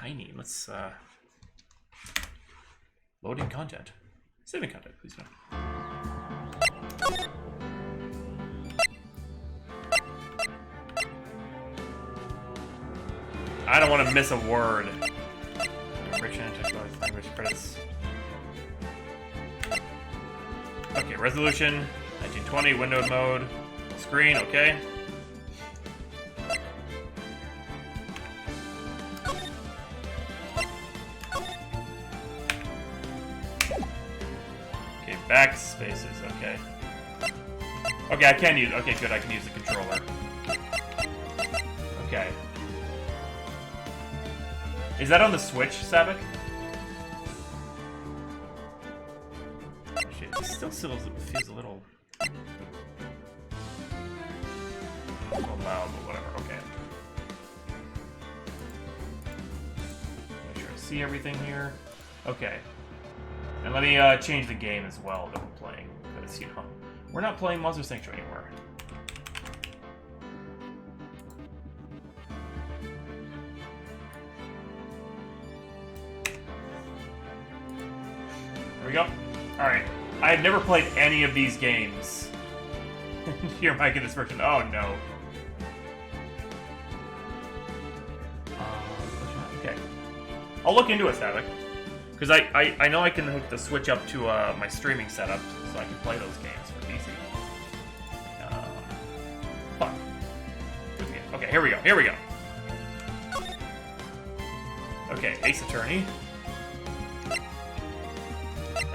tiny. Let's loading content. Saving content, please no. I don't want to miss a word. Rich language credits. Okay, resolution 1920, windowed mode, screen, okay. Okay, backspaces, okay. Okay, I can use, okay, good, I can use the controller. Okay. Is that on the Switch, Savik? Shit, it still feels a little loud, but whatever, okay. Make sure I see everything here. Okay. And let me change the game as well that we're playing, because, you know, we're not playing Monster Sanctuary anymore. There we go. Alright. I have never played any of these games. Here, Mike, in this version. Oh, no. Okay. I'll look into it, Savik. Because I know I can hook the Switch up to my streaming setup, so I can play those games for PC. Fuck. Okay, here we go. Here we go. Okay, Ace Attorney.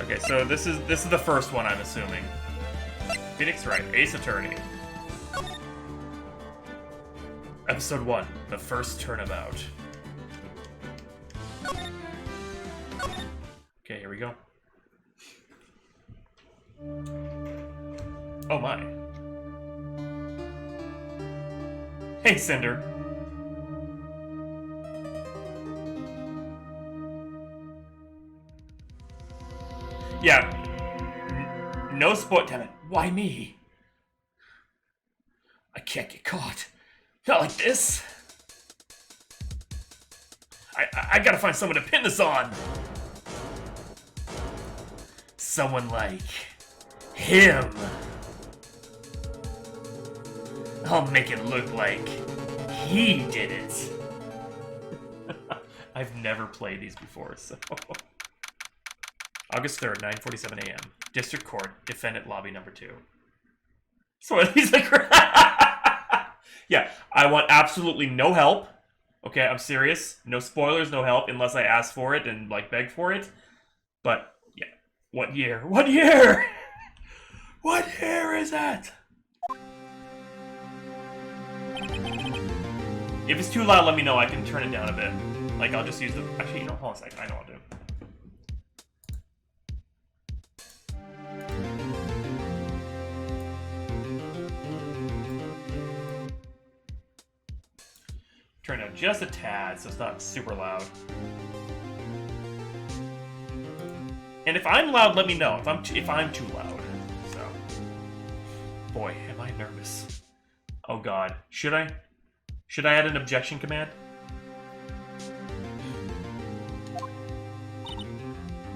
Okay, so this is the first one, I'm assuming. Phoenix Wright, Ace Attorney. Episode 1, the first turnabout. Okay, here we go. Oh my. Hey, Cinder. Yeah. No spoil. Damn it. Why me? I can't get caught. Not like this. I gotta find someone to pin this on. Someone like him. I'll make it look like he did it. I've never played these before, so... August 3rd, 9:47 a.m. District Court, Defendant Lobby Number 2. So he's like... Yeah, I want absolutely no help. Okay, I'm serious. No spoilers, no help, unless I ask for it and, like, beg for it. But... What year? What year? What year is that? If it's too loud, let me know. I can turn it down a bit. Like, I'll just use the... Actually, you know, hold on a second. I know what I'll do. Turn it down just a tad, so it's not super loud. And if I'm loud, let me know. If I'm too loud. So, boy, am I nervous. Oh God, should I add an objection command?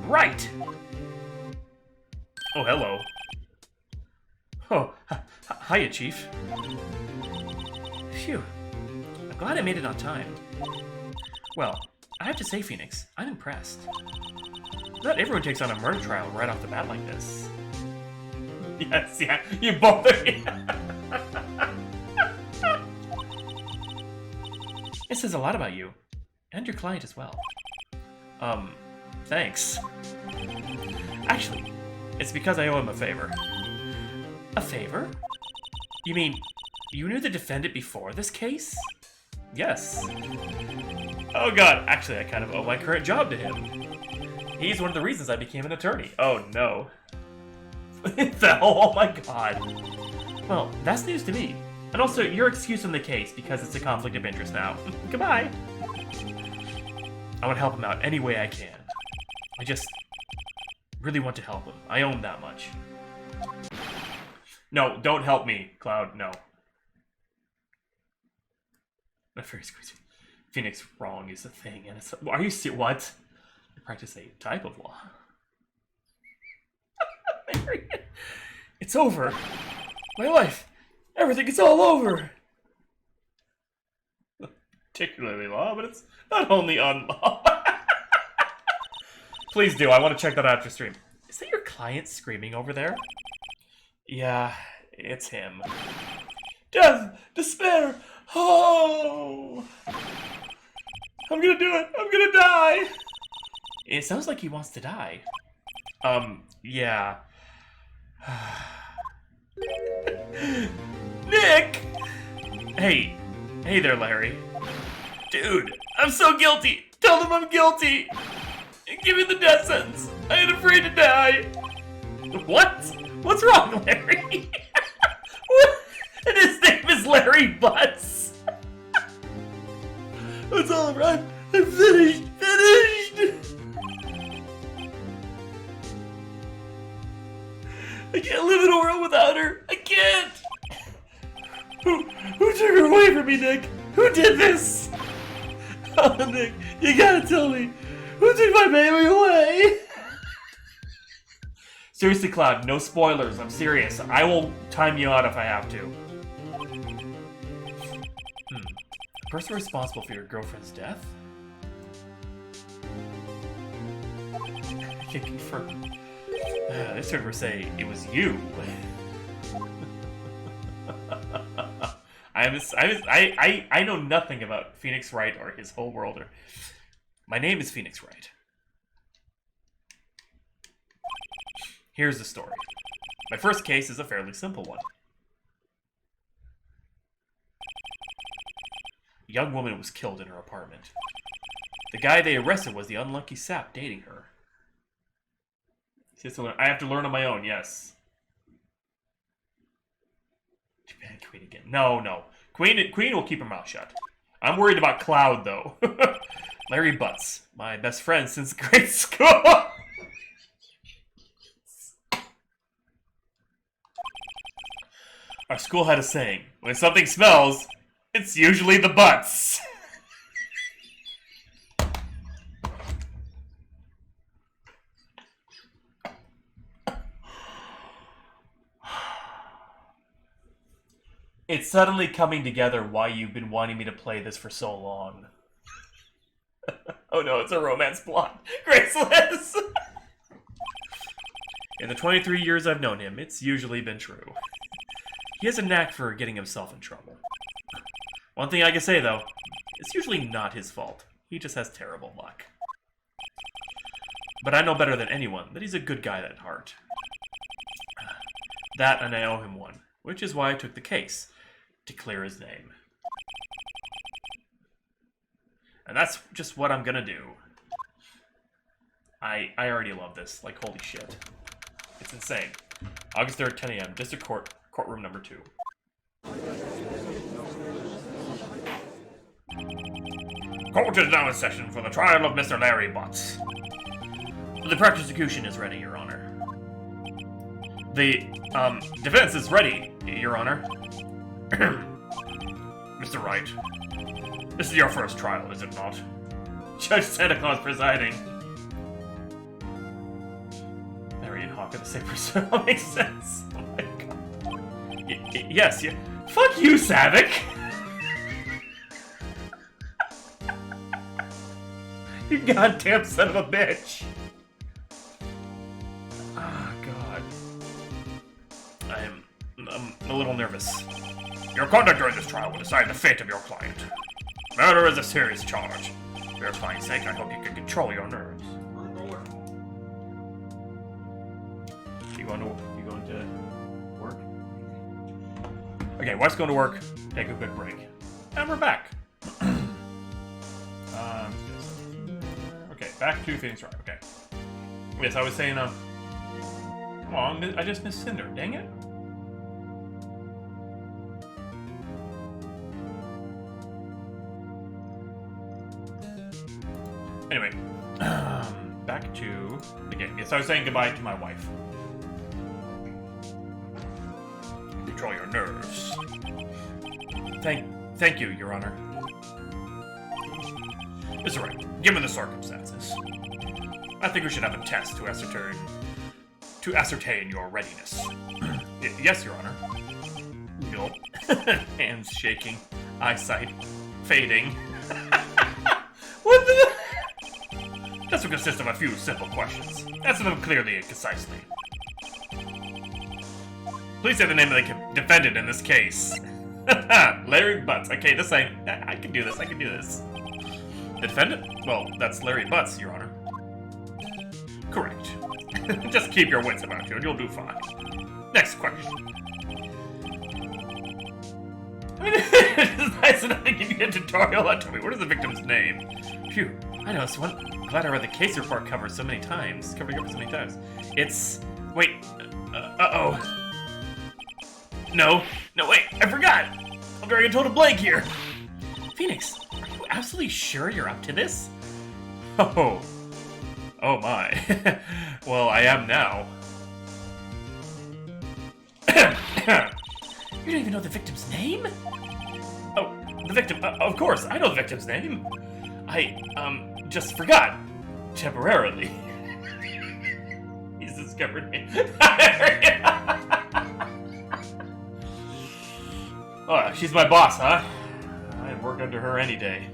Right. Oh, hello. Oh, hiya, Chief. Phew. I'm glad I made it on time. Well, I have to say, Phoenix, I'm impressed. Not everyone takes on a murder trial right off the bat like this. Yes, yeah, you both are. It says a lot about you, and your client as well. Thanks. Actually, it's because I owe him a favor. A favor? You mean, you knew the defendant before this case? Yes. Oh God, actually I kind of owe my current job to him. He's one of the reasons I became an attorney. Oh no. Oh my God. Well, that's news to me. And also, you're excused from the case because it's a conflict of interest now. Goodbye. I want to help him out any way I can. I just really want to help him. I owe him that much. No, don't help me, Cloud. No. My very squeezy. Phoenix wrong is a thing, and it's... Are you serious? What? You practice a type of law. Mary, it's over. My life. Everything is all over. Particularly law, but it's not only on law. Please do. I want to check that after stream. Is that your client screaming over there? Yeah, it's him. Death! Despair! Oh! I'm gonna do it! I'm gonna die! It sounds like he wants to die. Yeah. Nick! Hey. Hey there, Larry. Dude, I'm so guilty! Tell them I'm guilty! Give me the death sentence! I ain't afraid to die! What? What's wrong, Larry? And his name is Larry Butts! It's all right. I'm finished! Finished! I can't live in a world without her! I can't! Who took her away from me, Nick? Who did this? Oh, Nick, you gotta tell me. Who took my baby away? Seriously, Cloud, no spoilers. I'm serious. I will time you out if I have to. The person responsible for your girlfriend's death? I can confirm. This server say it was you. I know nothing about Phoenix Wright or his whole world. My name is Phoenix Wright. Here's the story. My first case is a fairly simple one. A young woman was killed in her apartment. The guy they arrested was the unlucky sap dating her. I have to learn on my own, yes. Japan Queen again. No. Queen will keep her mouth shut. I'm worried about Cloud, though. Larry Butts, my best friend since grade school. Our school had a saying, when something smells, it's usually the butts. It's suddenly coming together why you've been wanting me to play this for so long. Oh no, it's a romance plot. Graceless! In the 23 years I've known him, it's usually been true. He has a knack for getting himself in trouble. One thing I can say, though, it's usually not his fault. He just has terrible luck. But I know better than anyone that he's a good guy at heart. That, and I owe him one, which is why I took the case, to clear his name. And that's just what I'm gonna do. I already love this. Like, holy shit. It's insane. August 3rd, 10 a.m. District Court, courtroom number 2. Court is now in session for the trial of Mr. Larry Butts. The prosecution is ready, Your Honor. The, defense is ready, Your Honor. Mr. Wright, this is your first trial, is it not? Judge Santa Claus presiding. Larry and Hawk are the same person. That makes sense. Oh my god. Yes, yeah. Fuck you, Savick! You goddamn son of a bitch! Ah, God. I'm a little nervous. Your conduct during this trial will decide the fate of your client. Murder is a serious charge. For your client's sake, I hope you can control your nerves. You going to work? Okay, wife's going to work. Take a good break. And we're back. Okay, back to Phoenix Wright. Okay. Yes, I was saying, oh, I just missed Cinder. Dang it. Anyway, back to the game. Yes, I was saying goodbye to my wife. Control your nerves. Thank you, Your Honor. It's right. Given the circumstances, I think we should have a test to ascertain your readiness. Yes, Your Honor. Nope. Hands shaking, eyesight fading. What the? This will consist of a few simple questions. Answer them clearly and concisely. Please say the name of the defendant in this case. Larry Butts. Okay, I can do this. I can do this. The defendant? Well, that's Larry Butts, Your Honor. Correct. Just keep your wits about you and you'll do fine. Next question. I mean, it's nice enough to give you a tutorial on me. What is the victim's name? Phew, I know this one. Glad I read the case report covered so many times. It's... Wait. Uh-oh. No, wait, I forgot! I'm drawing a total blank here! Phoenix, are you absolutely sure you're up to this? Oh my. Well, I am now. You don't even know the victim's name? Oh, the victim, of course, I know the victim's name. I, just forgot. Temporarily. He's discovered me. Oh, she's my boss, huh? I'd work under her any day.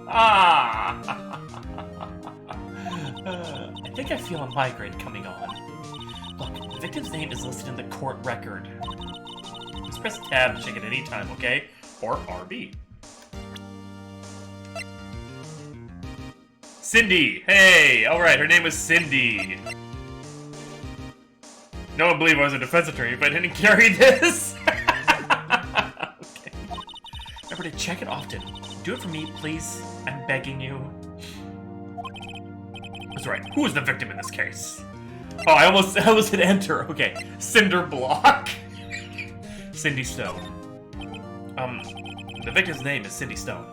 I think I feel a migraine coming on. Look, the victim's name is listed in the court record. Just press tab to check it any time, okay? Or RB. Cindy! Hey! Alright, her name was Cindy. No one believed I was a defense attorney if I didn't carry this. Remember to check it often. Do it for me, please. I'm begging you. That's right. Who is the victim in this case? Oh, I almost hit enter. Okay. Cinder Block. Cindy Stone. The victim's name is Cindy Stone.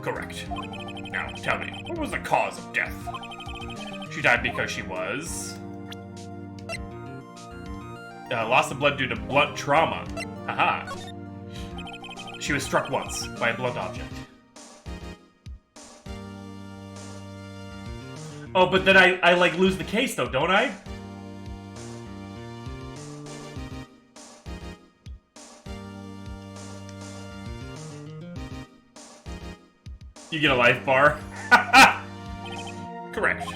Correct. Now, tell me, what was the cause of death? She died because she was... loss of blood due to blunt trauma. Haha. She was struck once by a blunt object. Oh, but then I like, lose the case, though, don't I? You get a life bar. Correct.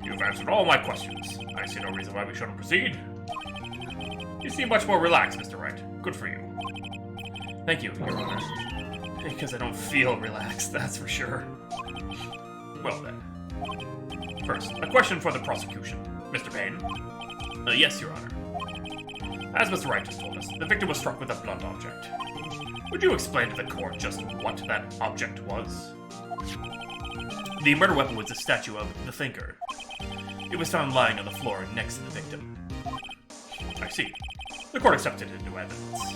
You've answered all my questions. I see no reason why we shouldn't proceed. You seem much more relaxed, Mr. Wright. Good for you. Thank you, Your Honor. Because I don't feel relaxed, that's for sure. Well then. First, a question for the prosecution. Mr. Payne? Yes, Your Honor. As Mr. Wright just told us, the victim was struck with a blunt object. Would you explain to the court just what that object was? The murder weapon was a statue of the Thinker. It was found lying on the floor next to the victim. I see. The court accepted it into evidence.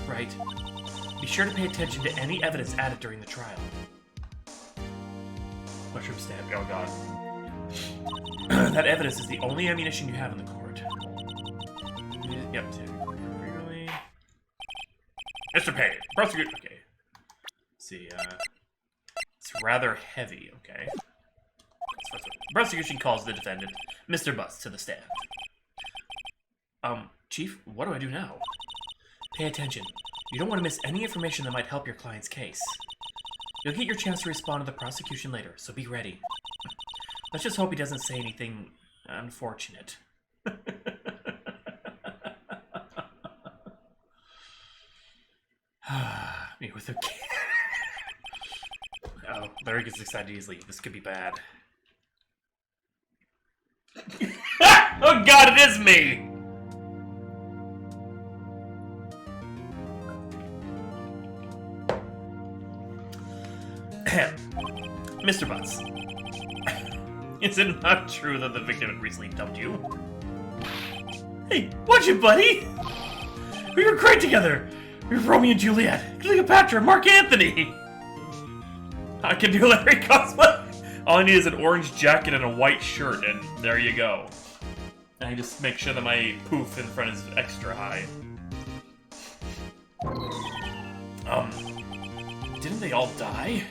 Right. Be sure to pay attention to any evidence added during the trial. Mushroom stamp. Oh god. That evidence is the only ammunition you have in the court. Yep. Really? Mr. Payne, prosecute. Okay. Let's see. It's rather heavy. Okay. Prosecution calls the defendant, Mr. Butts, to the stand. Chief, what do I do now? Pay attention. You don't want to miss any information that might help your client's case. You'll get your chance to respond to the prosecution later, so be ready. Let's just hope he doesn't say anything unfortunate. Me with a... Oh, Larry gets excited easily. This could be bad. Oh god, it is me! Mr. Butts, is it not true that the victim had recently dumped you? Hey, watch it, buddy! We were great together! We were Romeo and Juliet, Cleopatra, Mark Anthony! I can do Larry cosplay! All I need is an orange jacket and a white shirt, and there you go. And I just make sure that my poof in front is extra high. Didn't they all die?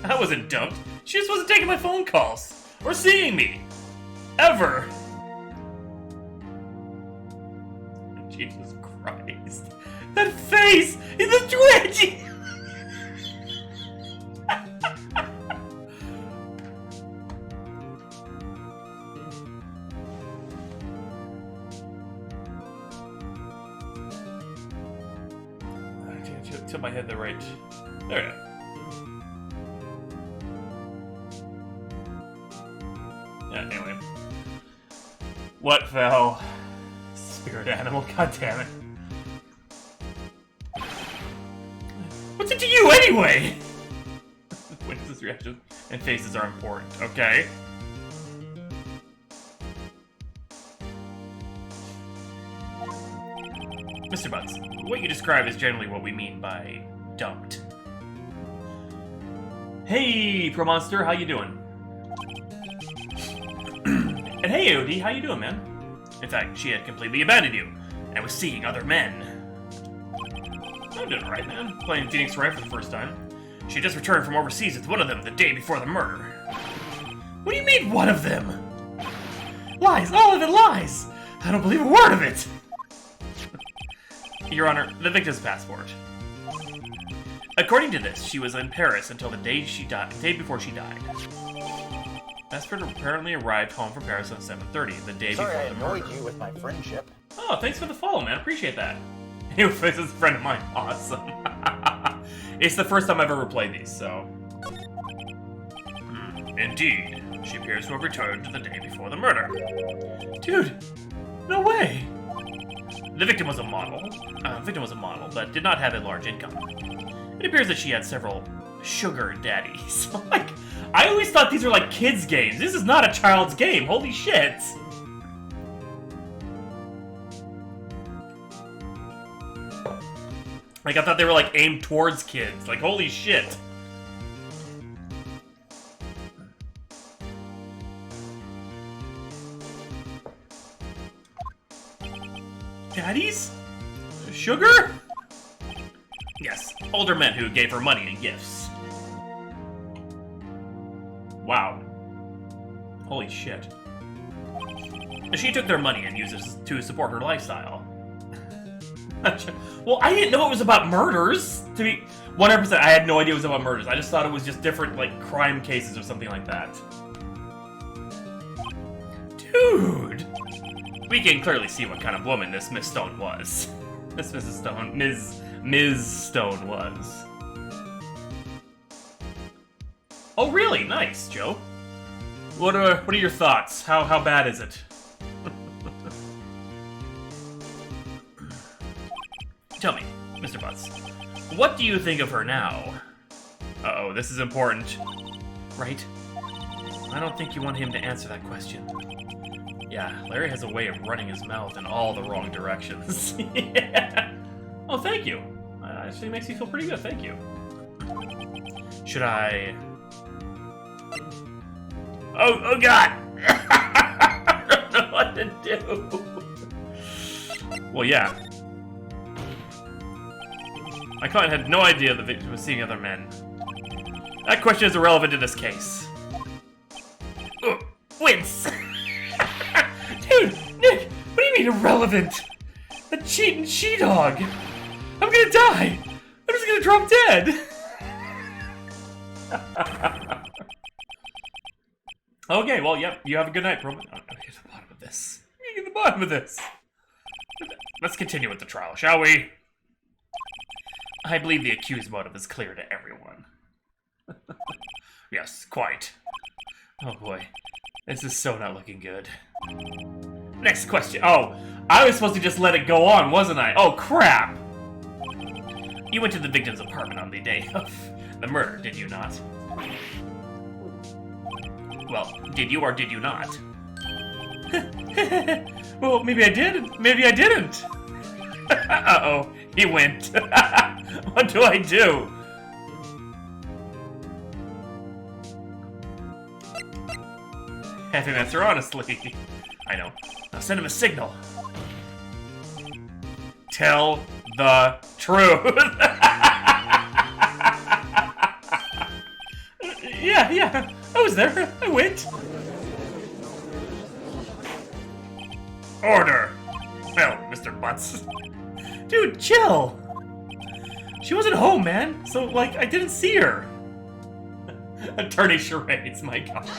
I wasn't dumped. She just wasn't taking my phone calls. Or seeing me. Ever. Jesus Christ. That face! It's a twitch! Tilt my head the right. There we go. Yeah, anyway. What fell? Spirit animal, goddammit. What's it to you anyway? Witness reaction and faces are important, okay? Mr. Butts, what you describe is generally what we mean by dumped. Hey, Pro Monster, how you doing? And hey, AOD, how you doing, man? In fact, she had completely abandoned you, and was seeing other men. I'm doing alright, man. Playing Phoenix Wright for the first time. She just returned from overseas with one of them the day before the murder. What do you mean, one of them? Lies! All of it lies! I don't believe a word of it! Your Honor, the victim's passport. According to this, she was in Paris until the day before she died. Passport apparently arrived home from Paris on 7:30, the day before the murder. Sorry I annoyed you with my friendship. Oh, thanks for the follow, man. Appreciate that. He was a friend of mine. Awesome. It's the first time I've ever played these, so... Indeed. She appears to have returned the day before the murder. Dude, no way. The victim was a model. But did not have a large income. It appears that she had several sugar daddies. Like, I always thought these were like kids' games. This is not a child's game. Holy shit. Like, I thought they were like aimed towards kids. Like, holy shit. Daddies? Sugar? Yes, older men who gave her money and gifts. Wow. Holy shit. She took their money and used it to support her lifestyle. Well, I didn't know it was about murders. To be 100%, I had no idea it was about murders. I just thought it was just different, like, crime cases or something like that. Dude! We can clearly see what kind of woman this Miss Stone was. Ms. Stone was. Oh, really? Nice, Joe. What are your thoughts? How bad is it? Tell me, Mr. Butts, what do you think of her now? Uh-oh, this is important. Right? I don't think you want him to answer that question. Yeah, Larry has a way of running his mouth in all the wrong directions. Yeah. Oh, thank you. Actually makes me feel pretty good, thank you. Should I... Oh God! I don't know what to do. Well, yeah. My client had no idea the victim was seeing other men. That question is irrelevant to this case. Wince! Dude, Nick, what do you mean irrelevant? A cheating she-dog. I'm gonna die. I'm just gonna drop dead. Okay, well, yep, you have a good night, bro. Get to the bottom of this. Get to the bottom of this. Let's continue with the trial, shall we? I believe the accused motive is clear to everyone. Yes, quite. Oh boy. This is so not looking good. Next question. Oh, I was supposed to just let it go on, wasn't I? Oh, crap! You went to the victim's apartment on the day of the murder, did you not? Well, did you or did you not? Well, maybe I did, maybe I didn't. Uh-oh, he went. What do I do? Have him answer honestly. I know. I'll send him a signal. Tell the truth. Yeah, I was there. I went. Order. Well, Mr. Butts. Dude, chill. She wasn't home, man. So, like, I didn't see her. Attorney charades, my god.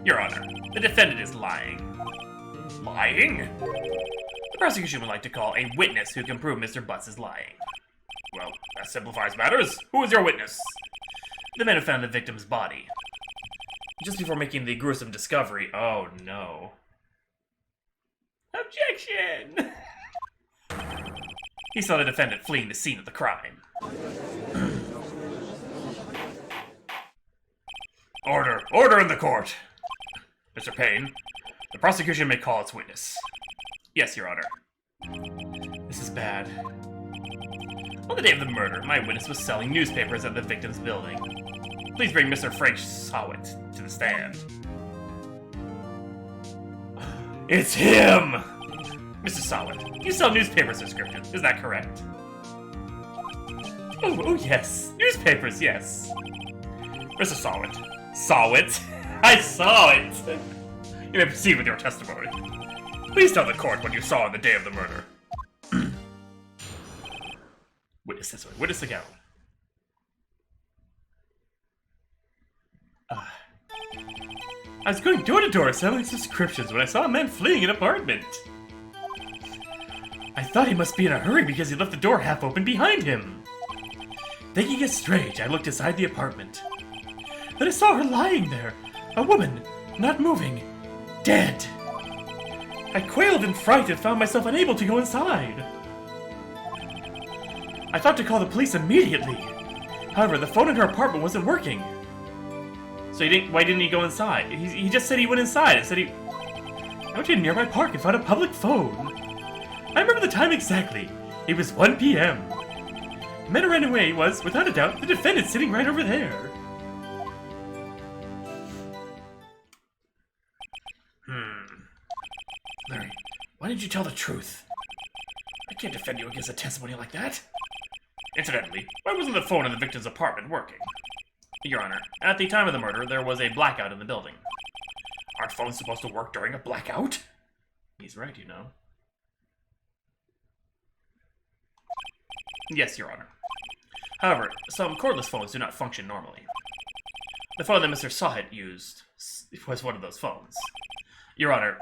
Your Honor, the defendant is lying. Lying? The prosecution would like to call a witness who can prove Mr. Butts is lying. Well, that simplifies matters. Who is your witness? The man who found the victim's body. Just before making the gruesome discovery. Oh, no. Objection! He saw the defendant fleeing the scene of the crime. Order! Order in the court! Mr. Payne, the prosecution may call its witness. Yes, Your Honor. This is bad. On the day of the murder, my witness was selling newspapers at the victim's building. Please bring Mr. Frank Sawit to the stand. It's him! Mr. Sawit, you sell newspaper subscriptions, is that correct? Oh, yes. Newspapers, yes. Mr. Sawit. Sawit? I saw it! You may proceed with your testimony. Please tell the court what you saw on the day of the murder. Witness this way. Witness again. I was going door to door selling subscriptions when I saw a man fleeing an apartment. I thought he must be in a hurry because he left the door half open behind him. Thinking it strange, I looked inside the apartment. Then I saw her lying there, a woman, not moving, dead. I quailed in fright and found myself unable to go inside. I thought to call the police immediately. However, the phone in her apartment wasn't working. So why didn't he go inside? He just said he went inside. It said he... I went to a nearby park and found a public phone. I remember the time exactly. It was 1 p.m. The man who ran away was, without a doubt, the defendant sitting right over there. Larry, why didn't you tell the truth? I can't defend you against a testimony like that. Incidentally, why wasn't the phone in the victim's apartment working? Your Honor, at the time of the murder, there was a blackout in the building. Aren't phones supposed to work during a blackout? He's right, you know. Yes, Your Honor. However, some cordless phones do not function normally. The phone that Mr. Sawit used was one of those phones. Your Honor,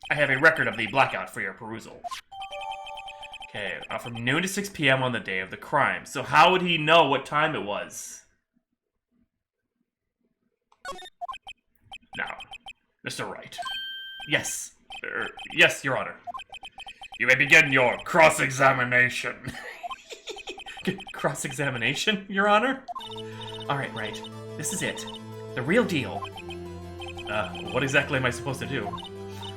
I have a record of the blackout for your perusal. Okay, from noon to 6 p.m. on the day of the crime. So how would he know what time it was? Now, Mr. Wright. Yes. Yes, Your Honor. You may begin your cross-examination. Cross-examination, Your Honor? Alright, Wright. This is it. The real deal. What exactly am I supposed to do?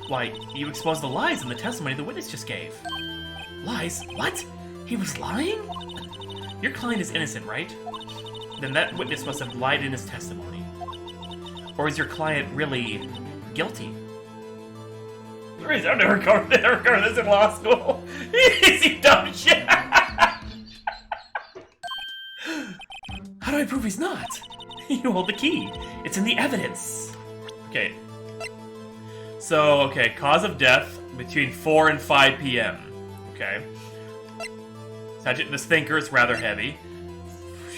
Why, you exposed the lies in the testimony the witness just gave. Lies? What? He was lying? Your client is innocent, right? Then that witness must have lied in his testimony. Or is your client really guilty? I've never covered this in law school. Easy dumb shit. How do I prove he's not? You hold the key. It's in the evidence. Okay. So, okay, cause of death between 4 and 5 p.m. Okay. This thinker is rather heavy.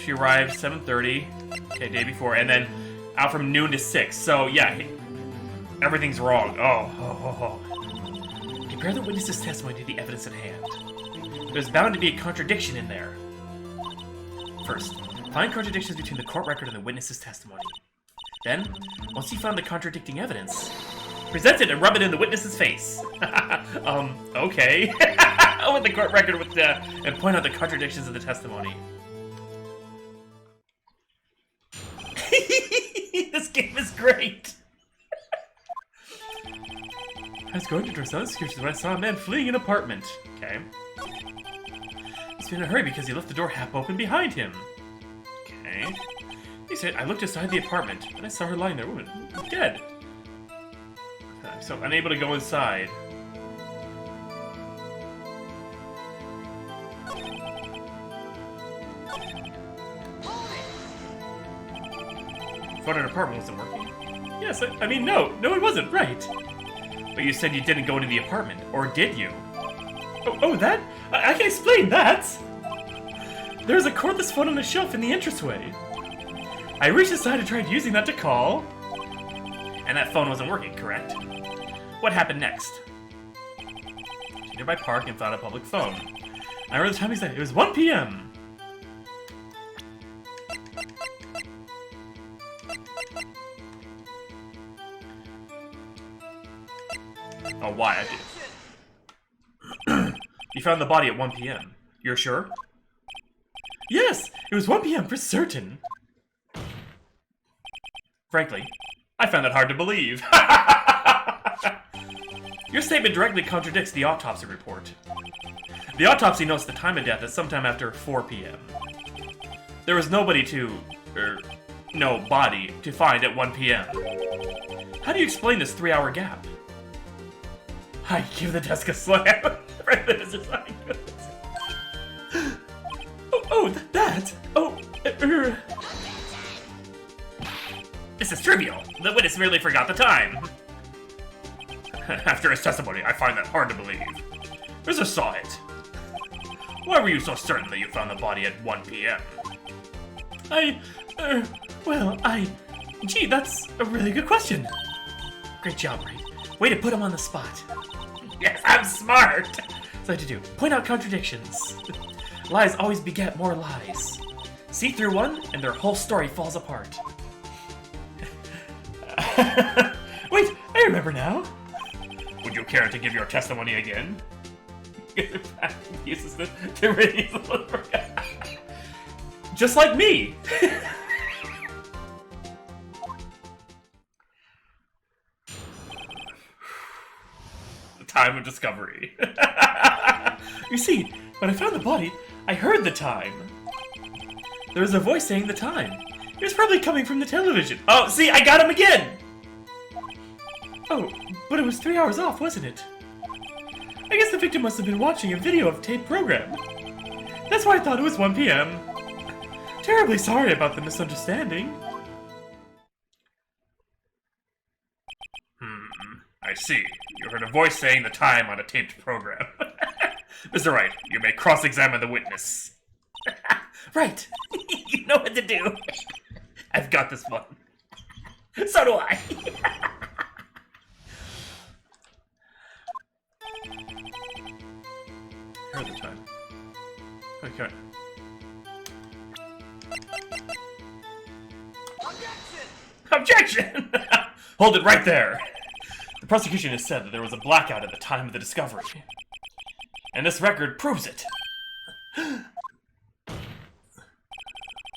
She arrived 7:30. Okay, day before, and then out from noon to 6. So, yeah, everything's wrong. Oh. Compare the witness's testimony to the evidence at hand. There's bound to be a contradiction in there. First, find contradictions between the court record and the witness's testimony. Then, once you found the contradicting evidence, present it and rub it in the witness's face. Okay. With the court record and point out the contradictions in the testimony. This game is great. I was going to dress on security when I saw a man fleeing an apartment. Okay. He's in a hurry because he left the door half open behind him. Okay. He said, I looked inside the apartment, and I saw her lying there, woman, dead. So, unable to go inside. phone in an apartment wasn't working. Yes, I mean, no, it wasn't, right. But you said you didn't go into the apartment, or did you? Oh, that? I can explain that! There was a cordless phone on the shelf in the entranceway. I reached inside and tried using that to call. And that phone wasn't working, correct? What happened next? To nearby park and found a public phone. I remember the time he said it was 1 p.m. Oh, why? You found the body at 1 p.m. You're sure? Yes, it was 1 p.m. for certain. Frankly, I found it hard to believe. Your statement directly contradicts the autopsy report. The autopsy notes the time of death as sometime after 4 p.m. There was nobody no body to find at 1 p.m. How do you explain this 3-hour gap? I give the desk a slam. This is trivial. The witness merely forgot the time. After his testimony, I find that hard to believe. Mr. Saw it. Why were you so certain that you found the body at 1 p.m.? Gee, that's a really good question. Great job, Wright. Way to put him on the spot. Yes, I'm smart! So what to do? Point out contradictions. Lies always beget more lies. See through one, and their whole story falls apart. Wait, I remember now. Would you care to give your testimony again? Just like me! The time of discovery. You see, when I found the body, I heard the time. There was a voice saying the time. It was probably coming from the television. Oh, see, I got him again! Oh, but it was 3 hours off, wasn't it? I guess the victim must have been watching a video of tape program. That's why I thought it was 1 p.m. Terribly sorry about the misunderstanding. I see. You heard a voice saying the time on a taped program. Mr. Wright, you may cross-examine the witness. Right. You know what to do. I've got this one. So do I. Here's the time. Okay. Objection! Hold it right there. The prosecution has said that there was a blackout at the time of the discovery. And this record proves it.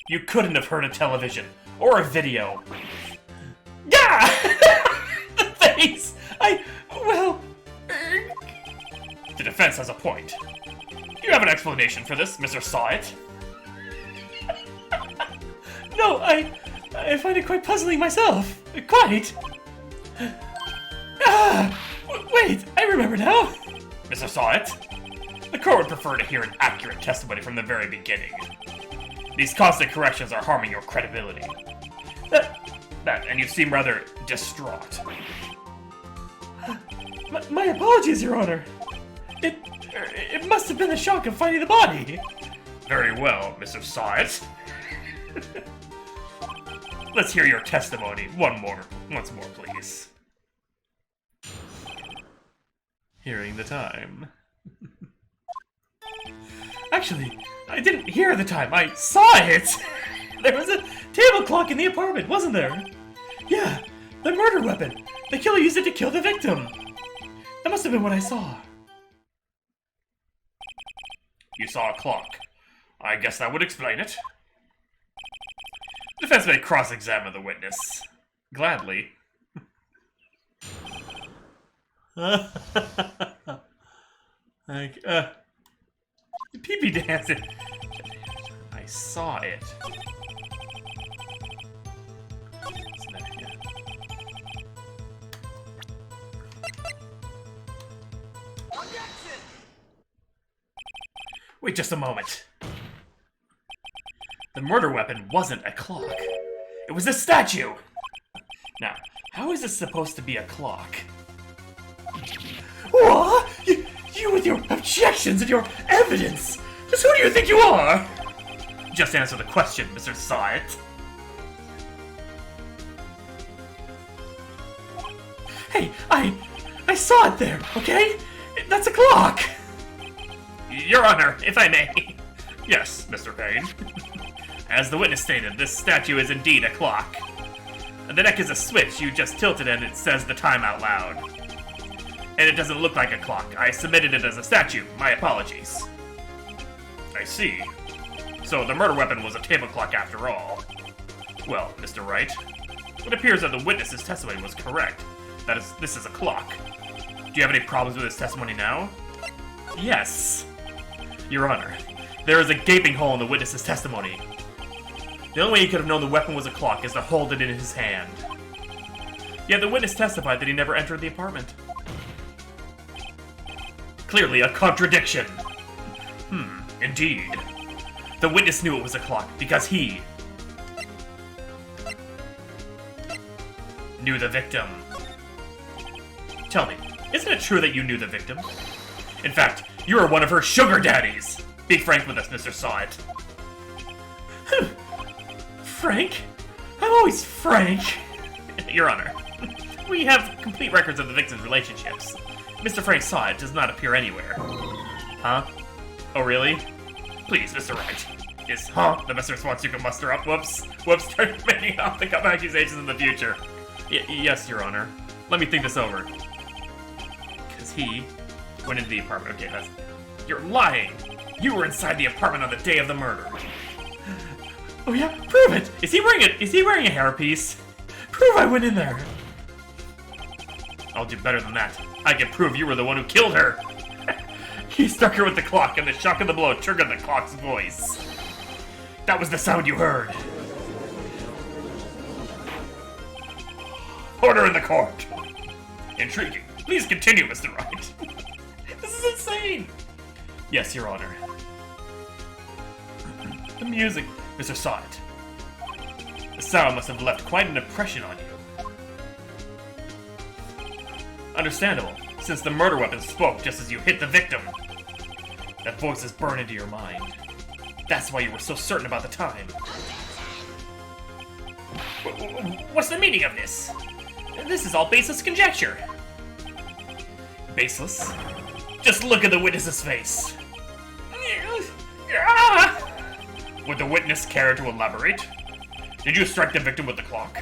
You couldn't have heard a television or a video. Gah! The face! The defense has a point. Do you have an explanation for this, Mr. Saw It? No, I find it quite puzzling myself. Quite. Wait, I remember now. Mr. Saw It? The court would prefer to hear an accurate testimony from the very beginning. These constant corrections are harming your credibility. And you seem rather distraught. My apologies, Your Honor. It must have been the shock of finding the body. Very well, Mr. Saw It. Let's hear your testimony once more, please. Hearing the time. Actually, I didn't hear the time, I saw it! There was a table clock in the apartment, wasn't there? Yeah, the murder weapon. The killer used it to kill the victim. That must have been what I saw. You saw a clock. I guess that would explain it. The defense may cross-examine the witness. Gladly. Pee-pee dancing. I saw it. Wait just a moment. The murder weapon wasn't a clock. It was a statue! Now, how is this supposed to be a clock? What? You with your objections and your evidence! Just who do you think you are? Just answer the question, Mr. Syatt. Hey, I saw it there, okay? That's a clock! Your Honor, if I may. Yes, Mr. Payne. As the witness stated, this statue is indeed a clock. The neck is a switch you just tilted and it says the time out loud. And it doesn't look like a clock. I submitted it as a statue. My apologies. I see. So the murder weapon was a table clock after all. Well, Mr. Wright, it appears that the witness's testimony was correct. That is, this is a clock. Do you have any problems with his testimony now? Yes. Your Honor, there is a gaping hole in the witness's testimony. The only way he could have known the weapon was a clock is to hold it in his hand. Yet the witness testified that he never entered the apartment. Clearly a contradiction. Indeed. The witness knew it was a clock because he knew the victim. Tell me, isn't it true that you knew the victim? In fact, you were one of her sugar daddies. Be frank with us, Mr. Syatt. Frank? I'm always frank. Your Honor, we have complete records of the victim's relationships. Mr. Frank Syatt does not appear anywhere. Huh? Oh, really? Please, Mr. Wright. Is the Mr. wants you can muster up? Whoops, start making off the cup accusations in the future. Yes, Your Honor. Let me think this over. Because he went into the apartment. Okay, that's... You're lying! You were inside the apartment on the day of the murder. Oh yeah? Prove it! Is he wearing a hairpiece? Prove I went in there! I'll do better than that. I can prove you were the one who killed her! He struck her with the clock, and the shock of the blow triggered the clock's voice. That was the sound you heard. Order in the court! Intriguing. Please continue, Mr. Wright. This is insane! Yes, Your Honor. The music, Mr. Syatt. The sound must have left quite an impression on you. Understandable, since the murder weapon spoke just as you hit the victim. That voice is burned into your mind. That's why you were so certain about the time. What's the meaning of this? This is all baseless conjecture. Baseless? Just look at the witness's face. Would the witness care to elaborate? Did you strike the victim with the clock?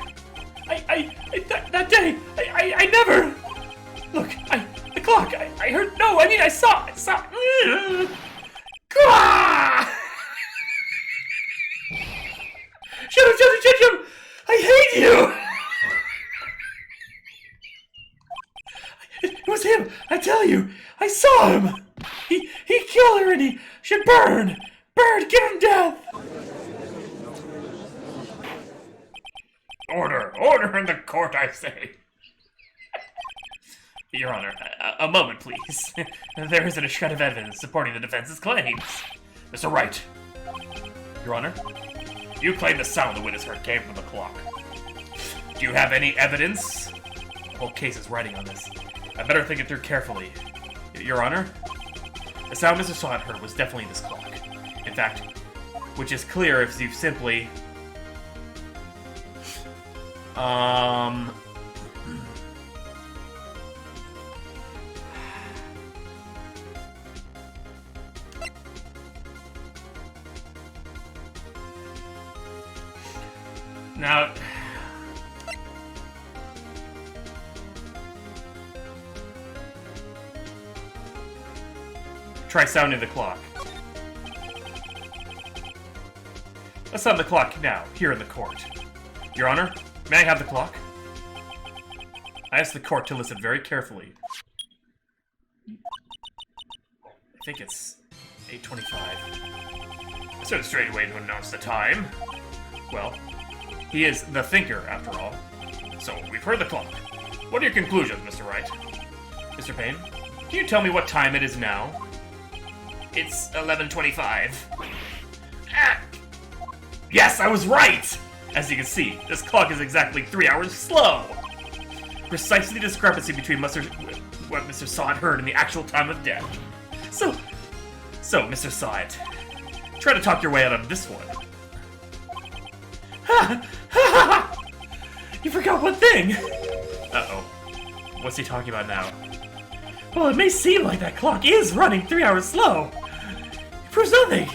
That day, I never... Look, the clock, I heard, no, I mean, I saw. Shut up, I hate you! It was him, I tell you, I saw him! He killed her and he should burn! Burn, give him death! Order in the court, I say. Your Honor, a moment, please. There isn't a shred of evidence supporting the defense's claims. Mr. Wright. Your Honor, you claim the sound the witness heard came from the clock. Do you have any evidence? The whole case is riding on this. I better think it through carefully. Your Honor, the sound Mr. Syatt heard was definitely this clock. In fact, which is clear if you simply... Now... Try sounding the clock. Let's sound the clock now, here in the court. Your Honor, may I have the clock? I ask the court to listen very carefully. I think it's 8:25. So a straight way to announce the time. Well, he is the thinker, after all. So, we've heard the clock. What are your conclusions, Mr. Wright? Mr. Payne, can you tell me what time it is now? It's 11:25. Ah! Yes, I was right! As you can see, this clock is exactly 3 hours slow. Precisely the discrepancy between what Mr. Sod heard and the actual time of death. So, Mr. Sod, try to talk your way out of this one. You forgot one thing! Uh-oh. What's he talking about now? Well, it may seem like that clock is running 3 hours slow. It proves nothing.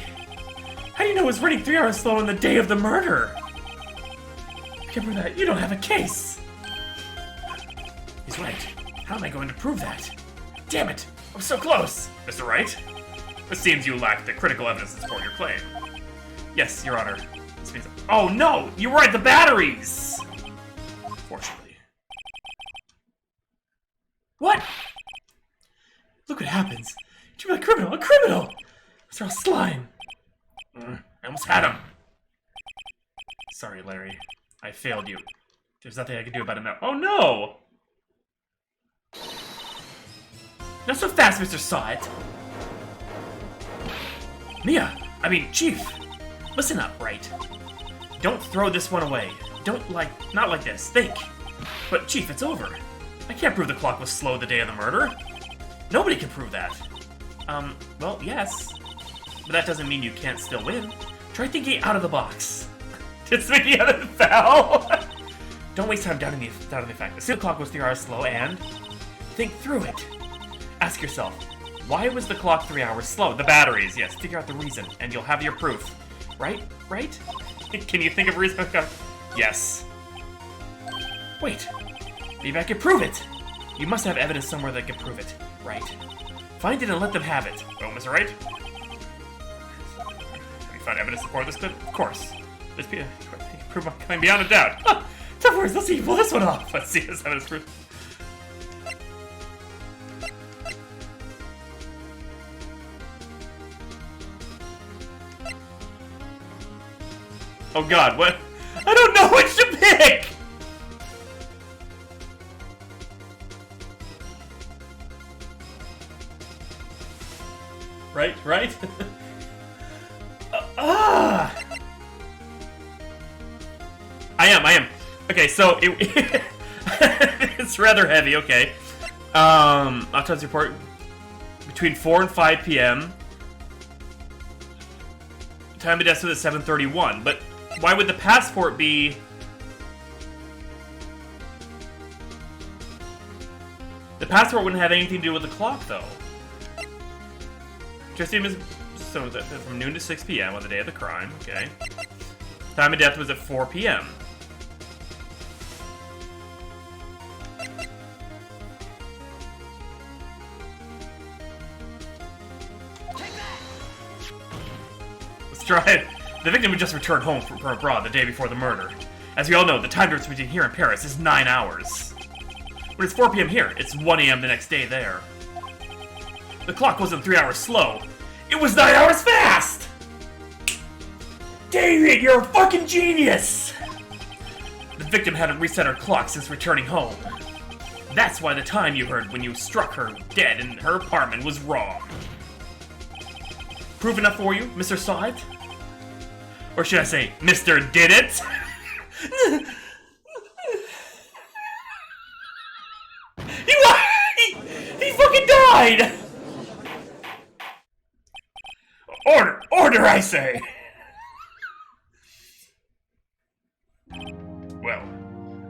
How do you know it's running 3 hours slow on the day of the murder? Remember that, you don't have a case. He's right. How am I going to prove that? Damn it! I'm so close! Mr. Wright? It seems you lack the critical evidence to support your claim. Yes, Your Honor. This means... Oh no! You're right, the batteries! Fortunately. What? Look what happens. You're a criminal! A criminal! Those are all slime. I almost had him. Sorry, Larry. I failed you. There's nothing I can do about it now. Oh no! Not so fast, Mr. Sod. Chief. Listen up, Wright. Don't throw this one away. Not like this. Think. But, Chief, it's over. I can't prove the clock was slow the day of the murder. Nobody can prove that. Well, yes. But that doesn't mean you can't still win. Try thinking out of the box. Did Smicky out of the foul? Don't waste time doubting the fact. Assume the clock was 3 hours slow and... think through it. Ask yourself, why was the clock 3 hours slow? The batteries, yes. Figure out the reason, and you'll have your proof. Right? Can you think of a reason? Yes. Wait. Maybe I can prove it. You must have evidence somewhere that can prove it. Right. Find it and let them have it. Oh, Mr. Wright? Have you found evidence to support this? Of course. This can prove my claim beyond a doubt. Huh. Tough words, let's see you pull this one off. Let's see this evidence proof. Oh god, what? I don't know which to pick! Right? I am. Okay, so it's rather heavy, okay. Autopsy report between 4 and 5 p.m. Time of death was at 7:31, but why would the passport be... The passport wouldn't have anything to do with the clock, though. Just is so that from noon to 6 p.m. on the day of the crime, okay. Time of death was at 4 p.m. Let's try it. The victim had just returned home from abroad the day before the murder. As we all know, the time difference between here and Paris is 9 hours. But it's 4 p.m. here. It's 1 a.m. the next day there. The clock wasn't 3 hours slow. It was 9 hours fast! David, you're a fucking genius! The victim hadn't reset her clock since returning home. That's why the time you heard when you struck her dead in her apartment was wrong. Proof enough for you, Mr. Sod? Or should I say, Mr. Did It? He fucking died! Order, I say! Well,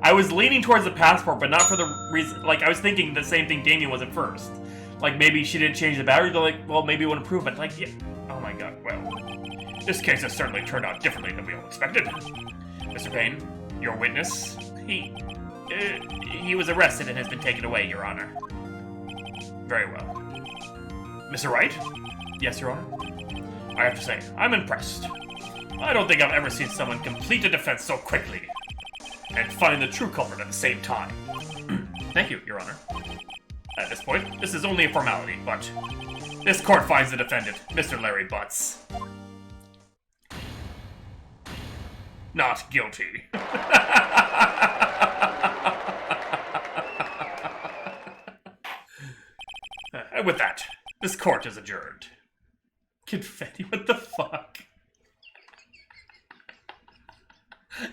I was leaning towards the passport, but not for the reason... Like, I was thinking the same thing Damien was at first. Like, maybe she didn't change the battery, but like, well, maybe it would improve it. Like, yeah. Oh my god, well... This case has certainly turned out differently than we all expected. Mr. Payne, your witness, he was arrested and has been taken away, Your Honor. Very well. Mr. Wright? Yes, Your Honor? I have to say, I'm impressed. I don't think I've ever seen someone complete a defense so quickly. And find the true culprit at the same time. Thank you, Your Honor. At this point, this is only a formality, but... This court finds the defendant, Mr. Larry Butts. Not guilty. And with that, this court is adjourned. Confetti, what the fuck?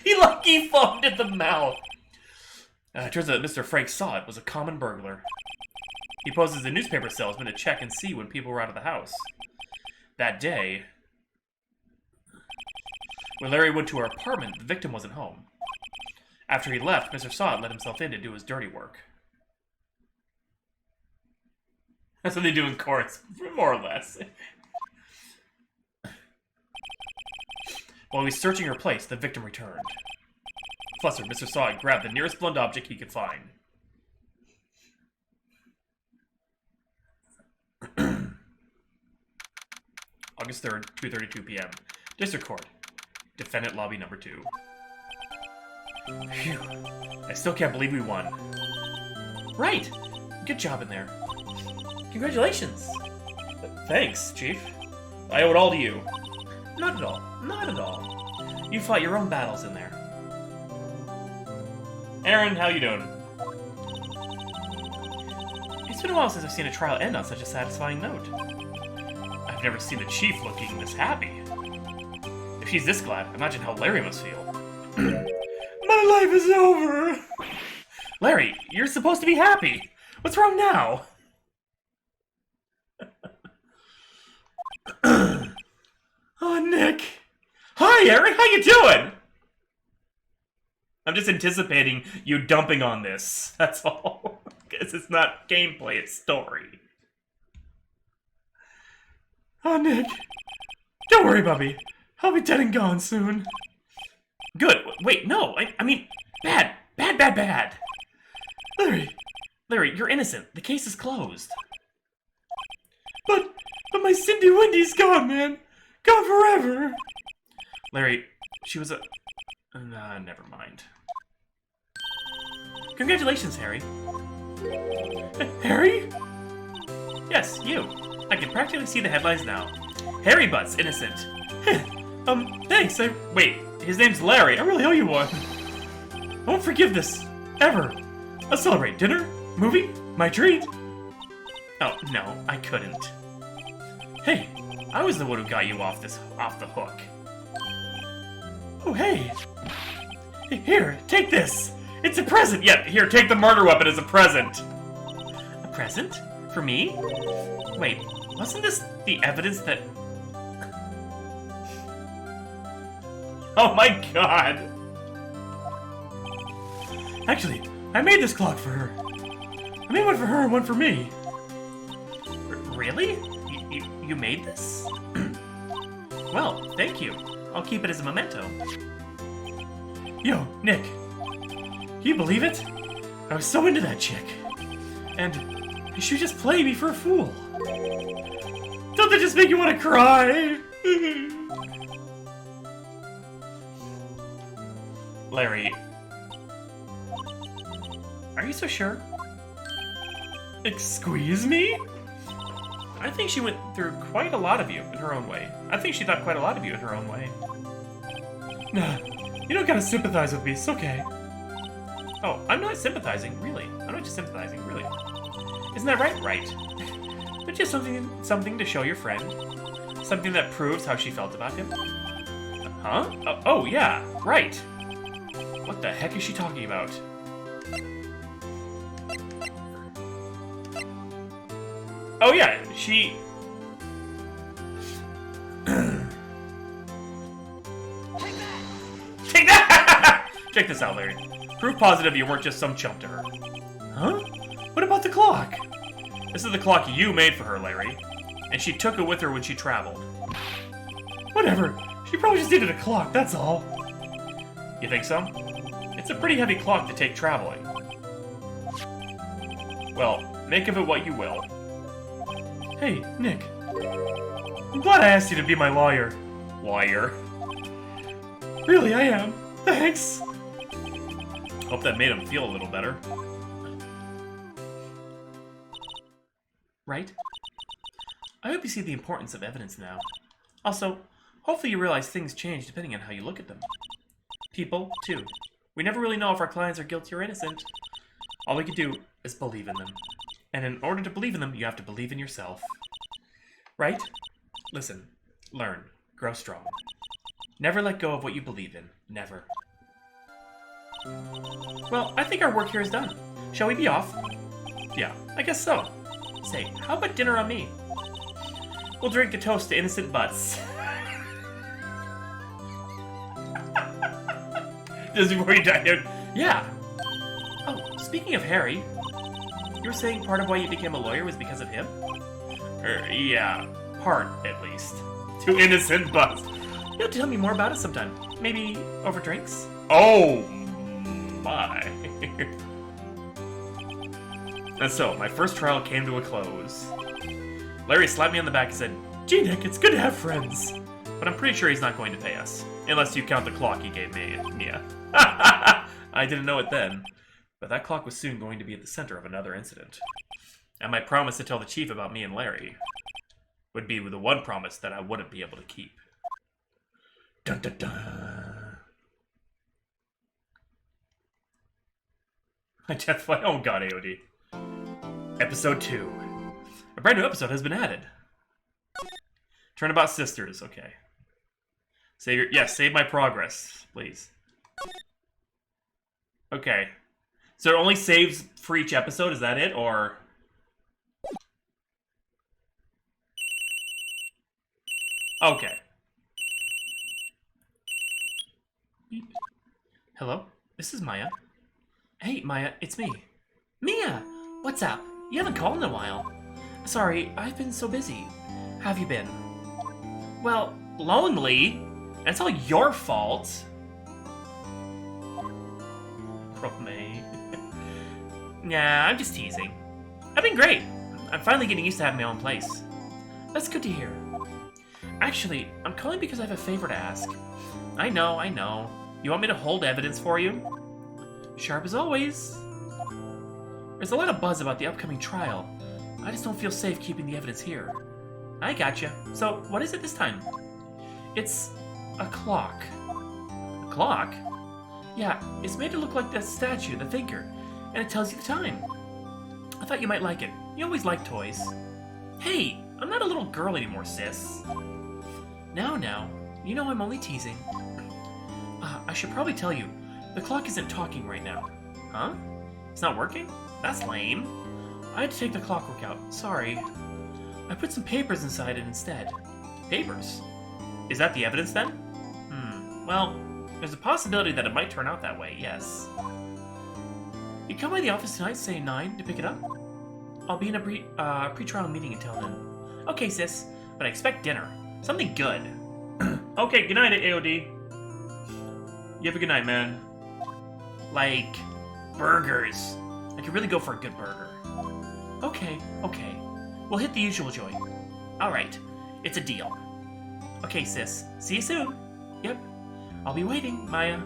He foamed at the mouth. It turns out that Mr. Frank saw it was a common burglar. He posed as a newspaper salesman to check and see when people were out of the house. That day, when Larry went to her apartment, the victim wasn't home. After he left, Mr. Sod let himself in to do his dirty work. That's what they do in courts, more or less. While he was searching her place, the victim returned. Flustered, Mr. Sod grabbed the nearest blunt object he could find. August 3rd, 2:32 p.m. District Court. Defendant Lobby number 2. Phew. I still can't believe we won. Right! Good job in there. Congratulations! Thanks, Chief. I owe it all to you. Not at all. Not at all. You fought your own battles in there. Aaron, how you doing? It's been a while since I've seen a trial end on such a satisfying note. I've never seen the Chief looking this happy. If she's this glad, imagine how Larry must feel. My life is over! Larry, you're supposed to be happy! What's wrong now? Oh, Nick! Hi, Aaron! How you doing? I'm just anticipating you dumping on this. That's all. Because it's not gameplay, it's story. Oh, Nick. Don't worry, Bubby. I'll be dead and gone soon. Good. Wait, no. I mean, bad. Bad, bad, bad. Larry, you're innocent. The case is closed. But my Cindy Wendy's gone, man. Gone forever. Larry, she was a... never mind. Congratulations, Harry. Harry? Yes, you. I can practically see the headlines now. Harry Butt's innocent. Thanks. Wait, his name's Larry. I really owe you one. I won't forgive this. Ever. I'll celebrate. Dinner? Movie? My treat? Oh, no, I couldn't. Hey, I was the one who got you off the hook. Oh, hey. Here, take this. It's a present. Yeah, here, take the murder weapon as a present. A present? For me? Wait, wasn't this the evidence that... Oh my god! Actually, I made this clock for her. I made one for her and one for me. Really? You made this? Well, thank you. I'll keep it as a memento. Yo, Nick. Can you believe it? I was so into that chick. And she just played me for a fool. Don't that just make you want to cry? Larry. Are you so sure? Excuse me? I think she went through quite a lot of you in her own way. I think she thought quite a lot of you in her own way. Nah, you don't gotta sympathize with me, it's okay. Oh, I'm not sympathizing, really. I'm not just sympathizing, really. Isn't that right? Right. But just something to show your friend. Something that proves how she felt about him. Huh? Oh, yeah, right. What the heck is she talking about? Oh yeah, she... Take that! Check this out, Larry. Proof positive you weren't just some chump to her. Huh? What about the clock? This is the clock you made for her, Larry. And she took it with her when she traveled. Whatever. She probably just needed a clock, that's all. You think so? It's a pretty heavy clock to take traveling. Well, make of it what you will. Hey, Nick. I'm glad I asked you to be my lawyer. Lawyer? Really, I am. Thanks. Hope that made him feel a little better. Right? I hope you see the importance of evidence now. Also, hopefully you realize things change depending on how you look at them. People, too. We never really know if our clients are guilty or innocent. All we can do is believe in them. And in order to believe in them, you have to believe in yourself. Right? Listen, learn, grow strong. Never let go of what you believe in. Never. Well, I think our work here is done. Shall we be off? Yeah, I guess so. Say, how about dinner on me? We'll drink a toast to innocent butts. Just before you die. Yeah. Oh, speaking of Harry, you were saying part of why you became a lawyer was because of him? Yeah, part at least. To innocent butts. You'll tell me more about it sometime. Maybe over drinks? Oh my. And so, my first trial came to a close. Larry slapped me on the back and said, "Gee, Nick, it's good to have friends." But I'm pretty sure he's not going to pay us. Unless you count the clock he gave me, Mia. I didn't know it then. But that clock was soon going to be at the center of another incident. And my promise to tell the chief about me and Larry would be the one promise that I wouldn't be able to keep. Dun dun dun. Oh god, AOD. Episode 2. A brand new episode has been added. Turnabout Sisters, okay. Save my progress, please. Okay. So it only saves for each episode, is that it, or...? Okay. Beep. Hello? This is Maya. Hey, Maya, it's me. Mia! What's up? You haven't called in a while. Sorry, I've been so busy. How have you been? Well, lonely. That's all your fault. May. Nah, I'm just teasing. I've been great. I'm finally getting used to having my own place. That's good to hear. Actually, I'm calling because I have a favor to ask. I know. You want me to hold evidence for you? Sharp as always. There's a lot of buzz about the upcoming trial. I just don't feel safe keeping the evidence here. I gotcha. So, what is it this time? It's a clock. A clock? Yeah, it's made to look like that statue, the thinker, and it tells you the time. I thought you might like it. You always like toys. Hey, I'm not a little girl anymore, sis. Now, you know I'm only teasing. I should probably tell you, the clock isn't talking right now. Huh? It's not working? That's lame. I had to take the clockwork out. Sorry. I put some papers inside it instead. Papers? Is that the evidence then? Well, there's a possibility that it might turn out that way, yes. You come by the office tonight, say 9, to pick it up? I'll be in a pre-trial meeting until then. Okay, sis, but I expect dinner. Something good. Okay, good night, AOD. You have a good night, man. Like, burgers. I could really go for a good burger. Okay. We'll hit the usual joint. Alright, it's a deal. Okay, sis. See you soon. Yep. I'll be waiting, Maya.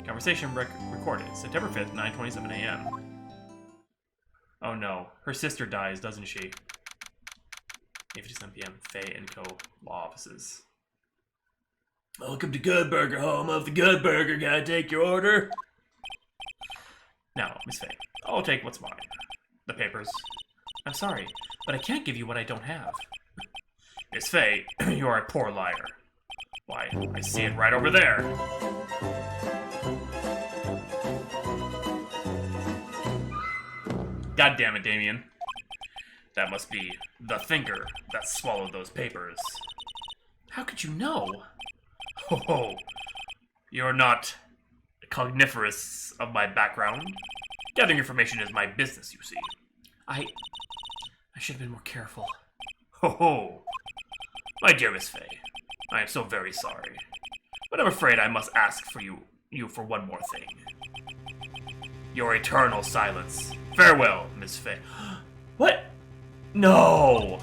Conversation recorded. September 5th, 9:27 a.m. Oh no. Her sister dies, doesn't she? 8:57 p.m. Faye & Co. Law Offices. Welcome to Good Burger, home of the Good Burger. Can I take your order? Now, Miss Faye, I'll take what's mine. The papers. I'm sorry, but I can't give you what I don't have. Miss Faye, you are a poor liar. Why, I see it right over there. God damn it, Damien. That must be the thinker that swallowed those papers. How could you know? Ho, you're not cogniferous of my background. Gathering information is my business, you see. I should have been more careful. Ho, my dear Miss Faye, I am so very sorry, but I'm afraid I must ask for you for one more thing. Your eternal silence. Farewell, Miss Faye. What? No!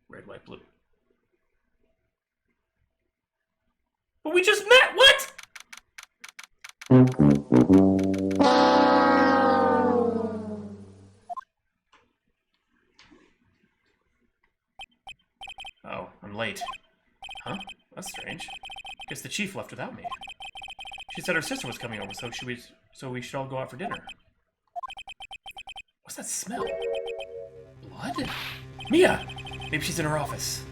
Red, white, blue. But we just met! What? Oh, I'm late. Huh? That's strange. Guess the chief left without me. She said her sister was coming over, so we should all go out for dinner. What's that smell? Blood? Mia! Maybe she's in her office.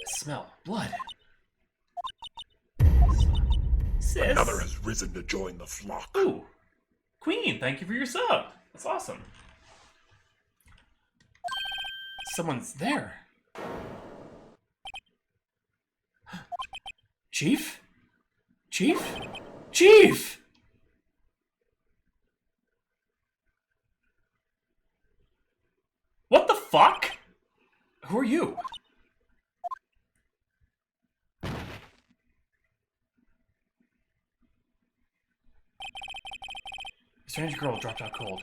Smell. Blood. Sis. Another has risen to join the flock. Ooh. Queen, thank you for your sub. That's awesome. Someone's there. Chief? Chief? Chief! What the fuck? Who are you? A strange girl dropped out cold.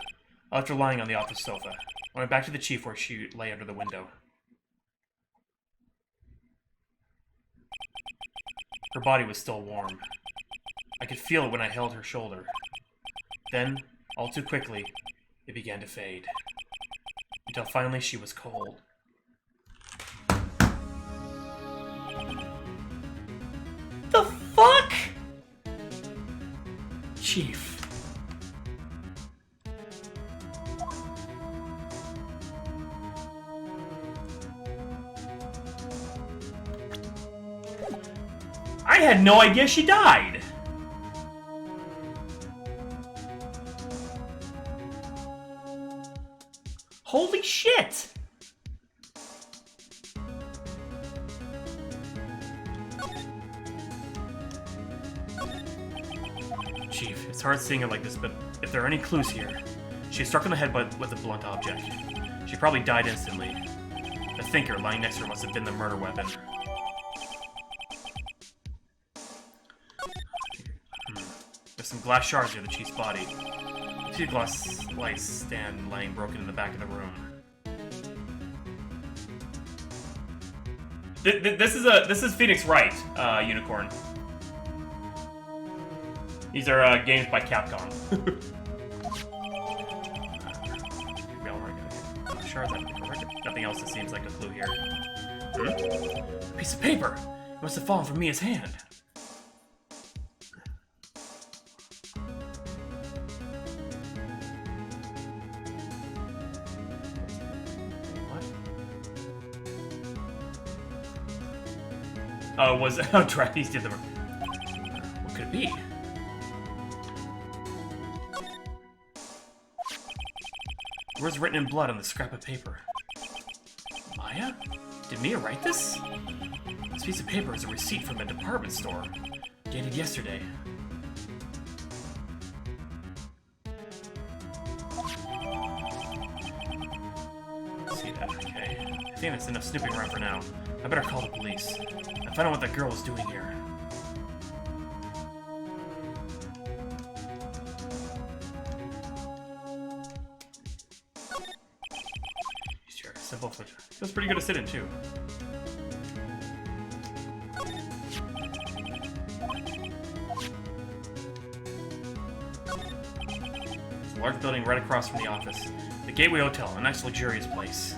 I left her lying on the office sofa. I went back to the chief where she lay under the window. Her body was still warm. I could feel it when I held her shoulder. Then, all too quickly, it began to fade. Until finally she was cold. The fuck? Chief. I had no idea she died. Holy shit! Chief, it's hard seeing her like this, but if there are any clues here, she was struck in the head with a blunt object. She probably died instantly. The thinker lying next to her must have been the murder weapon. There's some glass shards near the chief's body. I see a glass slice stand lying broken in the back of the room. This is Phoenix Wright, Unicorn. These are games by Capcom. Shards, nothing else that seems like a clue here. A piece of paper. It must have fallen from Mia's hand. Was Trapeze did the. What could it be? Words written in blood on the scrap of paper. Maya? Did Mia write this? This piece of paper is a receipt from a department store, dated yesterday. See that? Okay. I think that's enough snooping around for now. I better call the police and find out what that girl was doing here. Sure, simple foot. Feels pretty good to sit in, too. It's a large building right across from the office. The Gateway Hotel, a nice luxurious place.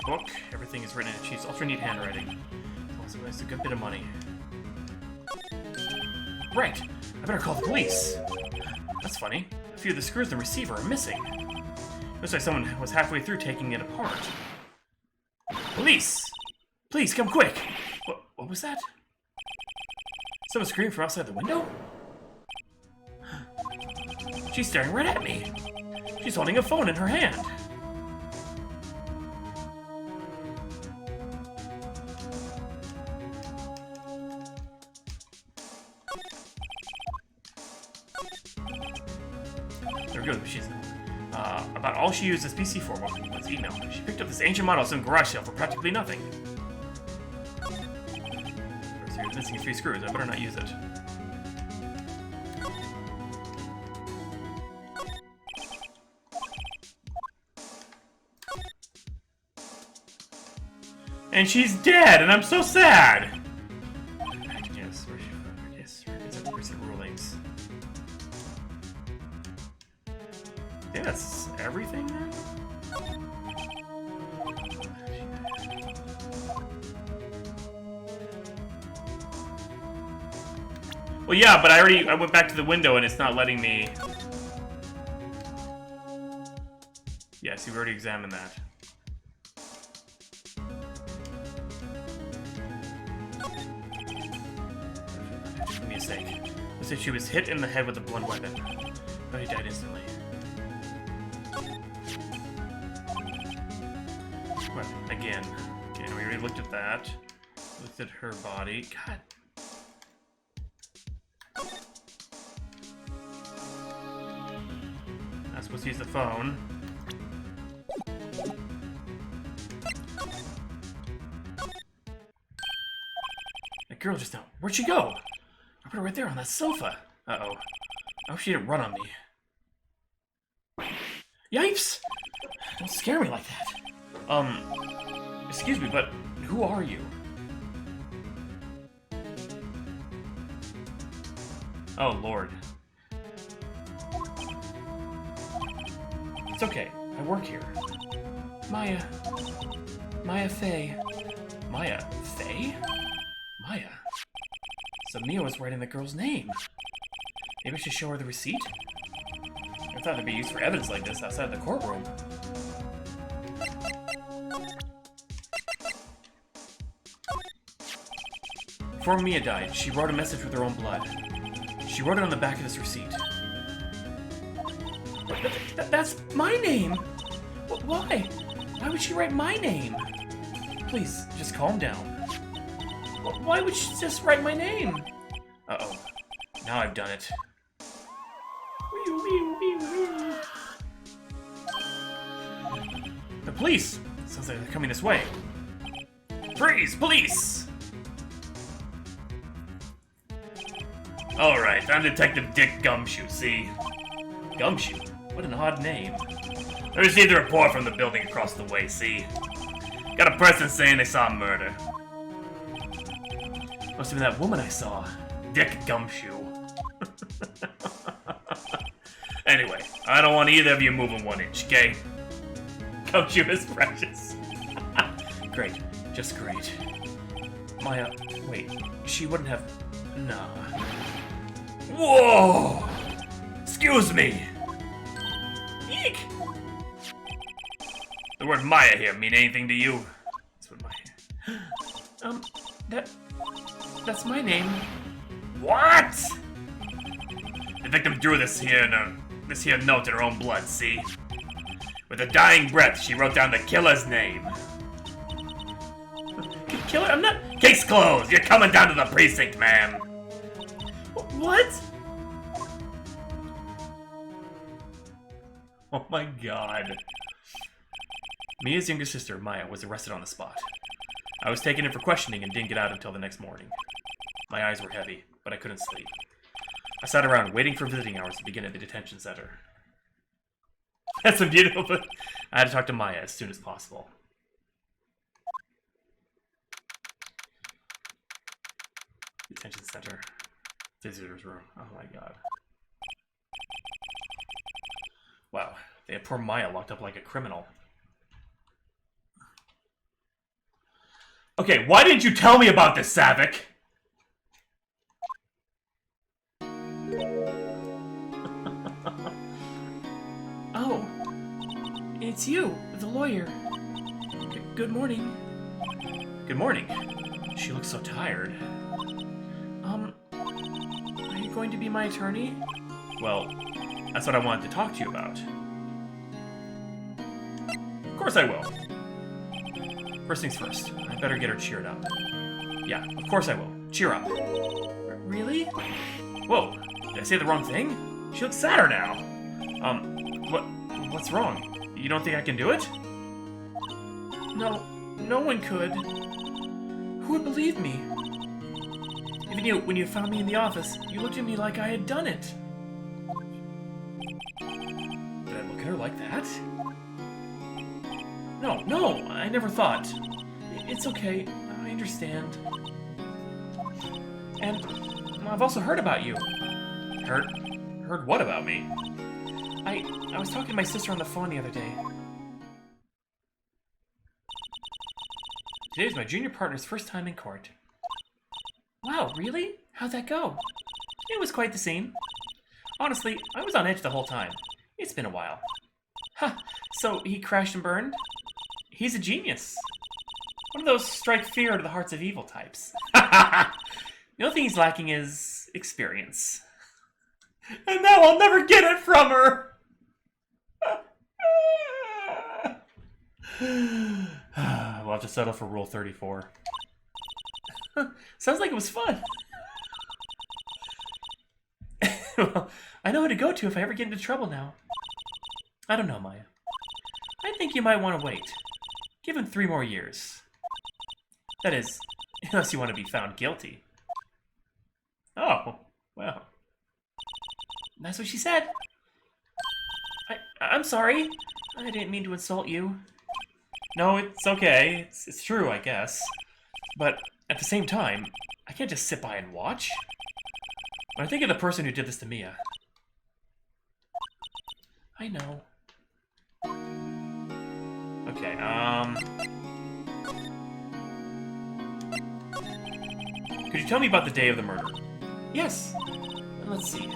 Book. Everything is written in Chief's ultra-neat handwriting. Also, it's a good bit of money. Right! I better call the police! That's funny. A few of the screws in the receiver are missing. Looks like someone was halfway through taking it apart. Police! Please, come quick! What was that? Someone screamed from outside the window? She's staring right at me! She's holding a phone in her hand! She's about all she used this PC for was email. She picked up this ancient model of some garage sale for practically nothing. So you're missing a few screws. I better not use it. And she's dead, and I'm so sad. Yes, it's a recent rule. think that's everything then? Well, yeah, but I went back to the window and it's not letting me... Yeah, see, we already examined that. Give me a sec. It said she was hit in the head with a blunt weapon, but he died instantly. Well, again. Okay, we already looked at that. Looked at her body. God. Not supposed to use the phone. That girl just now. Where'd she go? I put her right there on that sofa. Uh-oh. I hope she didn't run on me. Yipes! Don't scare me like that. Excuse me, but who are you? Oh, Lord. It's okay. I work here. Maya. Maya Fey. Maya Fey? Maya? So Mia was writing the girl's name. Maybe I should show her the receipt? I thought it'd be used for evidence like this outside the courtroom. Before Mia died, she wrote a message with her own blood. She wrote it on the back of this receipt. That's my name! Why? Why would she write my name? Please, just calm down. Why would she just write my name? Uh-oh. Now I've done it. The police! Sounds like they're coming this way. Freeze, police! Alright, I'm Detective Dick Gumshoe, see? Gumshoe? What an odd name. I received a report from the building across the way, see? Got a person saying they saw a murder. Must have been that woman I saw. Dick Gumshoe. Anyway, I don't want either of you moving 1 inch, okay? Gumshoe is precious. Great. Just great. Maya, wait. She wouldn't have... Nah. Whoa! Excuse me! Eek! The word Maya here mean anything to you? That's what Maya... That's my name. What? The victim drew this here note in her own blood, see? With a dying breath, she wrote down the killer's name. Killer? I'm not... Case closed! You're coming down to the precinct, ma'am! What? Oh my god. Mia's younger sister, Maya, was arrested on the spot. I was taken in for questioning and didn't get out until the next morning. My eyes were heavy, but I couldn't sleep. I sat around waiting for visiting hours to begin at the detention center. That's a beautiful... I had to talk to Maya as soon as possible. Detention center. Visitor's room. Oh my god. Wow. They had poor Maya locked up like a criminal. Okay, why didn't you tell me about this, Savick? Oh. It's you, the lawyer. Good morning. Good morning. She looks so tired. Are you going to be my attorney? Well, that's what I wanted to talk to you about. Of course I will. First things first, I better get her cheered up. Yeah, of course I will. Cheer up. Really? Whoa, did I say the wrong thing? She looks sadder now. What's wrong? You don't think I can do it? No, no one could. Who would believe me? Even you, when you found me in the office, you looked at me like I had done it. Did I look at her like that? No, I never thought. It's okay, I understand. And I've also heard about you. Heard what about me? I was talking to my sister on the phone the other day. Today was my junior partner's first time in court. Wow, really? How'd that go? It was quite the scene. Honestly, I was on edge the whole time. It's been a while. Huh, so he crashed and burned? He's a genius. One of those strike fear into the hearts of evil types. The only thing he's lacking is experience. And now I'll never get it from her! We'll have to settle for Rule 34. Sounds like it was fun. Well, I know who to go to if I ever get into trouble now. I don't know, Maya. I think you might want to wait. Give him 3 more years. That is, unless you want to be found guilty. Oh, well. That's what she said. I'm sorry. I didn't mean to insult you. No, it's okay. It's true, I guess. But at the same time, I can't just sit by and watch. When I think of the person who did this to Mia... I know. Okay, could you tell me about the day of the murder? Yes. Let's see.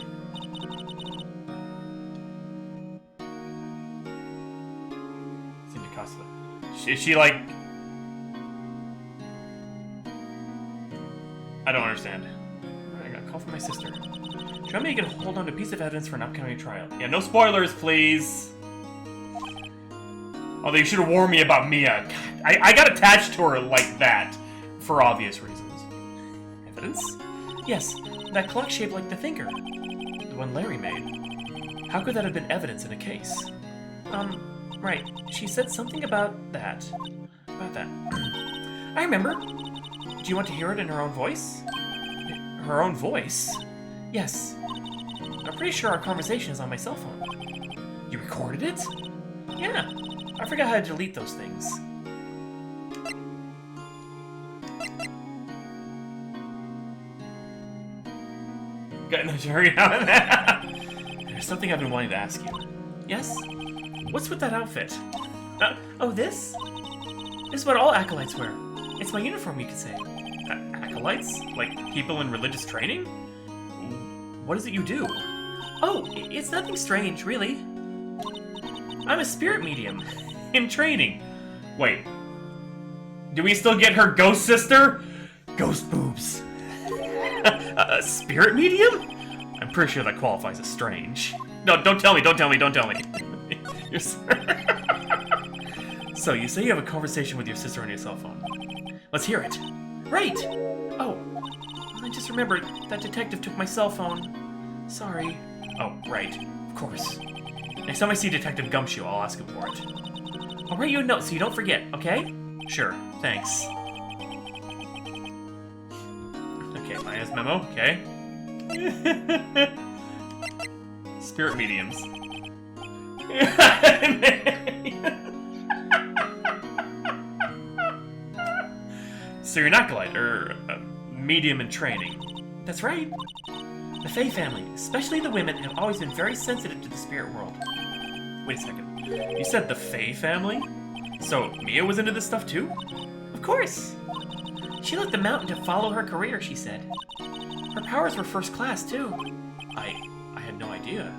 Is she like... I don't understand. I got a call from my sister. She want me to get hold on to a piece of evidence for an upcoming trial. Yeah, no spoilers, please. Although you should have warned me about Mia. God, I got attached to her like that. For obvious reasons. Evidence? Yes, that clock shaped like the finger. The one Larry made. How could that have been evidence in a case? Right. She said something about that. I remember. Do you want to hear it in her own voice? Her own voice? Yes. I'm pretty sure our conversation is on my cell phone. You recorded it? Yeah. I forgot how to delete those things. Got no hurry on that. There's something I've been wanting to ask you. Yes? What's with that outfit? Oh, this? This is what all acolytes wear. It's my uniform, you could say. Acolytes? Like people in religious training? What is it you do? Oh, it's nothing strange, really. I'm a spirit medium. In training. Wait. Do we still get her ghost sister? Ghost boobs. A spirit medium? I'm pretty sure that qualifies as strange. No, don't tell me. You're So, you say you have a conversation with your sister on your cell phone. Let's hear it. Right! Oh, I just remembered that detective took my cell phone. Sorry. Oh, right. Of course. Next time I see Detective Gumshoe, I'll ask him for it. I'll write you a note so you don't forget, okay? Sure, thanks. Okay, Maya's memo, okay. Spirit mediums. So you're an acolyte, or a medium in training. That's right. The Fae family, especially the women, have always been very sensitive to the spirit world. Wait a second. You said the Fae family? So Mia was into this stuff too? Of course. She left the mountain to follow her career, she said. Her powers were first class too. I had no idea.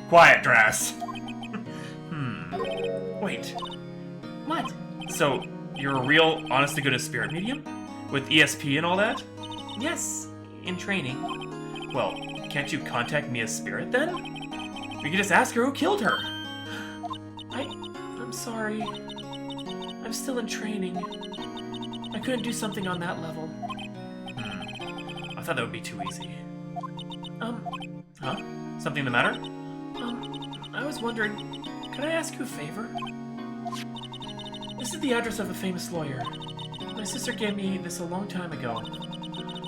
Quiet, Drass. Wait. What? So, you're a real, honest-to-goodness spirit medium? With ESP and all that? Yes, in training. Well, can't you contact Mia's spirit then? We could just ask her who killed her. I'm sorry. I'm still in training. I couldn't do something on that level. I thought that would be too easy. Huh? Something the matter? I was wondering, could I ask you a favor? This is the address of a famous lawyer. My sister gave me this a long time ago.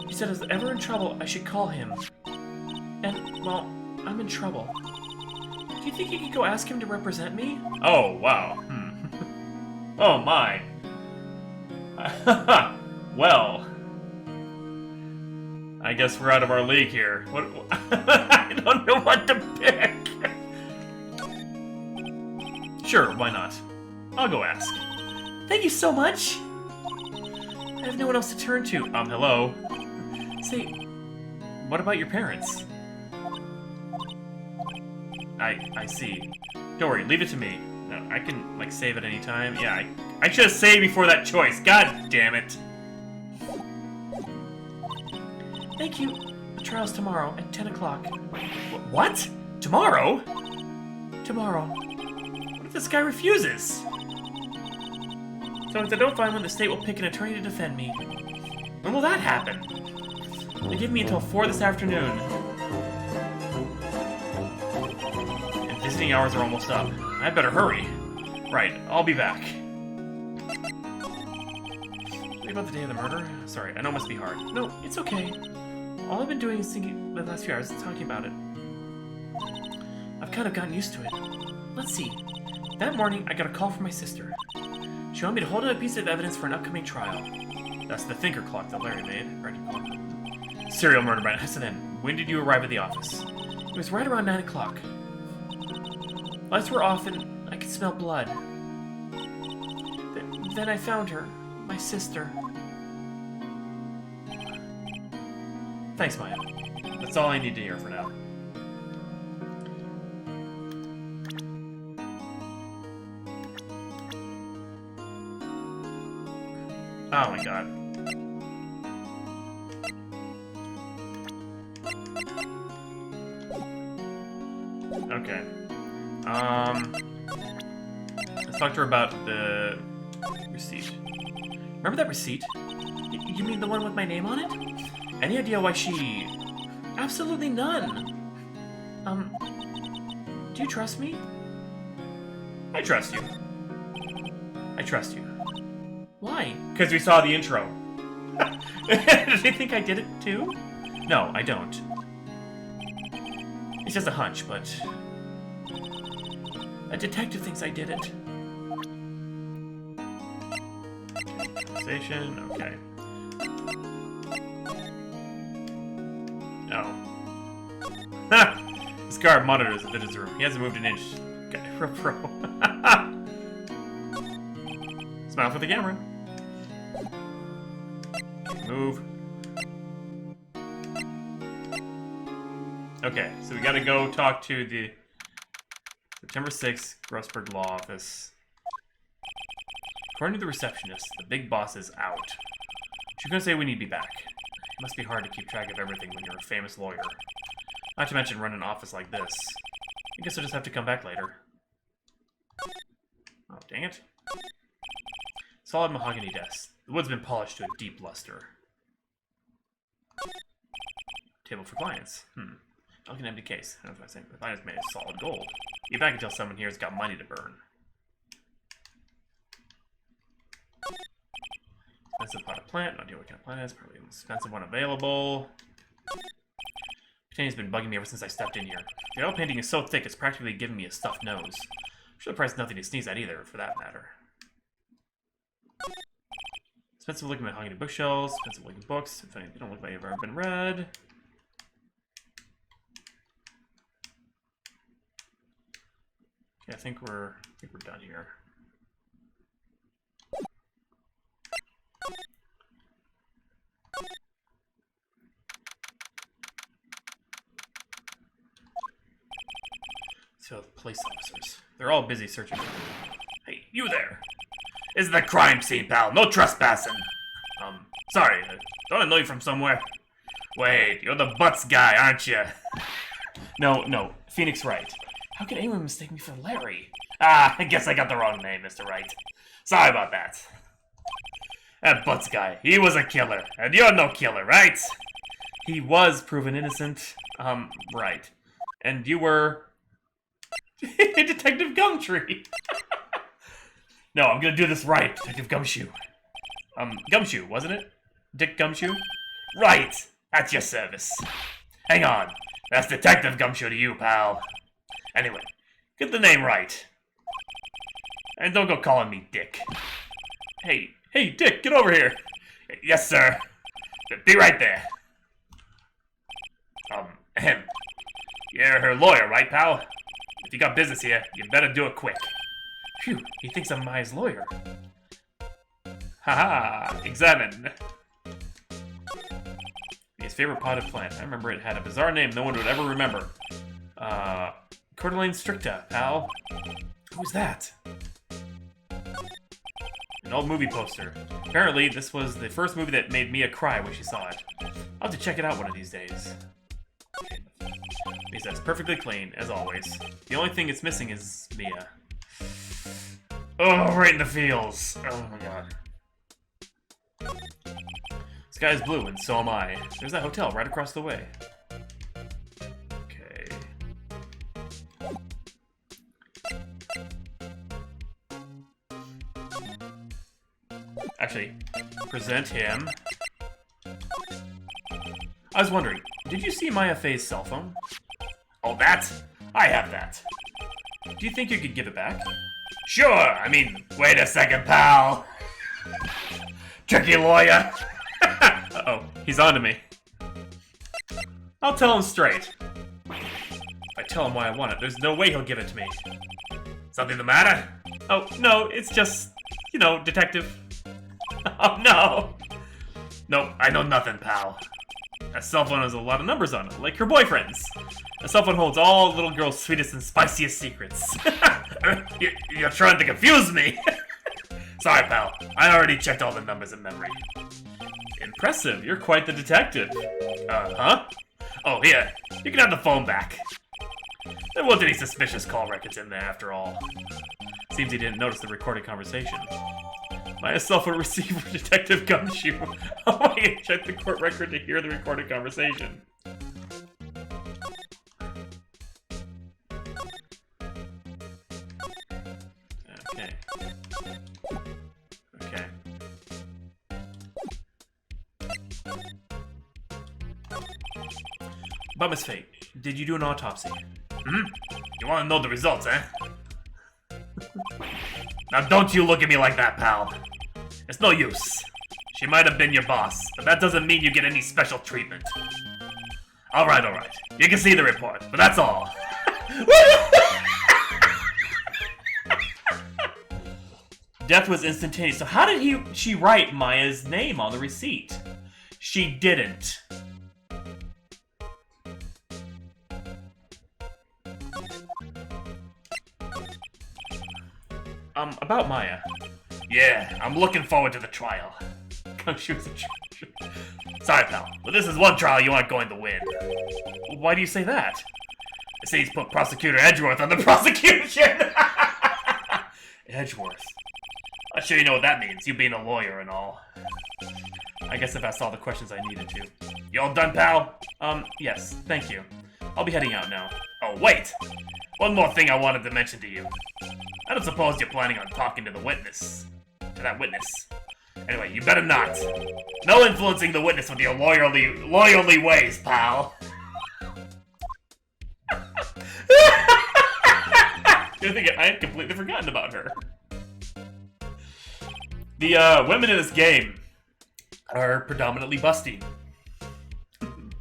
She said if I was ever in trouble, I should call him. And, well, I'm in trouble. Do you think you could go ask him to represent me? Oh, wow. Oh, my. Well. I guess we're out of our league here. What? I don't know what to pick. Sure, why not? I'll go ask. Thank you so much. I have no one else to turn to. Hello. Say, what about your parents? I see. Don't worry, leave it to me. No, I can, like, save at any time. Yeah, I should have saved before that choice. God damn it. Thank you. The trial's tomorrow at 10 o'clock. What? Tomorrow? Tomorrow. What if this guy refuses? So if I don't find one, the state will pick an attorney to defend me. When will that happen? They give me until 4 this afternoon. And visiting hours are almost up. I better hurry. Right, I'll be back. Think about the day of the murder? Sorry, I know it must be hard. No, it's okay. All I've been doing is thinking the last few hours, talking about it. I've kind of gotten used to it. Let's see. That morning, I got a call from my sister. She wanted me to hold out a piece of evidence for an upcoming trial. That's the thinker clock that Larry made. Serial murder by... So then, when did you arrive at the office? It was right around 9 o'clock. Lights were off and I could smell blood. Then I found her. My sister. Thanks, Maya. That's all I need to hear for now. Oh my god. Okay. Let's talk to her about the receipt. Remember that receipt? You mean the one with my name on it? Any idea why she... Absolutely none. Do you trust me? I trust you. I trust you. Why? Because we saw the intro. Did you think I did it too? No, I don't. It's just a hunch, but... A detective thinks I did it. Conversation, okay. Oh. Ha! This guard monitors the visitor's room. He hasn't moved an inch. Okay, pro. Smile for the camera. Move. Okay, so we gotta go talk to the September 6th Grossberg Law Office. According to the receptionist, the big boss is out. She's gonna say we need to be back. It must be hard to keep track of everything when you're a famous lawyer. Not to mention run an office like this. I guess I'll just have to come back later. Oh, dang it. Solid mahogany desk. The wood's been polished to a deep luster. Table for clients. An empty case. I don't know if I think the client is made of solid gold. Get back until someone here's got money to burn. Expensive pot of plant. No idea what kind of plant it is. Probably the most expensive one available. Botania's been bugging me ever since I stepped in here. The oil painting is so thick it's practically giving me a stuffed nose. I'm sure the price is nothing to sneeze at either, for that matter. Expensive looking mahogany bookshelves, expensive looking books. If any, they don't look like they've ever been read. Okay, I think we're done here. So the police officers. They're all busy searching for me. Hey, you there! This is the crime scene, pal. No trespassing. Sorry. Don't I know you from somewhere? Wait, you're the Butts guy, aren't you? No. Phoenix Wright. How could anyone mistake me for Larry? I guess I got the wrong name, Mr. Wright. Sorry about that. That Butts guy, he was a killer. And you're no killer, right? He was proven innocent. Right. And you were... Detective Gumtree. No, I'm gonna do this right, Detective Gumshoe. Gumshoe, wasn't it? Dick Gumshoe? Right! At your service. Hang on. That's Detective Gumshoe to you, pal. Anyway, get the name right. And don't go calling me Dick. Hey, Dick, get over here. Yes, sir. Be right there. Ahem. You're her lawyer, right, pal? If you got business here, you better do it quick. Phew, he thinks I'm Maya's lawyer. Haha, examine. His favorite potted plant. I remember it had a bizarre name no one would ever remember. Cordyline stricta, pal. Who's that? An old movie poster. Apparently, this was the first movie that made Mia cry when she saw it. I'll have to check it out one of these days. Okay. He says perfectly clean, as always. The only thing it's missing is Mia. Oh, right in the feels. Oh my god. Sky is blue, and so am I. There's that hotel right across the way. Okay. Actually, present him. I was wondering, did you see Maya Faye's cell phone? Oh, that? I have that. Do you think you could give it back? Sure, I mean, wait a second, pal. Tricky lawyer. Uh-oh, he's on to me. I'll tell him straight. If I tell him why I want it, there's no way he'll give it to me. Something the matter? Oh, no, it's just, you know, detective. Oh, no. No, I know nothing, pal. A cell phone has a lot of numbers on it, like her boyfriend's. A cell phone holds all little girl's sweetest and spiciest secrets. You're trying to confuse me. Sorry, pal. I already checked all the numbers in memory. Impressive. You're quite the detective. Huh? Oh, here. You can have the phone back. There wasn't any suspicious call records in there, after all. Seems he didn't notice the recorded conversation. My cell phone receiver, Detective Gumshoe. Oh, I can check the court record to hear the recorded conversation. Okay. Okay. But Miss Fate, did you do an autopsy? Hmm? You want to know the results, eh? Now don't you look at me like that, pal. It's no use. She might have been your boss, but that doesn't mean you get any special treatment. Alright, alright. You can see the report, but that's all. Death was instantaneous. So how did she write Maya's name on the receipt? She didn't. About Maya. Yeah, I'm looking forward to the trial. Sorry, pal, but this is one trial you aren't going to win. Why do you say that? It says put Prosecutor Edgeworth on the prosecution! Edgeworth. I'm sure you know what that means, you being a lawyer and all. I guess I've asked all the questions I needed to. You all done, pal? Yes, thank you. I'll be heading out now. Oh, wait! One more thing I wanted to mention to you. I don't suppose you're planning on talking to the witness. To that witness. Anyway, you better not. No influencing the witness with your lawyerly ways, pal. You're thinking, I had completely forgotten about her. The women in this game are predominantly busty.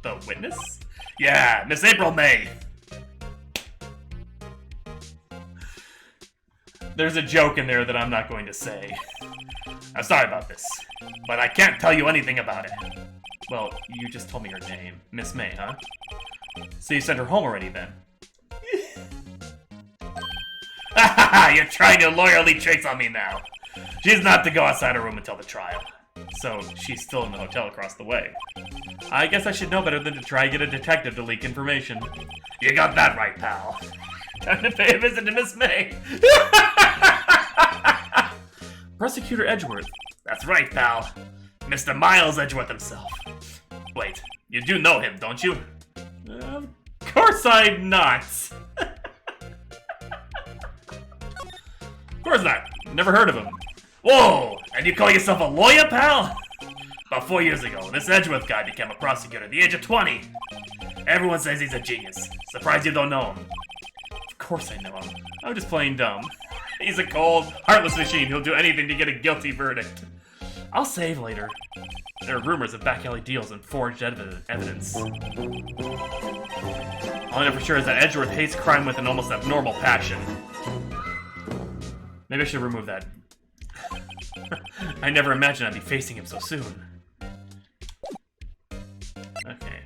The witness? Yeah, Miss April May. There's a joke in there that I'm not going to say. I'm sorry about this, but I can't tell you anything about it. Well, you just told me her name. Miss May, huh? So you sent her home already, then? You're trying your lawyerly tricks on me now. She's not to go outside her room until the trial. So, she's still in the hotel across the way. I guess I should know better than to try and get a detective to leak information. You got that right, pal. Time to pay a visit to Miss May. Prosecutor Edgeworth. That's right, pal. Mr. Miles Edgeworth himself. Wait, you do know him, don't you? Of course I'm not. Of course not. Never heard of him. Whoa! And you call yourself a lawyer, pal? About 4 years ago, this Edgeworth guy became a prosecutor at the age of 20. Everyone says he's a genius. Surprised you don't know him. Of course I know him. I'm just playing dumb. He's a cold, heartless machine who'll do anything to get a guilty verdict. I'll save later. There are rumors of back alley deals and forged evidence. All I know for sure is that Edgeworth hates crime with an almost abnormal passion. Maybe I should remove that. I never imagined I'd be facing him so soon. Okay.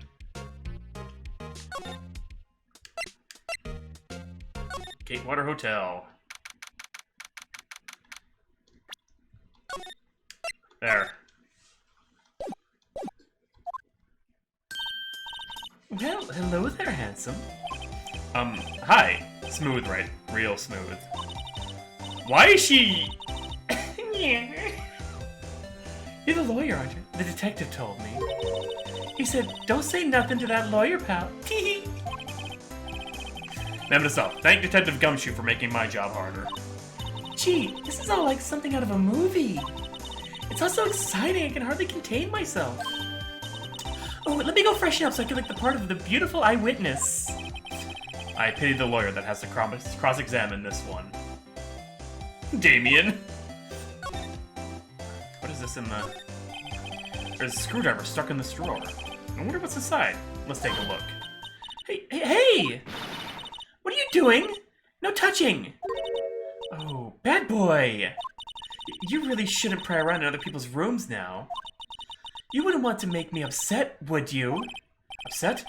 Gatewater Hotel. There. Well, hello there, handsome. Hi. Smooth, right? Real smooth. Why is she... You're the lawyer, aren't you? The detective told me. He said, don't say nothing to that lawyer, pal. Tee-hee. Note to thank Detective Gumshoe for making my job harder. Gee, this is all like something out of a movie. It's all so exciting, I can hardly contain myself. Oh, let me go freshen up so I can look the part of the beautiful eyewitness. I pity the lawyer that has to cross-examine this one. Damien. What is this in the... There's a screwdriver stuck in this drawer. I wonder what's inside. Let's take a look. Hey! What are you doing? No touching! Oh, bad boy! You really shouldn't pry around in other people's rooms now. You wouldn't want to make me upset, would you? Upset?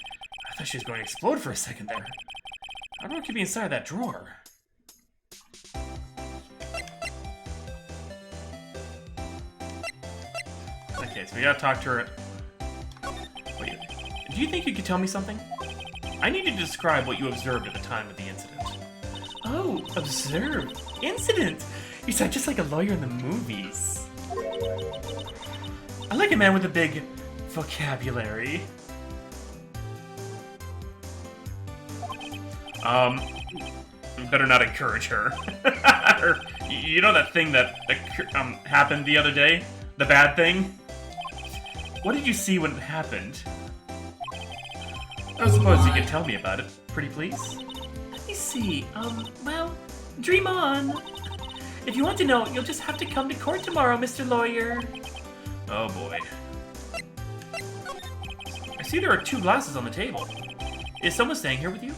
I thought she was going to explode for a second there. I don't know what could be inside that drawer. Okay, so we gotta talk to her. Wait, do you think you could tell me something? I need you to describe what you observed at the time of the incident. Oh, observed? Incident? You sound just like a lawyer in the movies. I like a man with a big vocabulary. Better not encourage her. You know that thing that happened the other day? The bad thing? What did you see when it happened? I suppose you could tell me about it, pretty please. Let me see. Well, dream on. If you want to know, you'll just have to come to court tomorrow, Mr. Lawyer. Oh boy. I see there are 2 glasses on the table. Is someone staying here with you?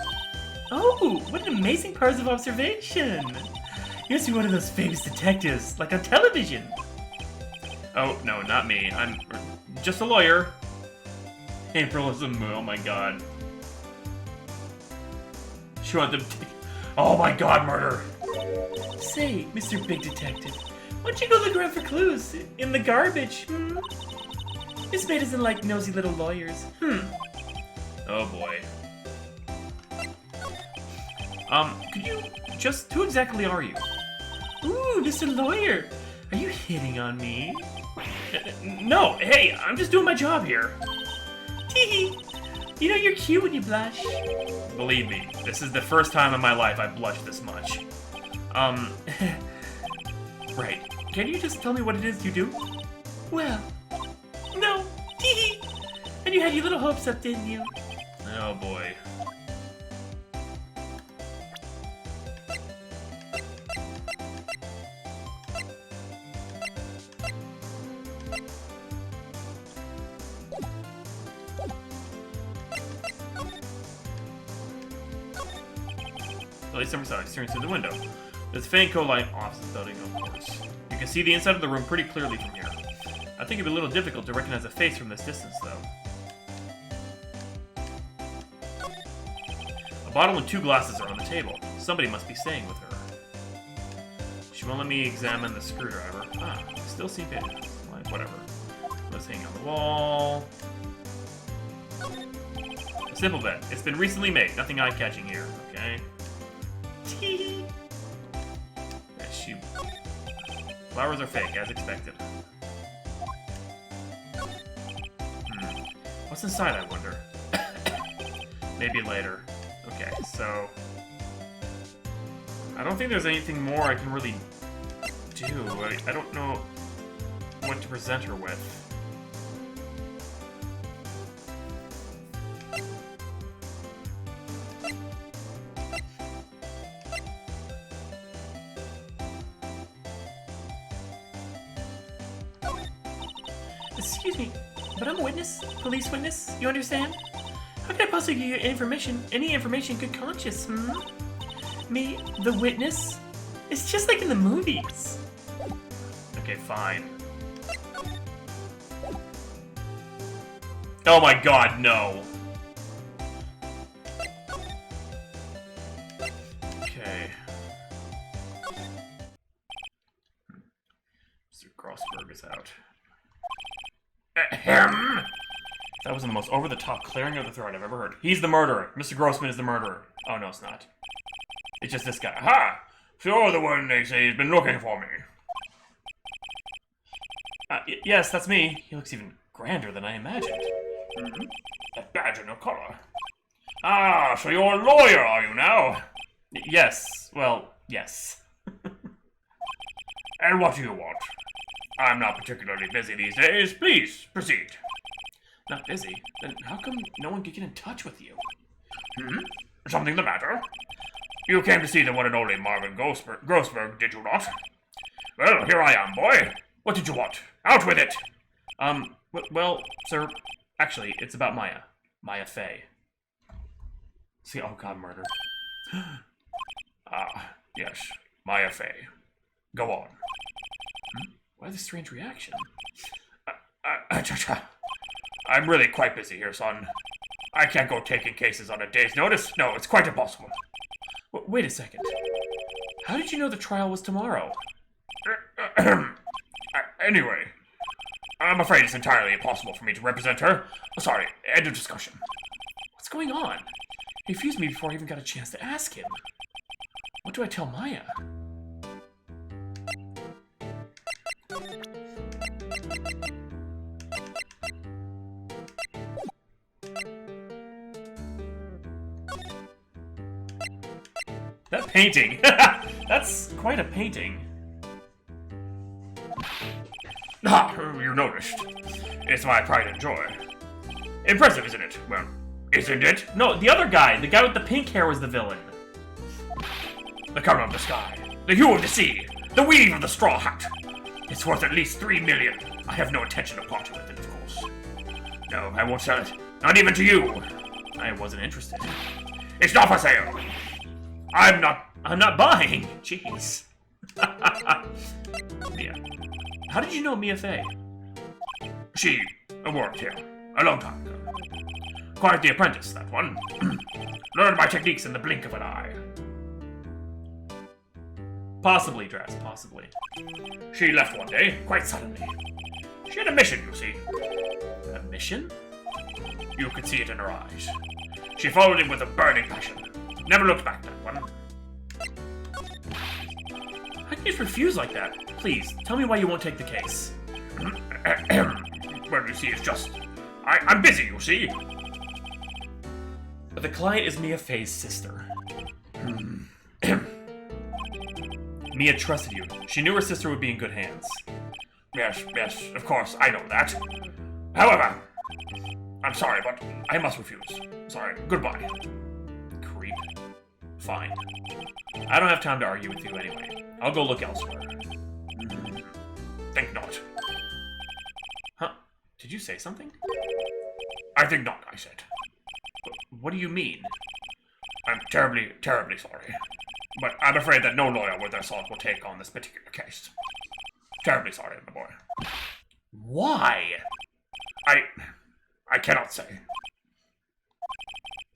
Oh, what an amazing powers of observation! You must be one of those famous detectives, like on television. Oh, no, not me. I'm just a lawyer. Imperialism, oh my god. She wanted to take... Oh my god, murder! Say, Mr. Big Detective, why don't you go look around for clues? In the garbage, Miss May doesn't like nosy little lawyers, Oh boy. Could you just... Who exactly are you? Ooh, Mr. Lawyer! Are you hitting on me? No, hey, I'm just doing my job here. Teehee! You know you're cute when you blush. Believe me, this is the first time in my life I've blushed this much. Right. Can you just tell me what it is you do? Well, no. Teehee! And you had your little hopes up, didn't you? Oh boy. At least I'm steering through the window. There's Fanco Line office building, of course. You can see the inside of the room pretty clearly from here. I think it'd be a little difficult to recognize a face from this distance, though. A bottle and 2 glasses are on the table. Somebody must be staying with her. She won't let me examine the screwdriver. Ah, still see pages. Like, whatever. Let's hang on the wall. A simple bet. It's been recently made. Nothing eye-catching here, okay? Flowers are fake, as expected. What's inside, I wonder? Maybe later. Okay, so... I don't think there's anything more I can really do. I don't know what to present her with. Excuse me, but I'm a witness, police witness, you understand? How can I possibly give you information, any information good conscience, Me, the witness? It's just like in the movies. Okay, fine. Oh my god, no. Okay. Mr. Grossberg is out. Ahem. That was the most over-the-top clearing of the throat I've ever heard. He's the murderer. Mr. Grossman is the murderer. Oh, no, it's not. It's just this guy. Ha! So you're the one they say has been looking for me. Yes, that's me. He looks even grander than I imagined. That badge and no collar. Ah, so you're a lawyer, are you now? Yes. Well, yes. And what do you want? I'm not particularly busy these days. Please, proceed. Not busy? Then how come no one could get in touch with you? Something the matter? You came to see the one and only Marvin Grossberg, did you not? Well, here I am, boy. What did you want? Out with it! Well, sir, actually, it's about Maya. Maya Fey. See, oh god, murder. Ah, yes, Maya Fey. Go on. Why the strange reaction? I'm really quite busy here, son. I can't go taking cases on a day's notice. No, it's quite impossible. Wait a second. How did you know the trial was tomorrow? Anyway, I'm afraid it's entirely impossible for me to represent her. Sorry, end of discussion. What's going on? He refused me before I even got a chance to ask him. What do I tell Maya? That painting! That's quite a painting. Ah, you noticed. It's my pride and joy. Impressive, isn't it? Well, isn't it? No, the other guy. The guy with the pink hair was the villain. The color of the sky. The hue of the sea. The weave of the straw hat. It's worth at least 3 million. I have no intention of parting with it, of course. No, I won't sell it. Not even to you. I wasn't interested. It's not for sale. I'm not buying. Jeez. Yeah. How did you know Mia Fey? She worked here a long time ago. Quite the apprentice, that one. Learned my techniques in the blink of an eye. Possibly, Dress, possibly. She left one day, quite suddenly. She had a mission, you see. A mission? You could see it in her eyes. She followed him with a burning passion. Never looked back, that one. How can you just refuse like that? Please, tell me why you won't take the case. Well, you see, it's just... I'm busy, you see. But the client is Mia Fey's sister. Mia trusted you. She knew her sister would be in good hands. Yes, of course, I know that. However, I'm sorry, but I must refuse. Sorry, goodbye. Creep. Fine. I don't have time to argue with you anyway. I'll go look elsewhere. Think not. Huh? Did you say something? I think not, I said. What do you mean? I'm terribly, terribly sorry. But I'm afraid that no lawyer worth their salt will take on this particular case. Terribly sorry, my boy. Why? I cannot say.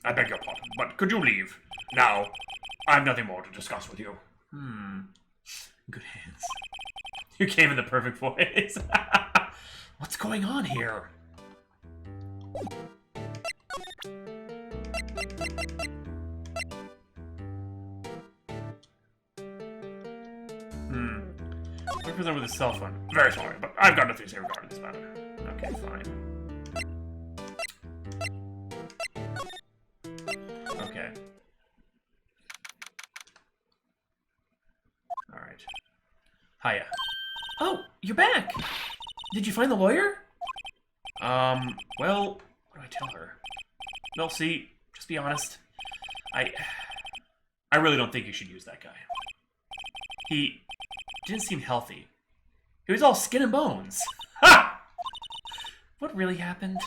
I beg your pardon, but could you leave? Now, I have nothing more to discuss with you. Good hands. You came in the perfect voice. What's going on here? What goes on with his cell phone? Very sorry, but I've got nothing to say regarding this matter. Okay, fine. Okay. Alright. Hiya. Oh, you're back! Did you find the lawyer? Well, what do I tell her? No, see, just be honest. I really don't think you should use that guy. He didn't seem healthy. He was all skin and bones. Ha! What really happened?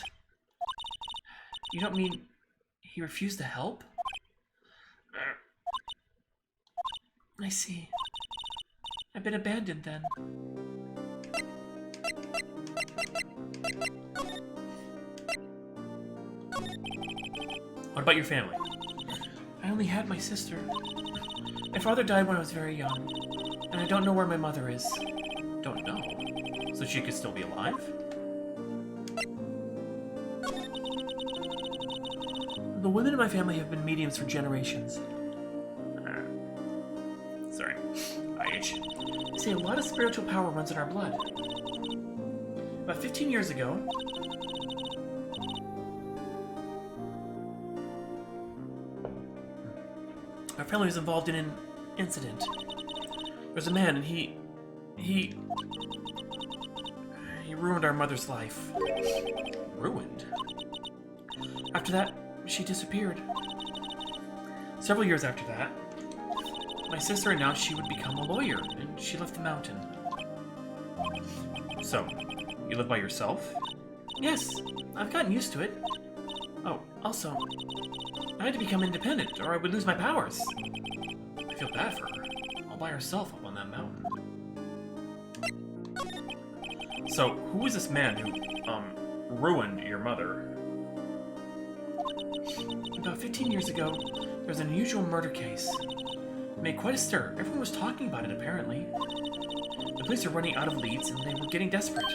You don't mean he refused to help? I see. I've been abandoned then. What about your family? I only had my sister. My father died when I was very young, and I don't know where my mother is. Don't know? So she could still be alive? The women in my family have been mediums for generations. Sorry. I itch. See, a lot of spiritual power runs in our blood. About 15 years ago, our family was involved in an incident. There's a man, and he ruined our mother's life. Ruined? After that, she disappeared. Several years after that, my sister announced she would become a lawyer, and she left the mountain. So, you live by yourself? Yes, I've gotten used to it. Oh, also, I had to become independent, or I would lose my powers. I feel bad for her, all by herself up on that mountain. So, who was this man who, ruined your mother? About 15 years ago, there was an unusual murder case. It made quite a stir. Everyone was talking about it, apparently. The police are running out of leads, and they were getting desperate.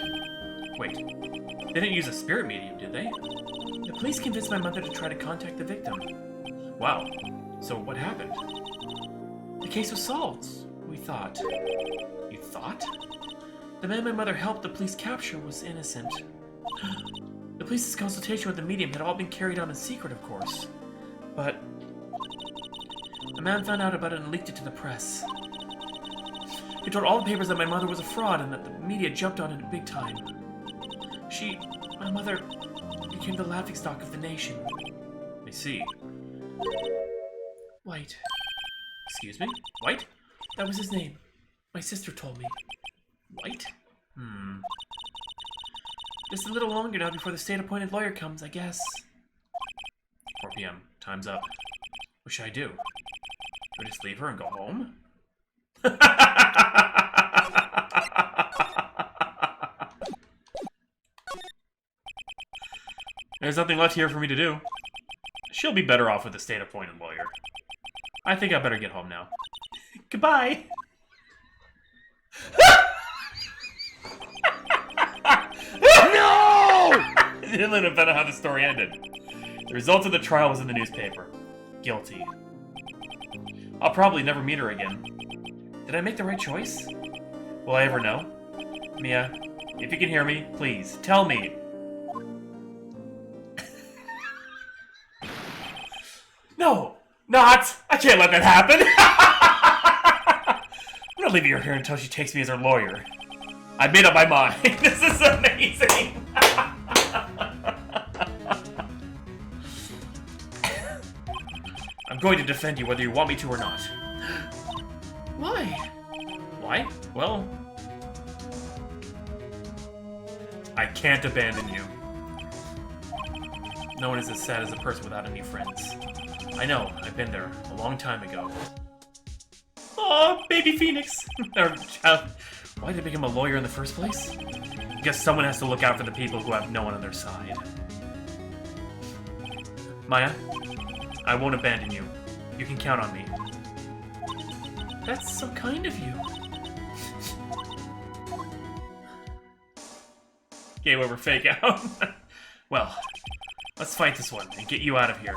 Wait, they didn't use a spirit medium, did they? The police convinced my mother to try to contact the victim. Wow, so what happened? The case was solved, we thought. You thought? The man my mother helped the police capture was innocent. The police's consultation with the medium had all been carried on in secret, of course. But a man found out about it and leaked it to the press. He told all the papers that my mother was a fraud and that the media jumped on it big time. My mother, became the laughingstock of the nation. I see. White. Excuse me? White? That was his name. My sister told me. White? Just a little longer now before the state-appointed lawyer comes, I guess. 4 p.m. Time's up. What should I do? Do I just leave her and go home? There's nothing left here for me to do. She'll be better off with a state-appointed lawyer. I think I better get home now. Goodbye! No! It didn't have been how the story ended. The result of the trial was in the newspaper. Guilty. I'll probably never meet her again. Did I make the right choice? Will I ever know? Mia, if you can hear me, please, tell me. No! Not! I can't let that happen! I'm not leaving her here until she takes me as her lawyer. I made up my mind. This is amazing! I'm going to defend you whether you want me to or not. Why? Why? Well, I can't abandon you. No one is as sad as a person without any friends. I know, I've been there a long time ago. Oh, baby Phoenix! Or child. Why did I become a lawyer in the first place? I guess someone has to look out for the people who have no one on their side. Maya, I won't abandon you. You can count on me. That's so kind of you. Game over, fake out. Well, let's fight this one and get you out of here.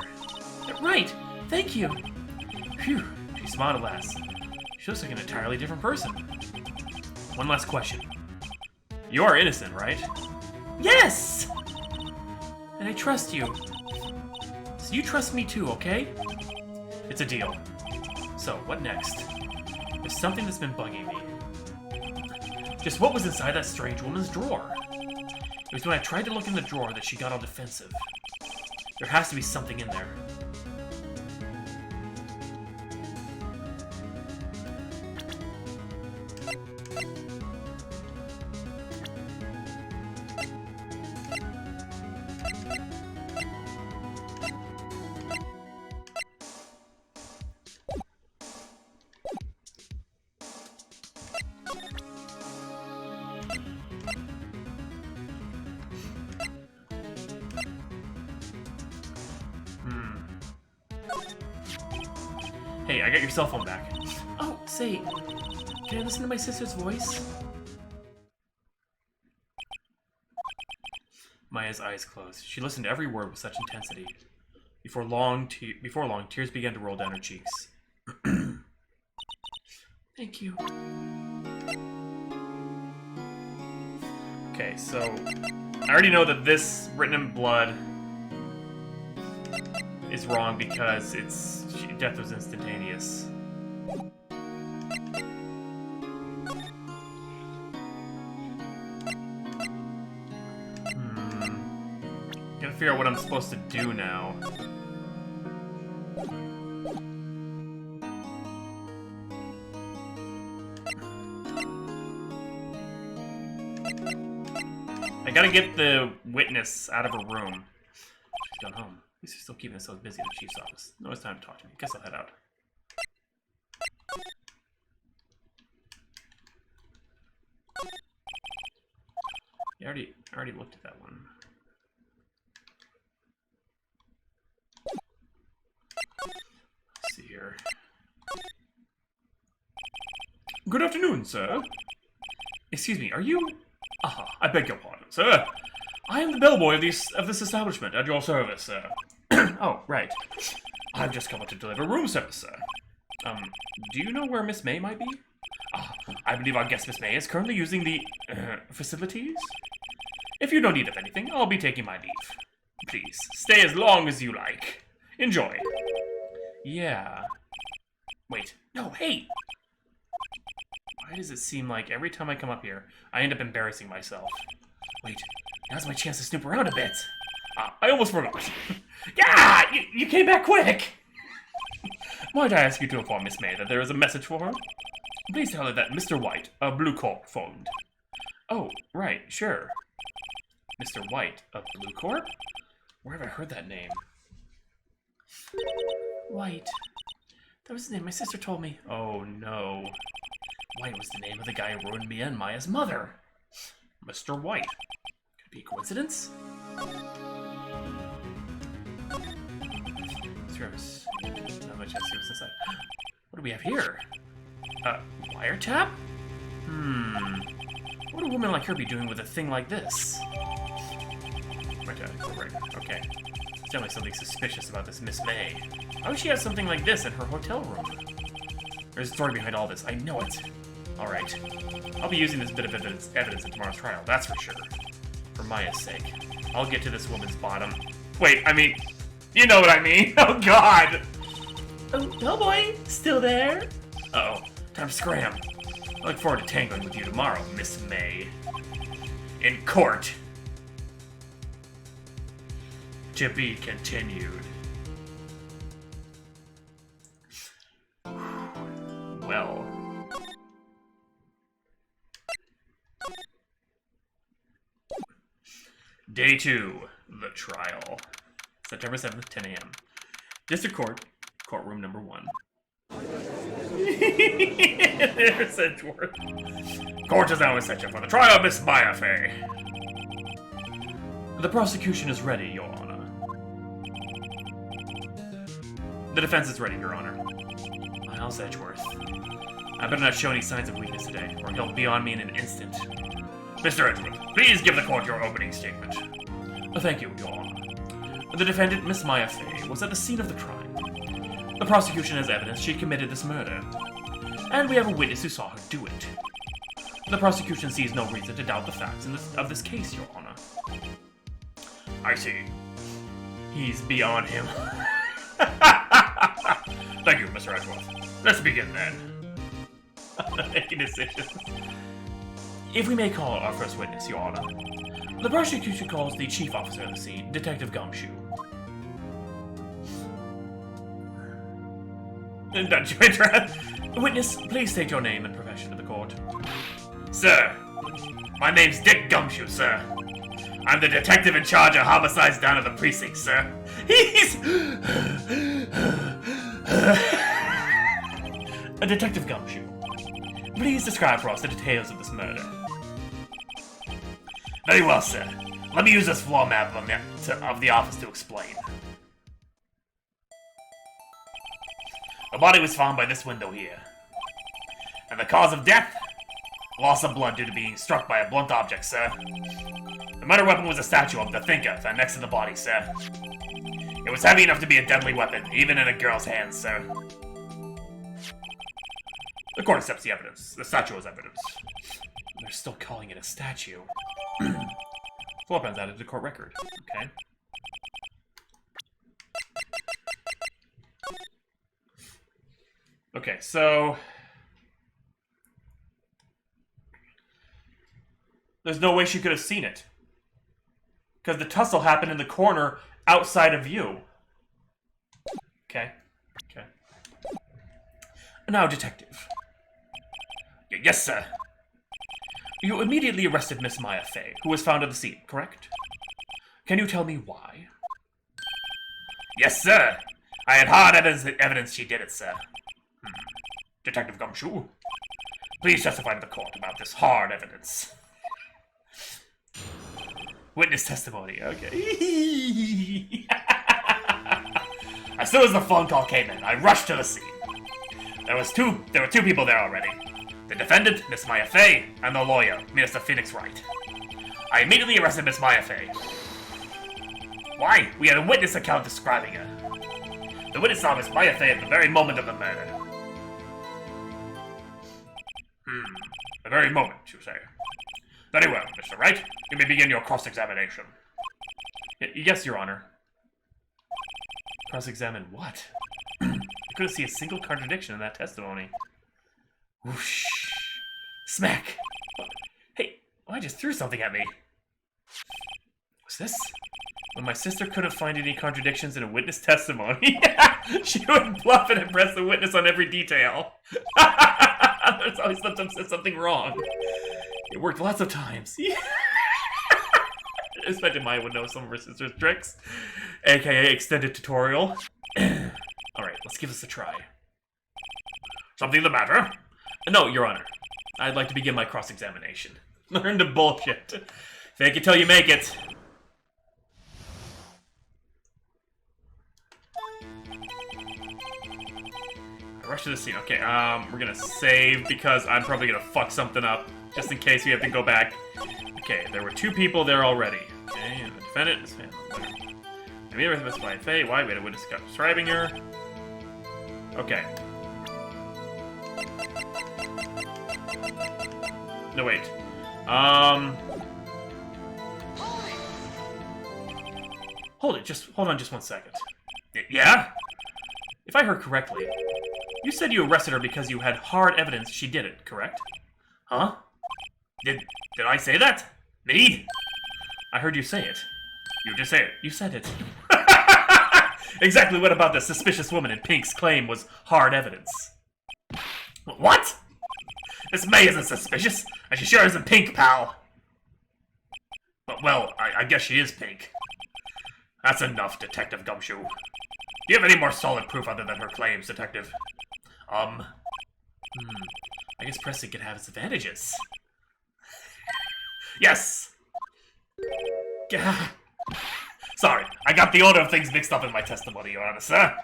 Right, thank you. Phew, she smiled at last. She looks like an entirely different person. One last question. You are innocent, right? Yes! And I trust you. So you trust me too, okay? It's a deal. So, what next? There's something that's been bugging me. Just what was inside that strange woman's drawer? It was when I tried to look in the drawer that she got all defensive. There has to be something in there. Hey, I got your cell phone back. Oh, say, can I listen to my sister's voice? Maya's eyes closed. She listened to every word with such intensity. Before long, tears began to roll down her cheeks. Thank you. Okay, so I already know that this written in blood is wrong because death was instantaneous. Gotta figure out what I'm supposed to do now. I gotta get the witness out of her room. She's gone home. At least he's still keeping us so busy in the chief's office. No, it's time to talk to me. Guess I'll head out. Yeah, I already looked at that one. Let's see here. Good afternoon, sir. Excuse me, are you... I beg your pardon, sir. I am the bellboy of this establishment, at your service, sir. Oh, right. I've just come up to deliver room service, sir. Do you know where Miss May might be? I believe our guest Miss May is currently using the, facilities? If you don't need of anything, I'll be taking my leave. Please, stay as long as you like. Enjoy. Yeah. Wait. No, hey! Why does it seem like every time I come up here, I end up embarrassing myself? Wait, now's my chance to snoop around a bit. I almost forgot. Yeah! You came back quick! Might I ask you to inform Miss May that there is a message for her? Please tell her that Mr. White, of Blue Corp, phoned. Oh, right, sure. Mr. White, of Blue Corp? Where have I heard that name? White. That was the name my sister told me. Oh, no. White was the name of the guy who ruined me and Maya's mother. Mr. White. Could it be a coincidence? Service. Not much service inside. What do we have here? Wiretap? What would a woman like her be doing with a thing like this? Right. Okay. There's definitely something suspicious about this Miss May. Why would she have something like this in her hotel room? There's a story behind all this. I know it. Alright. I'll be using this bit of evidence in tomorrow's trial, that's for sure. For Maya's sake. I'll get to this woman's bottom. Wait, I mean... You know what I mean! Oh, God! Oh, bellboy! Still there? Uh-oh. Time to scram. I look forward to tangling with you tomorrow, Miss May. In court. To be continued. Well... Day 2, the trial. September 7th, 10 a.m. District Court, courtroom number 1. There's Edgeworth. Court is now in session for the trial of Miss Maya Fey. The prosecution is ready, Your Honor. The defense is ready, Your Honor. Miles Edgeworth. I better not show any signs of weakness today, or he'll be on me in an instant. Mr. Edgeworth, please give the court your opening statement. Thank you, Your Honor. The defendant, Miss Maya Fey, was at the scene of the crime. The prosecution has evidence she committed this murder, and we have a witness who saw her do it. The prosecution sees no reason to doubt the facts of this case, Your Honor. I see. He's beyond him. Thank you, Mr. Edgeworth. Let's begin then. Making decisions. If we may call our first witness, Your Honor. The prosecution calls the chief officer of the scene, Detective Gumshoe. Witness, please state your name and profession to the court. Sir, my name's Dick Gumshoe, sir. I'm the detective in charge of homicides down at the precinct, sir. He's... A Detective Gumshoe. Please describe for us the details of this murder. Very well, sir. Let me use this floor map of the office to explain. The body was found by this window here. And the cause of death? Loss of blood due to being struck by a blunt object, sir. The murder weapon was a statue of the Thinker found next to the body, sir. It was heavy enough to be a deadly weapon, even in a girl's hands, sir. The court accepts the evidence. The statue is evidence. They're still calling it a statue. Floor plans added to the court record. Okay. Okay, so... There's no way she could have seen it. Because the tussle happened in the corner outside of view. Okay. Okay. Now, detective. Yes, sir. You immediately arrested Miss Maya Fey, who was found at the scene, correct? Can you tell me why? Yes, sir. I had hard evidence she did it, sir. Detective Gumshoe, please testify to the court about this hard evidence. Witness testimony, okay. As soon as the phone call came in, I rushed to the scene. There were two people there already. The defendant, Miss Maya Fey, and the lawyer, Mr. Phoenix Wright. I immediately arrested Miss Maya Fey. Why? We had a witness account describing her. The witness saw Miss Maya Fey at the very moment of the murder. The very moment, you say. Very well, Mr. Wright. You may begin your cross-examination. Yes, Your Honor. Cross-examine what? I couldn't see a single contradiction in that testimony. Whoosh. Smack. Hey, I just threw something at me. What's this? When my sister couldn't find any contradictions in a witness testimony, she would bluff and impress the witness on every detail. There's always something wrong. It worked lots of times. I expected Maya would know some of her sister's tricks, aka extended tutorial. Alright, let's give this a try. Something the matter? No, Your Honor. I'd like to begin my cross-examination. Learn to bullshit. Fake it till you make it. Rush to the scene. Okay, we're gonna save because I'm probably gonna fuck something up, just in case we have to go back. Okay, there were two people there already. Okay, and the defendant is I mean, with Miss Maya Fey. Why? We had a witness describing her. Okay. No, wait. Hold on just 1 second. Yeah? If I heard correctly, you said you arrested her because you had hard evidence she did it, correct? Huh? Did I say that? Me? I heard you say it. You just say it. You said it. Exactly what about the suspicious woman in Pink's claim was hard evidence? What? Miss May isn't suspicious, and she sure isn't Pink, pal. But, well, I guess she is Pink. That's enough, Detective Gumshoe. Do you have any more solid proof other than her claims, Detective? I guess Presley could have its advantages. Yes! Sorry, I got the order of things mixed up in my testimony, Your Honor, sir.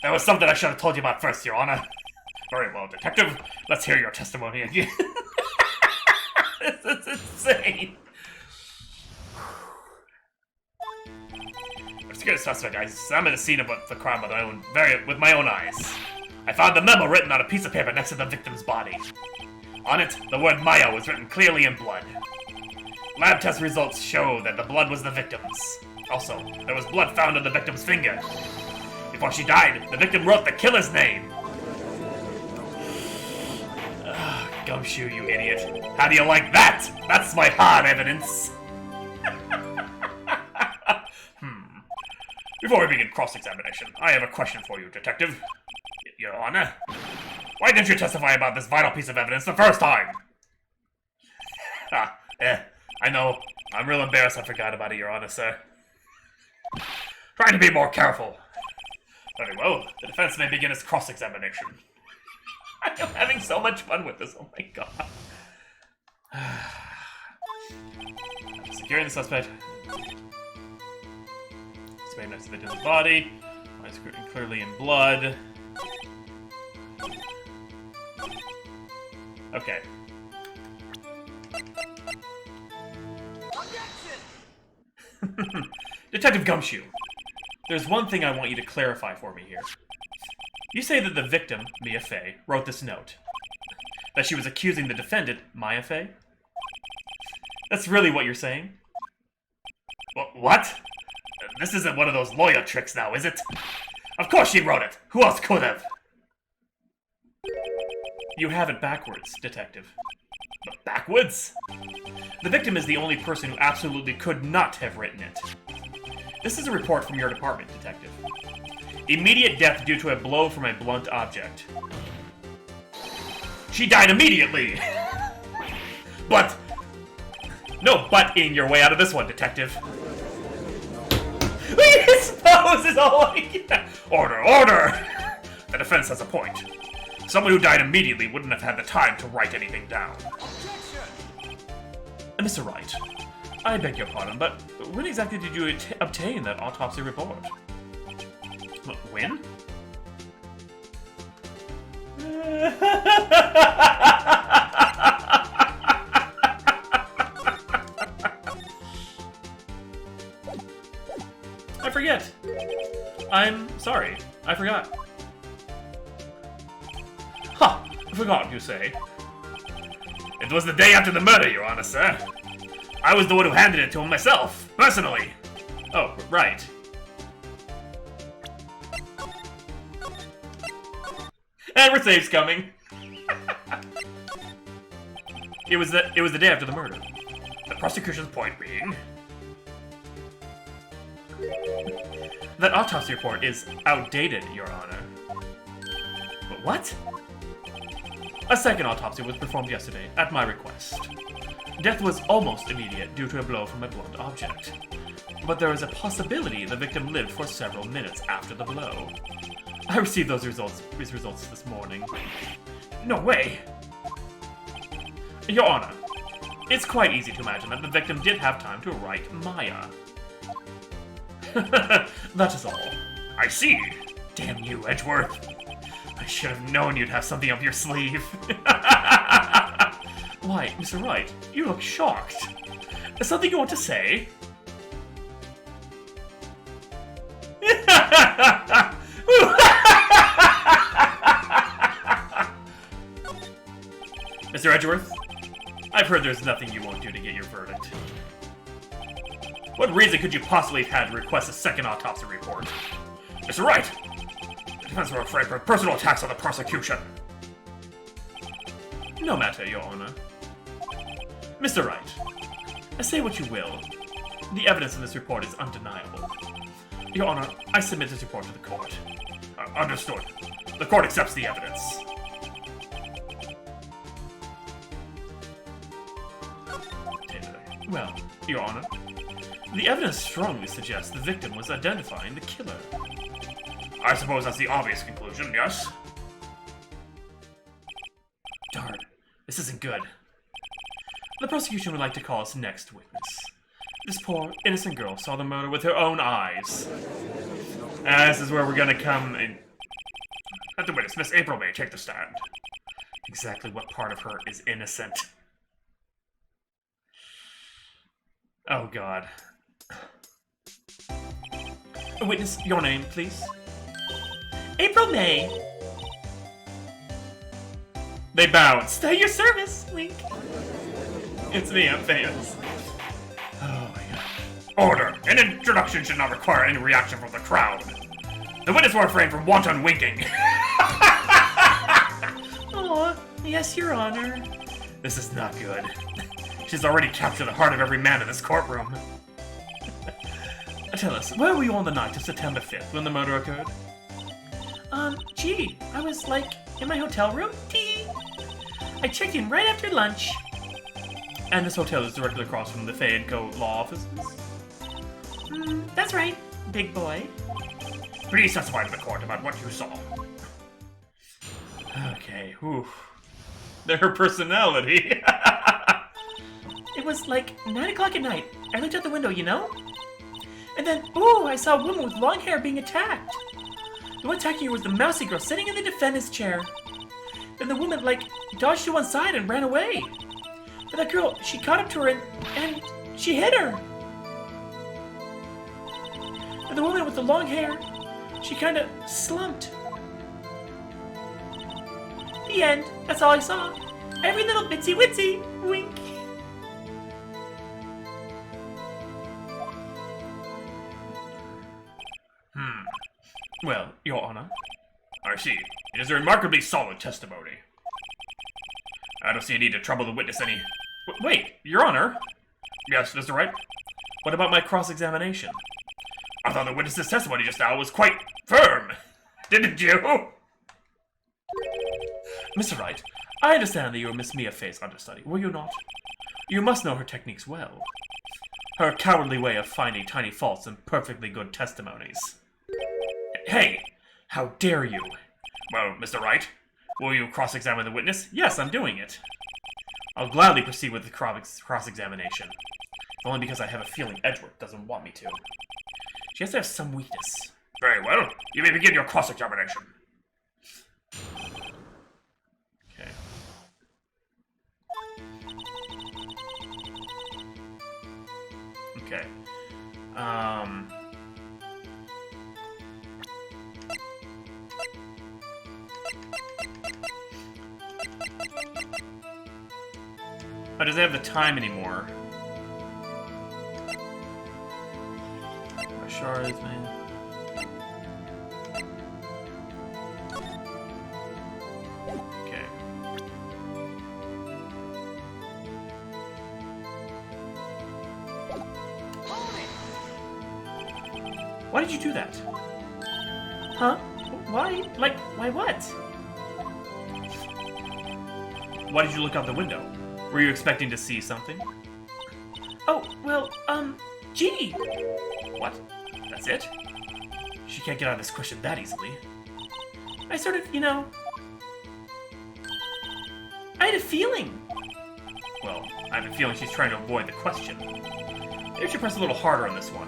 There was something I should have told you about first, Your Honor. Very well, Detective. Let's hear your testimony again. This is insane. I'm scared of suspect. I examined the scene of the crime with my own eyes. I found the memo written on a piece of paper next to the victim's body. On it, the word Maya was written clearly in blood. Lab test results show that the blood was the victim's. Also, there was blood found on the victim's finger. Before she died, the victim wrote the killer's name. Gumshoe, you idiot. How do you like that? That's my hard evidence. Before we begin cross-examination, I have a question for you, Detective. Your Honor. Why didn't you testify about this vital piece of evidence the first time? I know. I'm real embarrassed I forgot about it, Your Honor, sir. Try to be more careful. Very well. The defense may begin its cross-examination. I am having so much fun with this, oh my god. Securing the suspect. Spraying next to the victim's body. Eyes clearly in blood. Okay. Detective Gumshoe, there's one thing I want you to clarify for me here. You say that the victim, Mia Fey, wrote this note. That she was accusing the defendant, Maya Fey? That's really what you're saying? What? This isn't one of those lawyer tricks now, is it? Of course she wrote it. Who else could have? You have it backwards, Detective. But backwards? The victim is the only person who absolutely could not have written it. This is a report from your department, Detective. Immediate death due to a blow from a blunt object. She died immediately! But... No but-ing your way out of this one, Detective. His pose is all like... Order, order! The defense has a point. Someone who died immediately wouldn't have had the time to write anything down. Mr. Wright, I beg your pardon, but when exactly did you obtain that autopsy report? When? I forget. I'm sorry. I forgot. Ha! Forgot, you say? It was the day after the murder, Your Honor, sir. I was the one who handed it to him myself, personally. Oh, right. And we're save's coming. It was the day after the murder. The prosecution's point being... That autopsy report is outdated, Your Honor. But what? A second autopsy was performed yesterday, at my request. Death was almost immediate due to a blow from a blunt object. But there is a possibility the victim lived for several minutes after the blow. I received those results this morning. No way! Your Honor, it's quite easy to imagine that the victim did have time to write Maya. That is all. I see. Damn you, Edgeworth. I should have known you'd have something up your sleeve. Why, Mr. Wright, you look shocked. Something you want to say? Mr. Edgeworth, I've heard there's nothing you won't do to get your verdict. What reason could you possibly have had to request a second autopsy report? Mr. Wright! The defense were afraid for personal attacks on the prosecution. No matter, Your Honor. Mr. Wright, say what you will. The evidence in this report is undeniable. Your Honor, I submit this report to the court. Understood. The court accepts the evidence. Well, Your Honor, the evidence strongly suggests the victim was identifying the killer. I suppose that's the obvious conclusion, yes? Darn, this isn't good. The prosecution would like to call its next witness. This poor, innocent girl saw the murder with her own eyes. This is where we're gonna come in. Let the witness, Miss April May, take the stand. Exactly what part of her is innocent? Oh, God. Witness, your name, please. April May. They bowed. Stay your service, wink. It's me, I'm famous. Oh, my God. Order! An introduction should not require any reaction from the crowd. The witness will refrain from wanton winking. Oh, yes, Your Honor. This is not good. She's already captured the heart of every man in this courtroom. Tell us, where were you on the night of September 5th when the murder occurred? Gee, I was, like, in my hotel room. Tee. I checked in right after lunch. And this hotel is directly across from the Fay & Co. law offices? That's right, big boy. Please testify to the court about what you saw. Okay, whew. Their personality. It was like 9 o'clock at night. I looked out the window, you know? And then, ooh, I saw a woman with long hair being attacked. The one attacking her was the mousy girl sitting in the defendant's chair. and the woman, like, dodged to one side and ran away. But that girl, she caught up to her and she hit her. And the woman with the long hair, she kind of slumped. The end. That's all I saw. Every little bitsy witsy. Wink. Well, Your Honor. I see. It is a remarkably solid testimony. I don't see a need to trouble the witness any... Wait, Your Honor. Yes, Mr. Wright? What about my cross-examination? I thought the witness's testimony just now was quite firm. Didn't you? Mr. Wright, I understand that you were Miss Mia Fey's understudy, were you not? You must know her techniques well. Her cowardly way of finding tiny faults in perfectly good testimonies. Hey! How dare you! Well, Mr. Wright, will you cross-examine the witness? Yes, I'm doing it. I'll gladly proceed with the cross-examination. Only because I have a feeling Edgeworth doesn't want me to. She has to have some weakness. Very well. You may begin your cross-examination. Okay. Okay. Oh, does it have the time anymore? Shards, man. Okay. Why did you do that? Huh? Why? Like, why what? Why did you look out the window? Were you expecting to see something? Oh, well, gee! What? That's it? She can't get out of this question that easily. I sort of, I had a feeling. Well, I have a feeling she's trying to avoid the question. Maybe I should press a little harder on this one.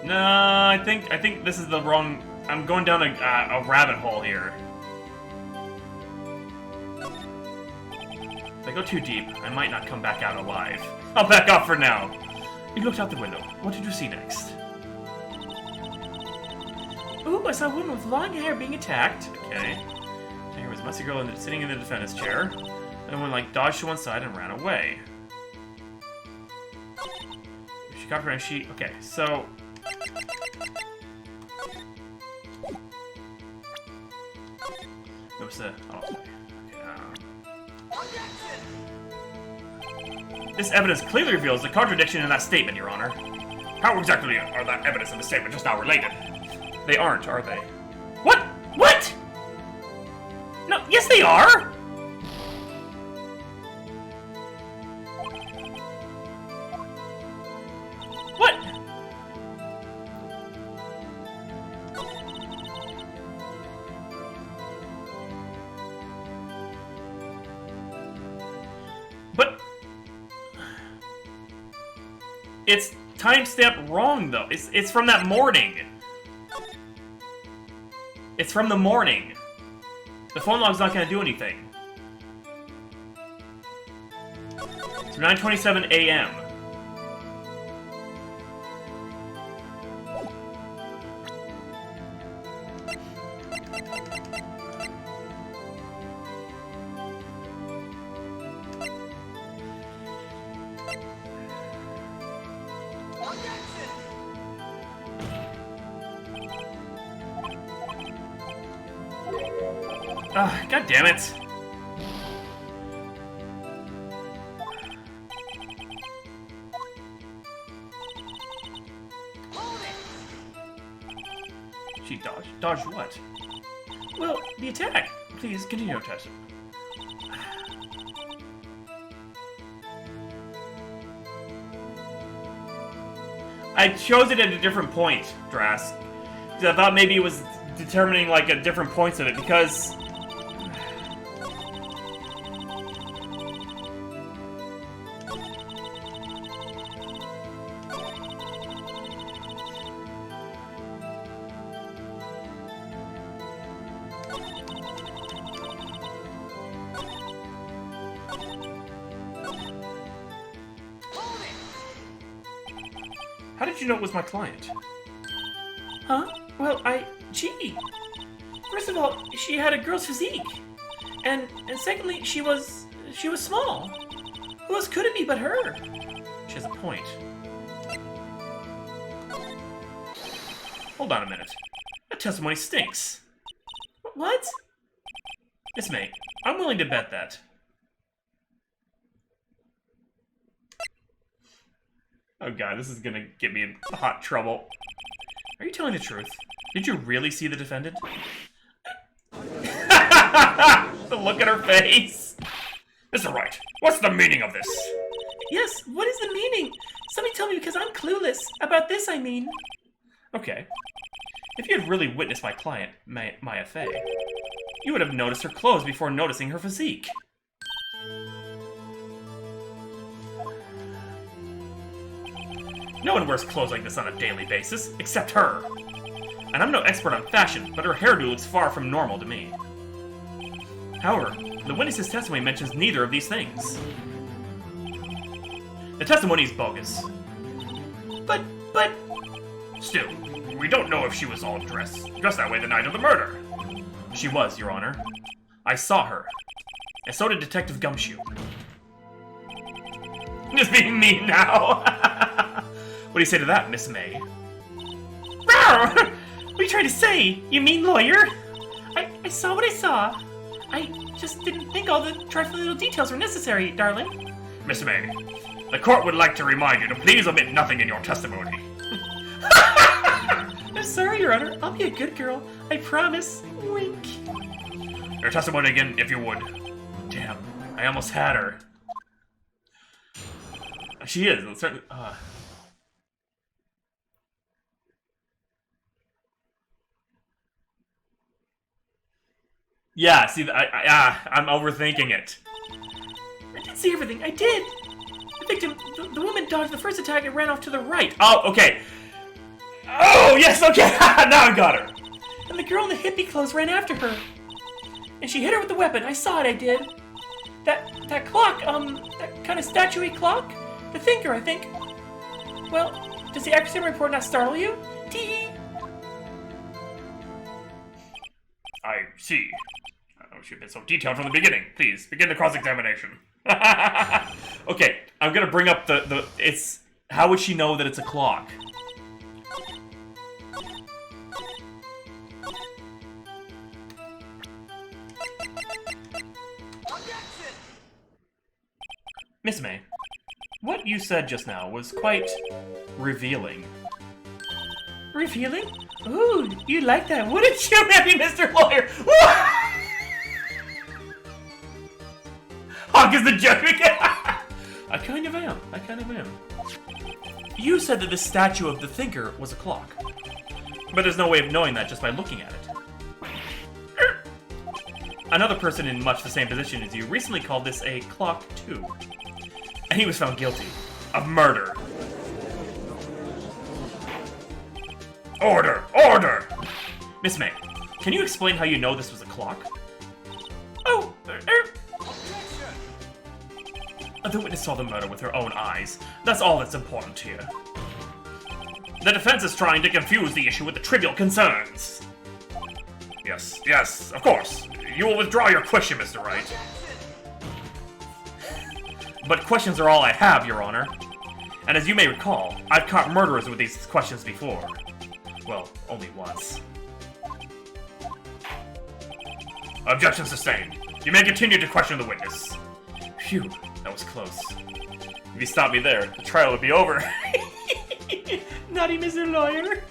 No, I think this is the wrong... I'm going down a rabbit hole here. If I go too deep, I might not come back out alive. I'll back off for now. You looked out the window. What did you see next? Ooh, I saw a woman with long hair being attacked. Okay. There was a messy girl sitting in the defendant's chair. And one, dodged to one side and ran away. She got her and she... Okay, so... Oops, This evidence clearly reveals the contradiction in that statement, Your Honor. How exactly are that evidence and the statement just now related? They aren't, are they? What? What? No, yes they are! What? But... It's timestamp wrong, though. It's from that morning. It's from the morning. The phone log's not going to do anything. It's 9:27 a.m. God damn it. She dodged. Dodged what? Well, the attack. Please continue to test it. I chose it at a different point, Drask. I thought maybe it was determining a different points of it because How did you know it was my client? Huh? Well, gee. First of all, she had a girl's physique. And secondly, she was small. Who else could it be but her? She has a point. Hold on a minute. That testimony stinks. What? Miss May, I'm willing to bet that. Oh god, this is gonna get me in hot trouble. Are you telling the truth? Did you really see the defendant? The look at her face! Mr. Wright, what's the meaning of this? Yes, what is the meaning? Somebody tell me because I'm clueless. About this, I mean. Okay. If you had really witnessed my client, Maya Fey, you would have noticed her clothes before noticing her physique. No one wears clothes like this on a daily basis, except her. And I'm no expert on fashion, but her hairdo looks far from normal to me. However, the witness's testimony mentions neither of these things. The testimony is bogus. But... Still, we don't know if she was all dressed that way the night of the murder. She was, Your Honor. I saw her. And so did Detective Gumshoe. Just being mean now. What do you say to that, Miss May? What are you trying to say? You mean lawyer? I saw what I saw. I just didn't think all the trifling little details were necessary, darling. Miss May, the court would like to remind you to please omit nothing in your testimony. I'm sorry, Your Honor. I'll be a good girl. I promise. Wink. Your testimony again, if you would. Damn, I almost had her. She is. Certainly. Yeah, see, I'm overthinking it. I did see everything. I did. The victim, the woman dodged the first attack and ran off to the right. Oh, okay. Oh, yes, okay. Now I got her. And the girl in the hippie clothes ran after her. And she hit her with the weapon. I saw it, I did. That clock, that kind of statue-y clock? The thinker, I think. Well, does the accuracy report not startle you? Tee. I see. I should have been so detailed from the beginning. Please, begin the cross-examination. Okay, I'm gonna bring up it's... How would she know that it's a clock? Miss May, what you said just now was quite revealing. Revealing? Ooh, you like that, wouldn't you, Maybe, Mr. Lawyer? Hawk is the joke again. I kind of am. You said that the statue of the thinker was a clock. But there's no way of knowing that just by looking at it. Another person in much the same position as you recently called this a clock too. And he was found guilty of murder. Order! Order! Miss May, can you explain how you know this was a clock? Oh, The witness saw the murder with her own eyes. That's all that's important here. The defense is trying to confuse the issue with the trivial concerns. Yes, of course. You will withdraw your question, Mr. Wright. But questions are all I have, Your Honor. And as you may recall, I've caught murderers with these questions before. Well, only once. Objection sustained. You may continue to question the witness. Phew, that was close. If you stopped me there, the trial would be over. naughty Mr. Lawyer.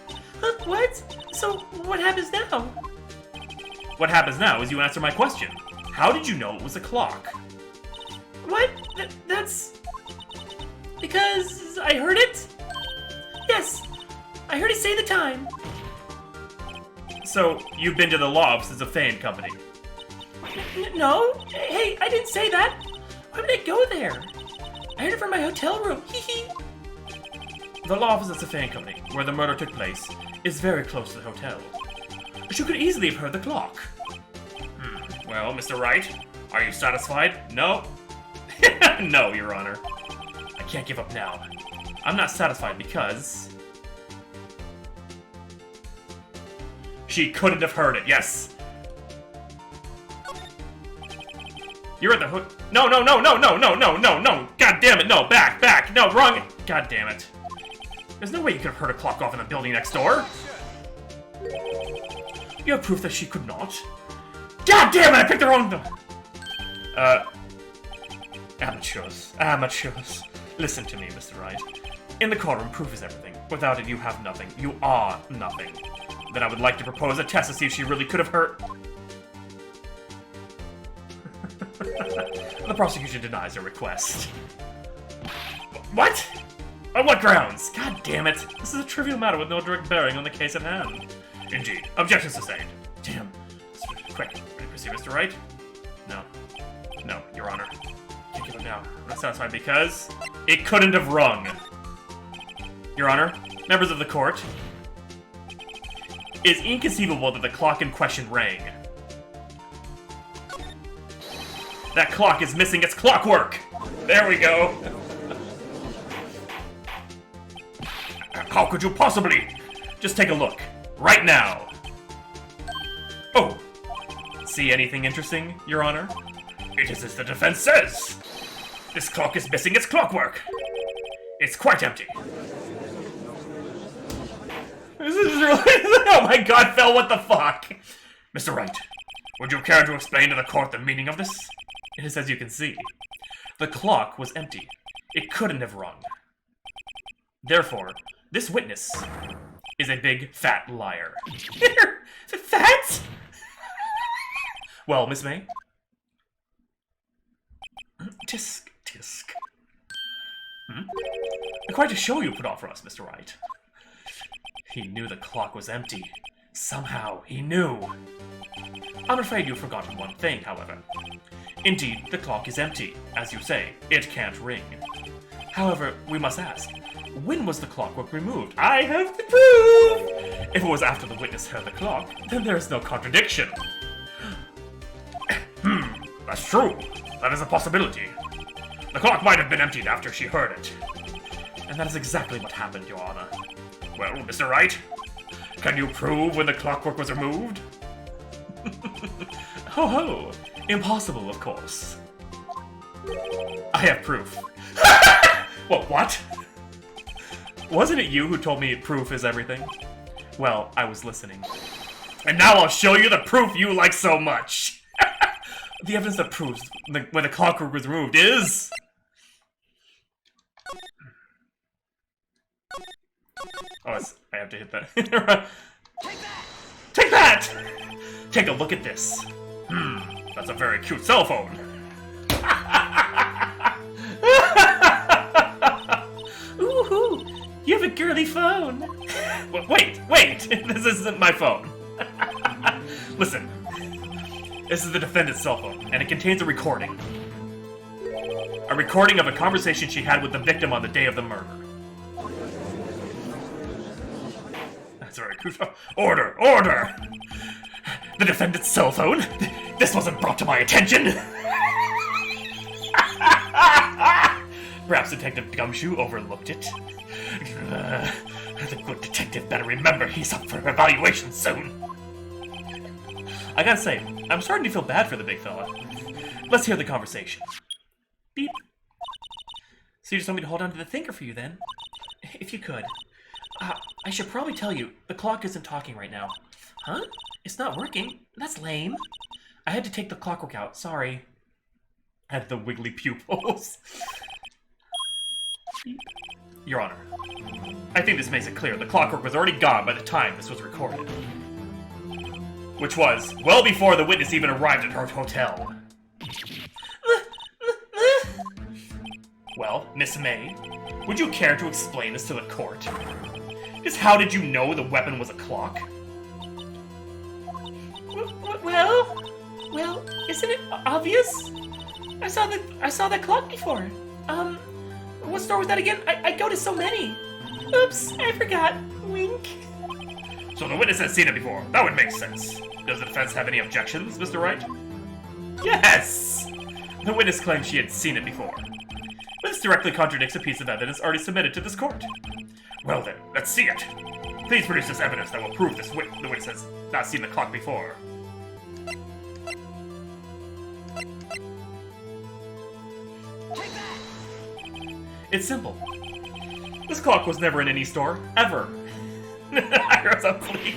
Huh, what? So, what happens now? What happens now is you answer my question. How did you know it was a clock? What? That's... Because I heard it? Yes, I heard it say the time. So, you've been to the law offices of Fay and Company? No, hey, I didn't say that. Why would I go there? I heard it from my hotel room, hee hee. The law offices of Fay and Company, where the murder took place, is very close to the hotel. She could easily have heard the clock. Well, Mr. Wright, are you satisfied? No. No, Your Honor. I can't give up now. I'm not satisfied because... She couldn't have heard it, yes. You're at the hook. No, no, no, no, no, no, no, no, no. God damn it, no, back, back. No, wrong. God damn it. There's no way you could have heard a clock off in the building next door. You have proof that she could not. God damn it, I picked the wrong door. Amateurs. Amateurs. Listen to me, Mr. Wright. In the courtroom, proof is everything. Without it, you have nothing. You are nothing. Then I would like to propose a test to see if she really could have heard... The prosecution denies your request. What? On what grounds? God damn it. This is a trivial matter with no direct bearing on the case at hand. Indeed. Objection sustained. Damn. Quick. Ready to proceed, Mr. Wright? No. No, Your Honor. Can't give it now. I'm not satisfied because it couldn't have rung. Your Honor, members of the court, it is inconceivable that the clock in question rang. That clock is missing its clockwork! There we go! How could you possibly? Just take a look. Right now. Oh. See anything interesting, Your Honor? It is as the defense says. This clock is missing its clockwork. It's quite empty. This is really... Oh my god, Phil, what the fuck? Mr. Wright, would you care to explain to the court the meaning of this? It is as you can see. The clock was empty. It couldn't have rung. Therefore, this witness is a big, fat liar. Fat? Well, Miss May? Tisk, tisk. Quite a show you put on for us, Mr. Wright. He knew the clock was empty. Somehow, he knew. I'm afraid you've forgotten one thing, however. Indeed, the clock is empty. As you say, it can't ring. However, we must ask, when was the clockwork removed? I have the proof! If it was after the witness heard the clock, then there is no contradiction. That's true. That is a possibility. The clock might have been emptied after she heard it. And that is exactly what happened, Your Honor. Well, Mr. Wright, can you prove when the clockwork was removed? Ho ho! Impossible, of course. I have proof. What? Wasn't it you who told me proof is everything? Well, I was listening. And now I'll show you the proof you like so much! The evidence that proves when the clockwork was removed is... Oh, I have to hit that. Take that! Take a look at this. That's a very cute cell phone. Ooh, you have a girly phone. Wait, this isn't my phone. Listen, this is the defendant's cell phone, and it contains a recording. A recording of a conversation she had with the victim on the day of the murder. That's very cute. Order! The defendant's cell phone? This wasn't brought to my attention! Perhaps Detective Gumshoe overlooked it. The good detective better remember he's up for evaluation soon. I gotta say, I'm starting to feel bad for the big fella. Let's hear the conversation. Beep. So you just want me to hold on to the thinker for you then? If you could. I should probably tell you, the clock isn't talking right now. Huh? It's not working? That's lame. I had to take the clockwork out, sorry. Had the wiggly pupils. Your Honor, I think this makes it clear the clockwork was already gone by the time this was recorded. Which was well before the witness even arrived at her hotel. Well, Miss May, would you care to explain this to the court? Just how did you know the weapon was a clock? Well, isn't it obvious? I saw that clock before. What store was that again? I go to so many. Oops, I forgot. Wink. So the witness has seen it before. That would make sense. Does the defense have any objections, Mr. Wright? Yes! The witness claims she had seen it before. This directly contradicts a piece of evidence already submitted to this court. Well then, let's see it. Please produce this evidence that will prove the witness has not seen the clock before. It's simple. This clock was never in any store, ever. HawkZombie.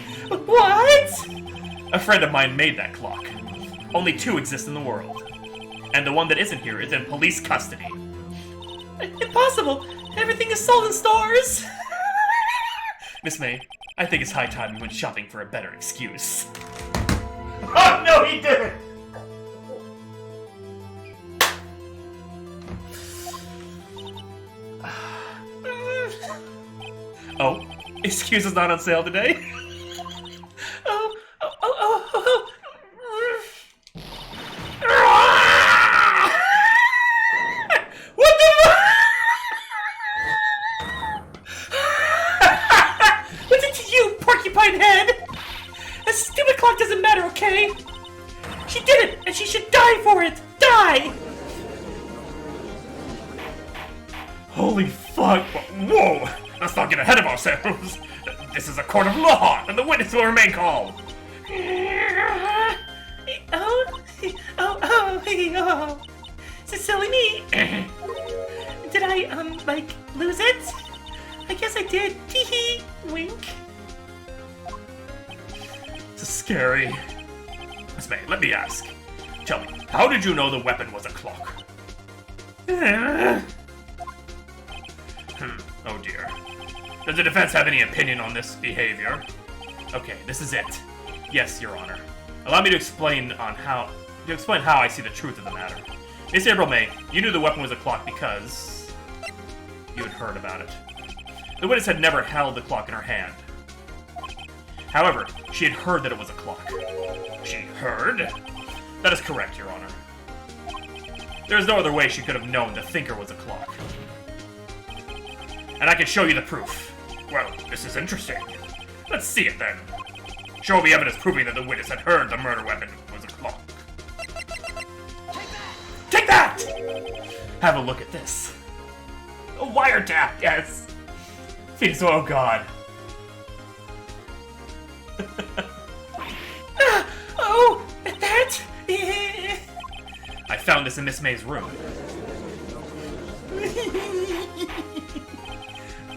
What? A friend of mine made that clock. Only 2 exist in the world. And the one that isn't here is in police custody. Impossible! Everything is sold in stores! Miss May, I think it's high time you went shopping for a better excuse. Oh, no, he didn't! Oh, excuse is not on sale today? Oh. What the What's it to you, porcupine head? That stupid clock doesn't matter, okay? She did it, and she should die for it! Die! Holy fuck! Whoa! Let's not get ahead of ourselves. This is a court of law, and the witness will remain calm. Oh. It's a silly me. Did I, lose it? I guess I did. Tee-hee. Wink. This is scary. Miss May, let me ask. Tell me, how did you know the weapon was a clock? Oh dear. Does the defense have any opinion on this behavior? Okay, this is it. Yes, Your Honor. Allow me to explain how I see the truth of the matter. Miss April May, you knew the weapon was a clock because you had heard about it. The witness had never held the clock in her hand. However, she had heard that it was a clock. She heard? That is correct, Your Honor. There is no other way she could have known the thinker was a clock. And I can show you the proof. Well, this is interesting. Let's see it then. Show me evidence proving that the witness had heard the murder weapon was a clock. Take that! Have a look at this. A wiretap, yes! Oh god. Oh, that? I found this in Miss May's room.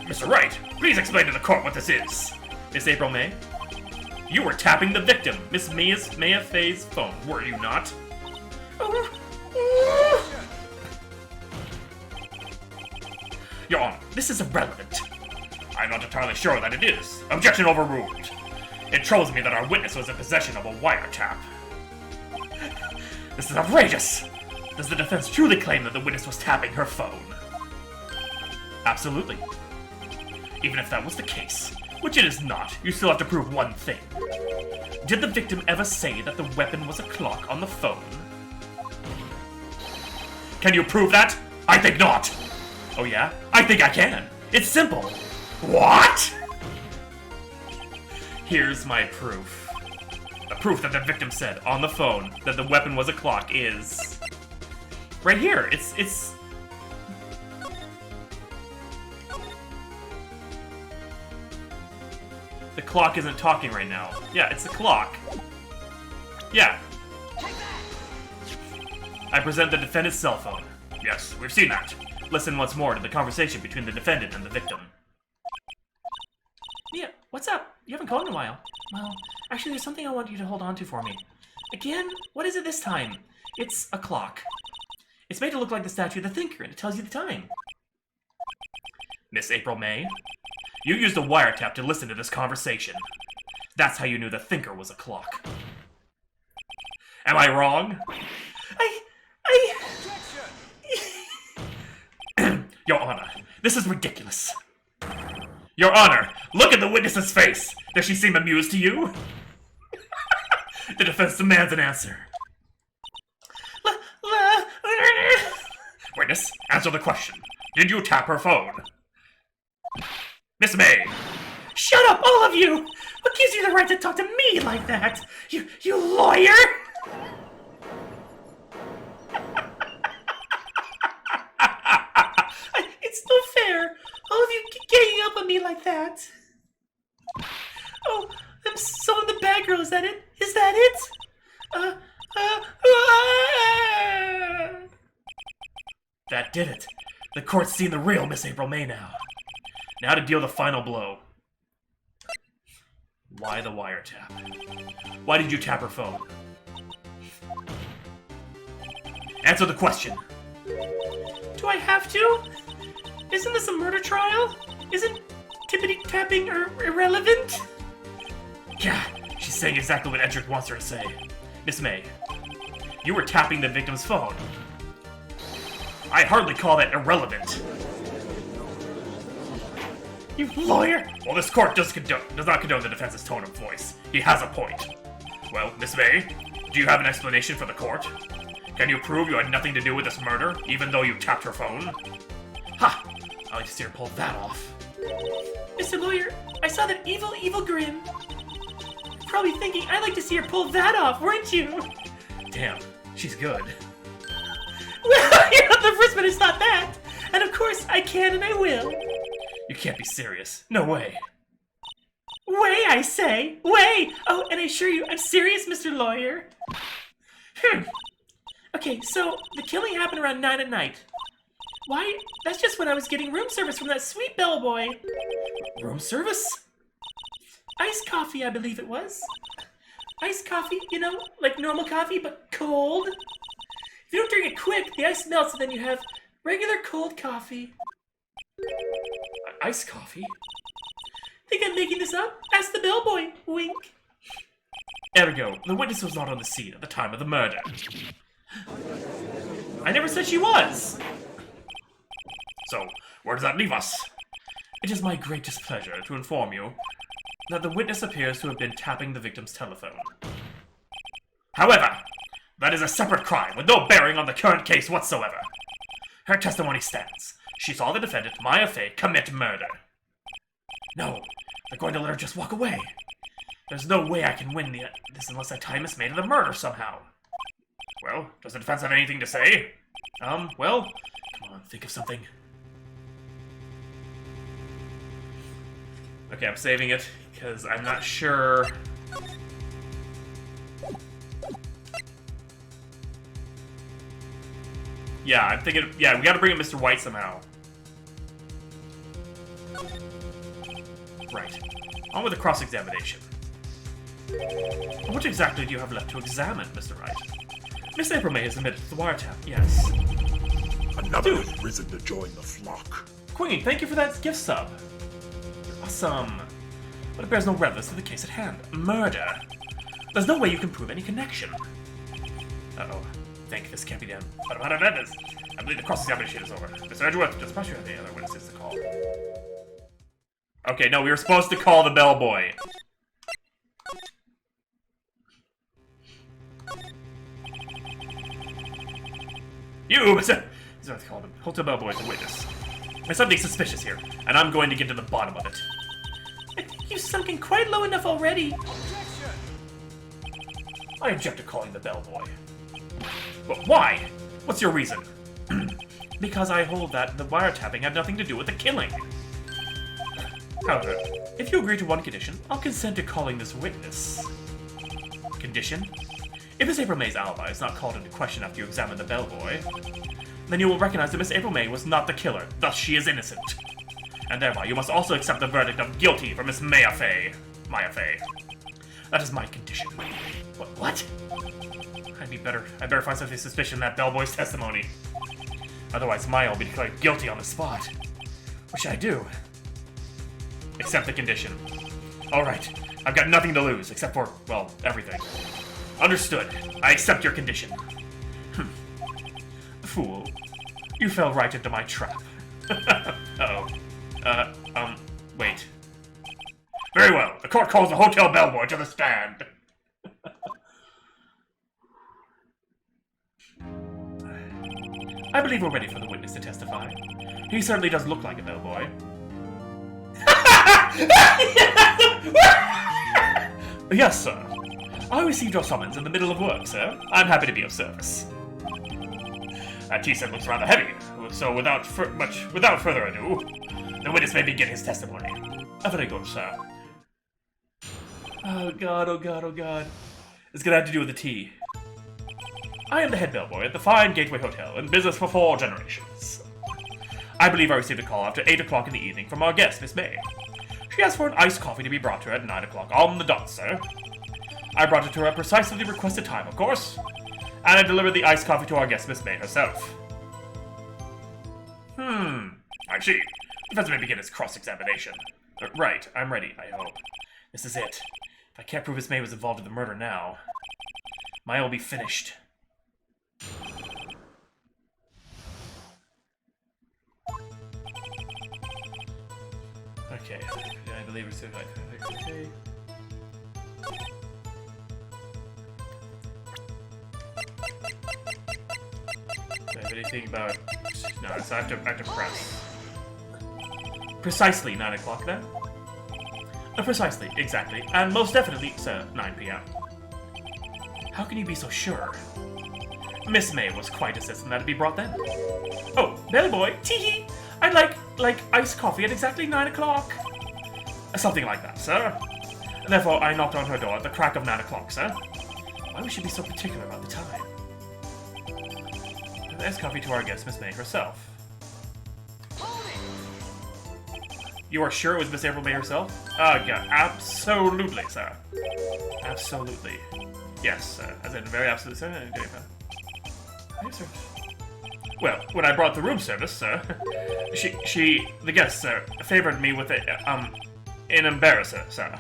Mr. Wright, please explain to the court what this is. Miss April May, you were tapping the victim, Miss Maya Faye's phone, were you not? Your Honor, this is irrelevant. I'm not entirely sure that it is. Objection overruled. It troubles me that our witness was in possession of a wiretap. This is outrageous! Does the defense truly claim that the witness was tapping her phone? Absolutely. Even if that was the case, which it is not, you still have to prove one thing. Did the victim ever say that the weapon was a clock on the phone? Can you prove that? I think not! Oh yeah? I think I can! It's simple! What? Here's my proof. The proof that the victim said on the phone that the weapon was a clock is... right here. It's... The clock isn't talking right now. Yeah, it's the clock. Yeah. I present the defendant's cell phone. Yes, we've seen that. Listen once more to the conversation between the defendant and the victim. Mia, what's up? You haven't called in a while. Well, actually, there's something I want you to hold on to for me. Again, what is it this time? It's a clock. It's made to look like the statue of the thinker, and it tells you the time. Miss April May, you used a wiretap to listen to this conversation. That's how you knew the thinker was a clock. Am I wrong? Your Honor, this is ridiculous. Your Honor, look at the witness's face. Does she seem amused to you? The defense demands an answer. Witness, answer the question. Did you tap her phone? Miss May! Shut up, all of you! What gives you the right to talk to me like that? You lawyer! It's no fair. All of you ganging up on me like that. Oh, so I'm the bad girl, is that it? Is that it? That did it. The court's seen the real Miss April May now. Now to deal the final blow. Why the wiretap? Why did you tap her phone? Answer the question. Do I have to? Isn't this a murder trial? Isn't tippity-tapping irrelevant? Yeah, she's saying exactly what Edric wants her to say. Miss May, you were tapping the victim's phone. I hardly call that irrelevant. You lawyer! Well, this court does not condone the defense's tone of voice. He has a point. Well, Miss May, do you have an explanation for the court? Can you prove you had nothing to do with this murder, even though you tapped her phone? Ha! I like to see her pull that off. Mr. Lawyer, I saw that evil grin. You're probably thinking I'd like to see her pull that off, weren't you? Damn, she's good. Well, you're not the first one who's thought that. And of course, I can and I will. You can't be serious. No way. Way, I say! Way! Oh, and I assure you, I'm serious, Mr. Lawyer. Okay, so the killing happened around 9 at night. Why? That's just when I was getting room service from that sweet bellboy. Room service? Iced coffee, I believe it was. Iced coffee, you know, like normal coffee, but cold. If you don't drink it quick, the ice melts and then you have regular cold coffee. Iced coffee? Think I'm making this up? Ask the bellboy. Wink. Ergo, the witness was not on the scene at the time of the murder. I never said she was! So, where does that leave us? It is my greatest pleasure to inform you that the witness appears to have been tapping the victim's telephone. However, that is a separate crime with no bearing on the current case whatsoever. Her testimony stands. She saw the defendant, Maya Fey, commit murder. No, they're going to let her just walk away. There's no way I can win this unless I tie Miss May to the murder somehow. Well, does the defense have anything to say? Well, come on, think of something. Okay, I'm saving it, because I'm not sure... Yeah, I'm thinking... Yeah, we gotta bring in Mr. White somehow. Right. On with the cross-examination. What exactly do you have left to examine, Mr. Wright? Miss April May has admitted to the wiretap, yes. Another has risen to join the flock. Queen, thank you for that gift sub. Awesome. But it bears no relevance to the case at hand. Murder. There's no way you can prove any connection. Uh-oh. Think this can't be done. But about Hernandez, I believe the cross-examination is over. Mr. Edgeworth, does pressure have any other witnesses to call? Okay, no, we were supposed to call the bellboy. You, Mr. He's not called him. Hotel bellboy is a witness. There's something suspicious here, and I'm going to get to the bottom of it. I think you've sunken quite low enough already. I object to calling the bellboy. But why? What's your reason? Because I hold that the wiretapping had nothing to do with the killing. However, if you agree to one condition, I'll consent to calling this witness. Condition? If Miss April May's alibi is not called into question after you examine the bellboy, then you will recognize that Miss April May was not the killer, thus she is innocent. And thereby, you must also accept the verdict of guilty for Miss Maya Fey. Maya Fey. That is my condition. What? I better find something suspicious in that bellboy's testimony. Otherwise, Maya will be declared guilty on the spot. What should I do? Accept the condition. Alright, I've got nothing to lose, except for, well, everything. Understood. I accept your condition. Fool. You fell right into my trap. Uh-oh. Wait. Very well. The court calls the hotel bellboy to the stand. I believe we're ready for the witness to testify. He certainly does look like a bellboy. Yes, sir. I received your summons in the middle of work, sir. I'm happy to be of service. That tea set looks rather heavy, so without further ado, the witness may begin his testimony. Very good, sir. Oh god, oh god, oh god. It's gonna have to do with the tea. I am the head bellboy at the fine Gateway Hotel, in business for 4 generations. I believe I received a call after 8 o'clock in the evening from our guest, Miss May. She asked for an iced coffee to be brought to her at 9 o'clock on the dot, sir. I brought it to her at precisely the requested time, of course. And I delivered the iced coffee to our guest, Miss May herself. I see. Professor may begin his cross-examination. Right, I'm ready, I hope. This is it. If I can't prove Miss May was involved in the murder now, Maya will be finished. Okay, I believe it's okay. Do I have anything about... No, so I have to press. Precisely 9 o'clock then? Precisely, exactly, and most definitely, sir, 9 p.m. How can you be so sure? Miss May was quite insistent that it be brought then. Oh, bellboy, tee-hee! I'd like iced coffee at exactly 9 o'clock. Something like that, sir. Therefore, I knocked on her door at the crack of 9 o'clock, sir. Why would she be so particular about the time? Iced coffee to our guest, Miss May herself. You are sure it was Miss April May herself? Yeah, absolutely, sir. Absolutely. Yes, as in very absolutely, sir. Yes, sir. Well, when I brought the room service, sir, the guest, sir, favored me with an embarrasser, sir.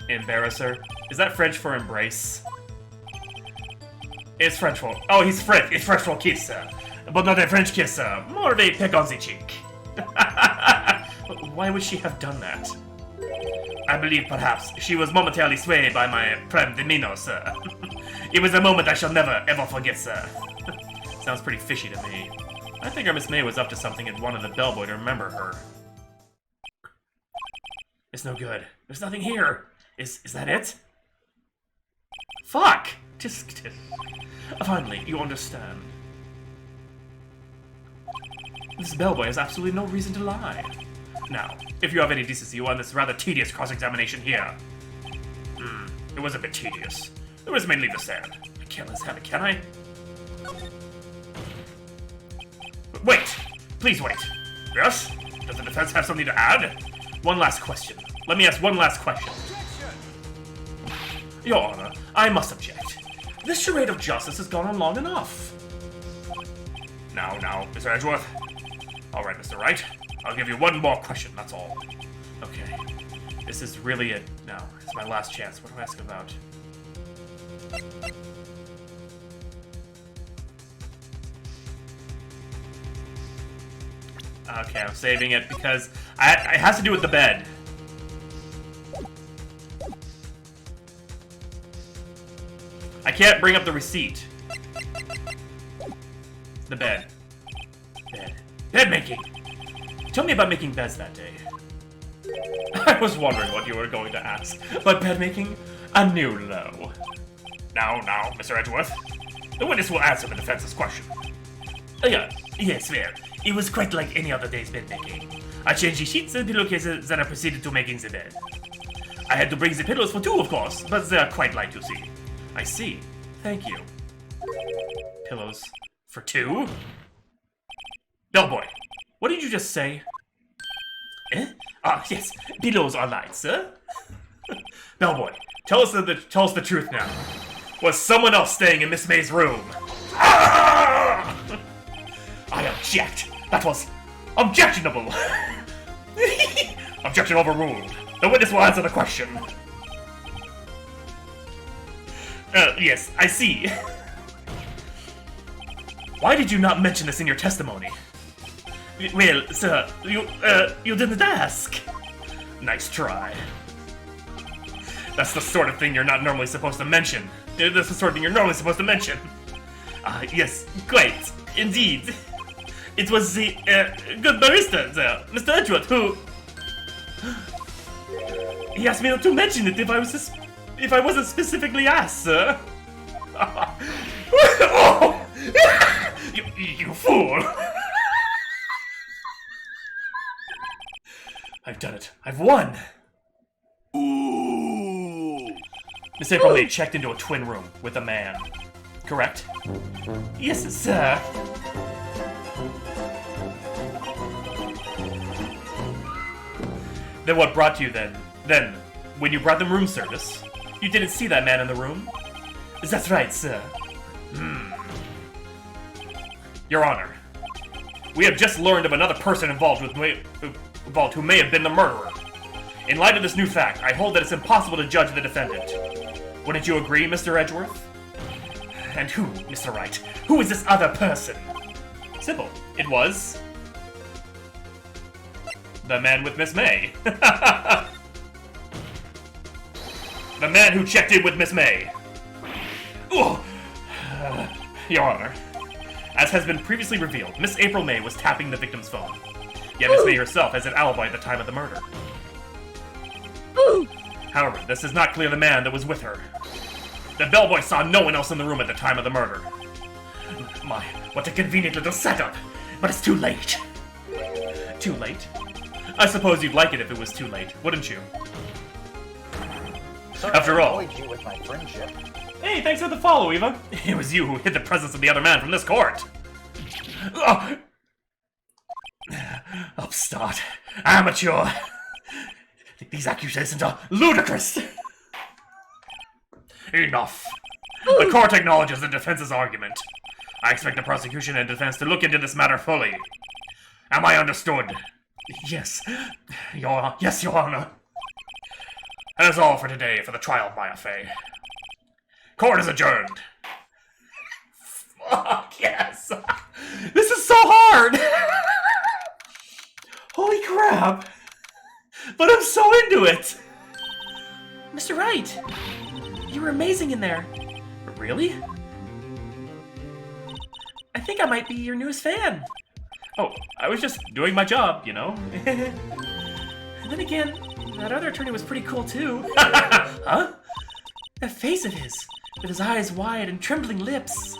Embarrasser? Is that French for embrace? It's French for... Oh, he's French. It's French for kiss, sir. But not a French kiss, sir. More a peck on the cheek. Why would she have done that? I believe perhaps she was momentarily swayed by my friend demeanor, sir. It was a moment I shall never, ever forget, sir. Sounds pretty fishy to me. I think our Miss May was up to something and wanted the bellboy to remember her. It's no good. There's nothing here. Is that it? Fuck! Just... Finally, you understand. This bellboy has absolutely no reason to lie. Now, if you have any decency, you will end this rather tedious cross-examination here. It was a bit tedious. It was mainly the sand. I can't let this happen, can I? Wait! Please wait. Yes? Does the defense have something to add? One last question. Let me ask one last question. Your Honor, I must object. This charade of justice has gone on long enough. Now, Mr. Edgeworth. Alright, Mr. Wright. I'll give you one more question, that's all. Okay. This is really it now. It's my last chance. What do I ask about? Okay, I'm saving it because it has to do with the bed. I can't bring up the receipt. The bed. Bed making! Tell me about making beds that day. I was wondering what you were going to ask, but bed making? A new low. Now, Mr. Edgeworth. The witness will answer the defense's question. Yes, well, it was quite like any other day's bed making. I changed the sheets and pillowcases, then I proceeded to making the bed. I had to bring the pillows for 2, of course, but they are quite light, you see. I see. Thank you. Pillows for 2? Bellboy, what did you just say? Eh? Ah, yes. Pillows are light, sir. Bellboy, tell us the truth now. Was someone else staying in Miss May's room? Ah! I object. That was objectionable. Objection overruled. The witness will answer the question. Yes, I see. Why did you not mention this in your testimony? Well, sir, you didn't ask. Nice try. That's the sort of thing you're not normally supposed to mention. That's the sort of thing you're normally supposed to mention. Yes, quite, indeed. It was the, good barista there, Mr. Edgeworth, who... He asked me not to mention it if I wasn't specifically asked, sir. Oh! You fool! I've done it. I've won! Ooh. Miss April May checked into a twin room with a man. Correct? Yes, sir. Then what brought you then? Then, when you brought them room service, you didn't see that man in the room? That's right, sir. Your Honor, we have just learned of another person involved who may have been the murderer. In light of this new fact, I hold that it's impossible to judge the defendant. Wouldn't you agree, Mr. Edgeworth? And who, Mr. Wright? Who is this other person? Simple. It was... the man with Miss May. The man who checked in with Miss May. Oh, Your Honor, as has been previously revealed, Miss April May was tapping the victim's phone. Yet Miss May herself has an alibi at the time of the murder. However, this does not clear the man that was with her. The bellboy saw no one else in the room at the time of the murder. my, what a convenient little setup. But it's too late. Too late? I suppose you'd like it if it was too late, wouldn't you? After all... you with my friendship. Hey, thanks for the follow, Eva. It was you who hid the presence of the other man from this court. Oh. Upstart. Amateur. These accusations are ludicrous. Enough. The court acknowledges the defense's argument. I expect the prosecution and defense to look into this matter fully. Am I understood? Yes, Your Honor. That is all for today for the trial of Maya Fey. Court is adjourned. Fuck, yes. This is so hard. Holy crap. But I'm so into it. Mr. Wright, you were amazing in there. Really? I think I might be your newest fan. Oh, I was just doing my job, you know? And then again, that other attorney was pretty cool too. Huh? That face of his, with his eyes wide and trembling lips.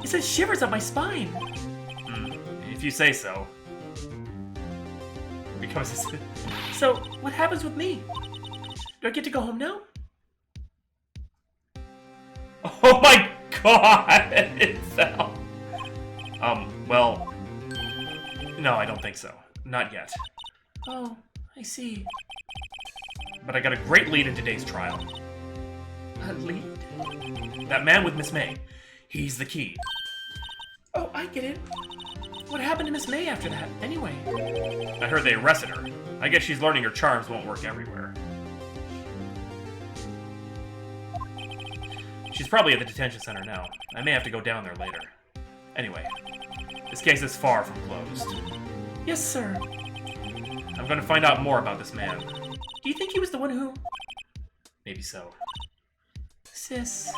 It sent shivers up my spine. If you say so. Because So, what happens with me? Do I get to go home now? Oh my god! It fell. Well... No, I don't think so. Not yet. Oh, I see. But I got a great lead in today's trial. A lead? That man with Miss May. He's the key. Oh, I get it. What happened to Miss May after that, anyway? I heard they arrested her. I guess she's learning her charms won't work everywhere. She's probably at the detention center now. I may have to go down there later. Anyway, this case is far from closed. Yes, sir. I'm gonna find out more about this man. Do you think he was the one who... Maybe so. Sis...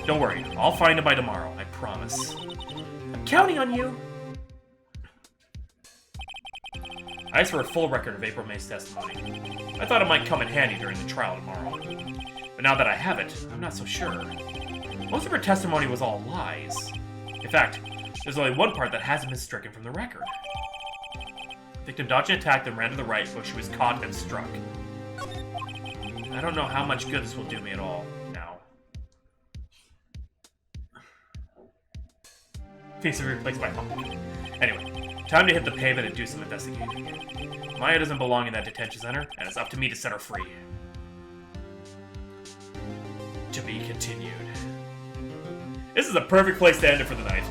Don't worry, I'll find him by tomorrow, I promise. I'm counting on you. I asked for a full record of April May's testimony. I thought it might come in handy during the trial tomorrow. But now that I have it, I'm not so sure. Most of her testimony was all lies. In fact, there's only one part that hasn't been stricken from the record. The victim dodged an attack and ran to the right, but she was caught and struck. I don't know how much good this will do me at all, now. Piece of replaced by Hawk. Anyway, time to hit the pavement and do some investigating. Maya doesn't belong in that detention center, and it's up to me to set her free. To be continued. This is a perfect place to end it for the night.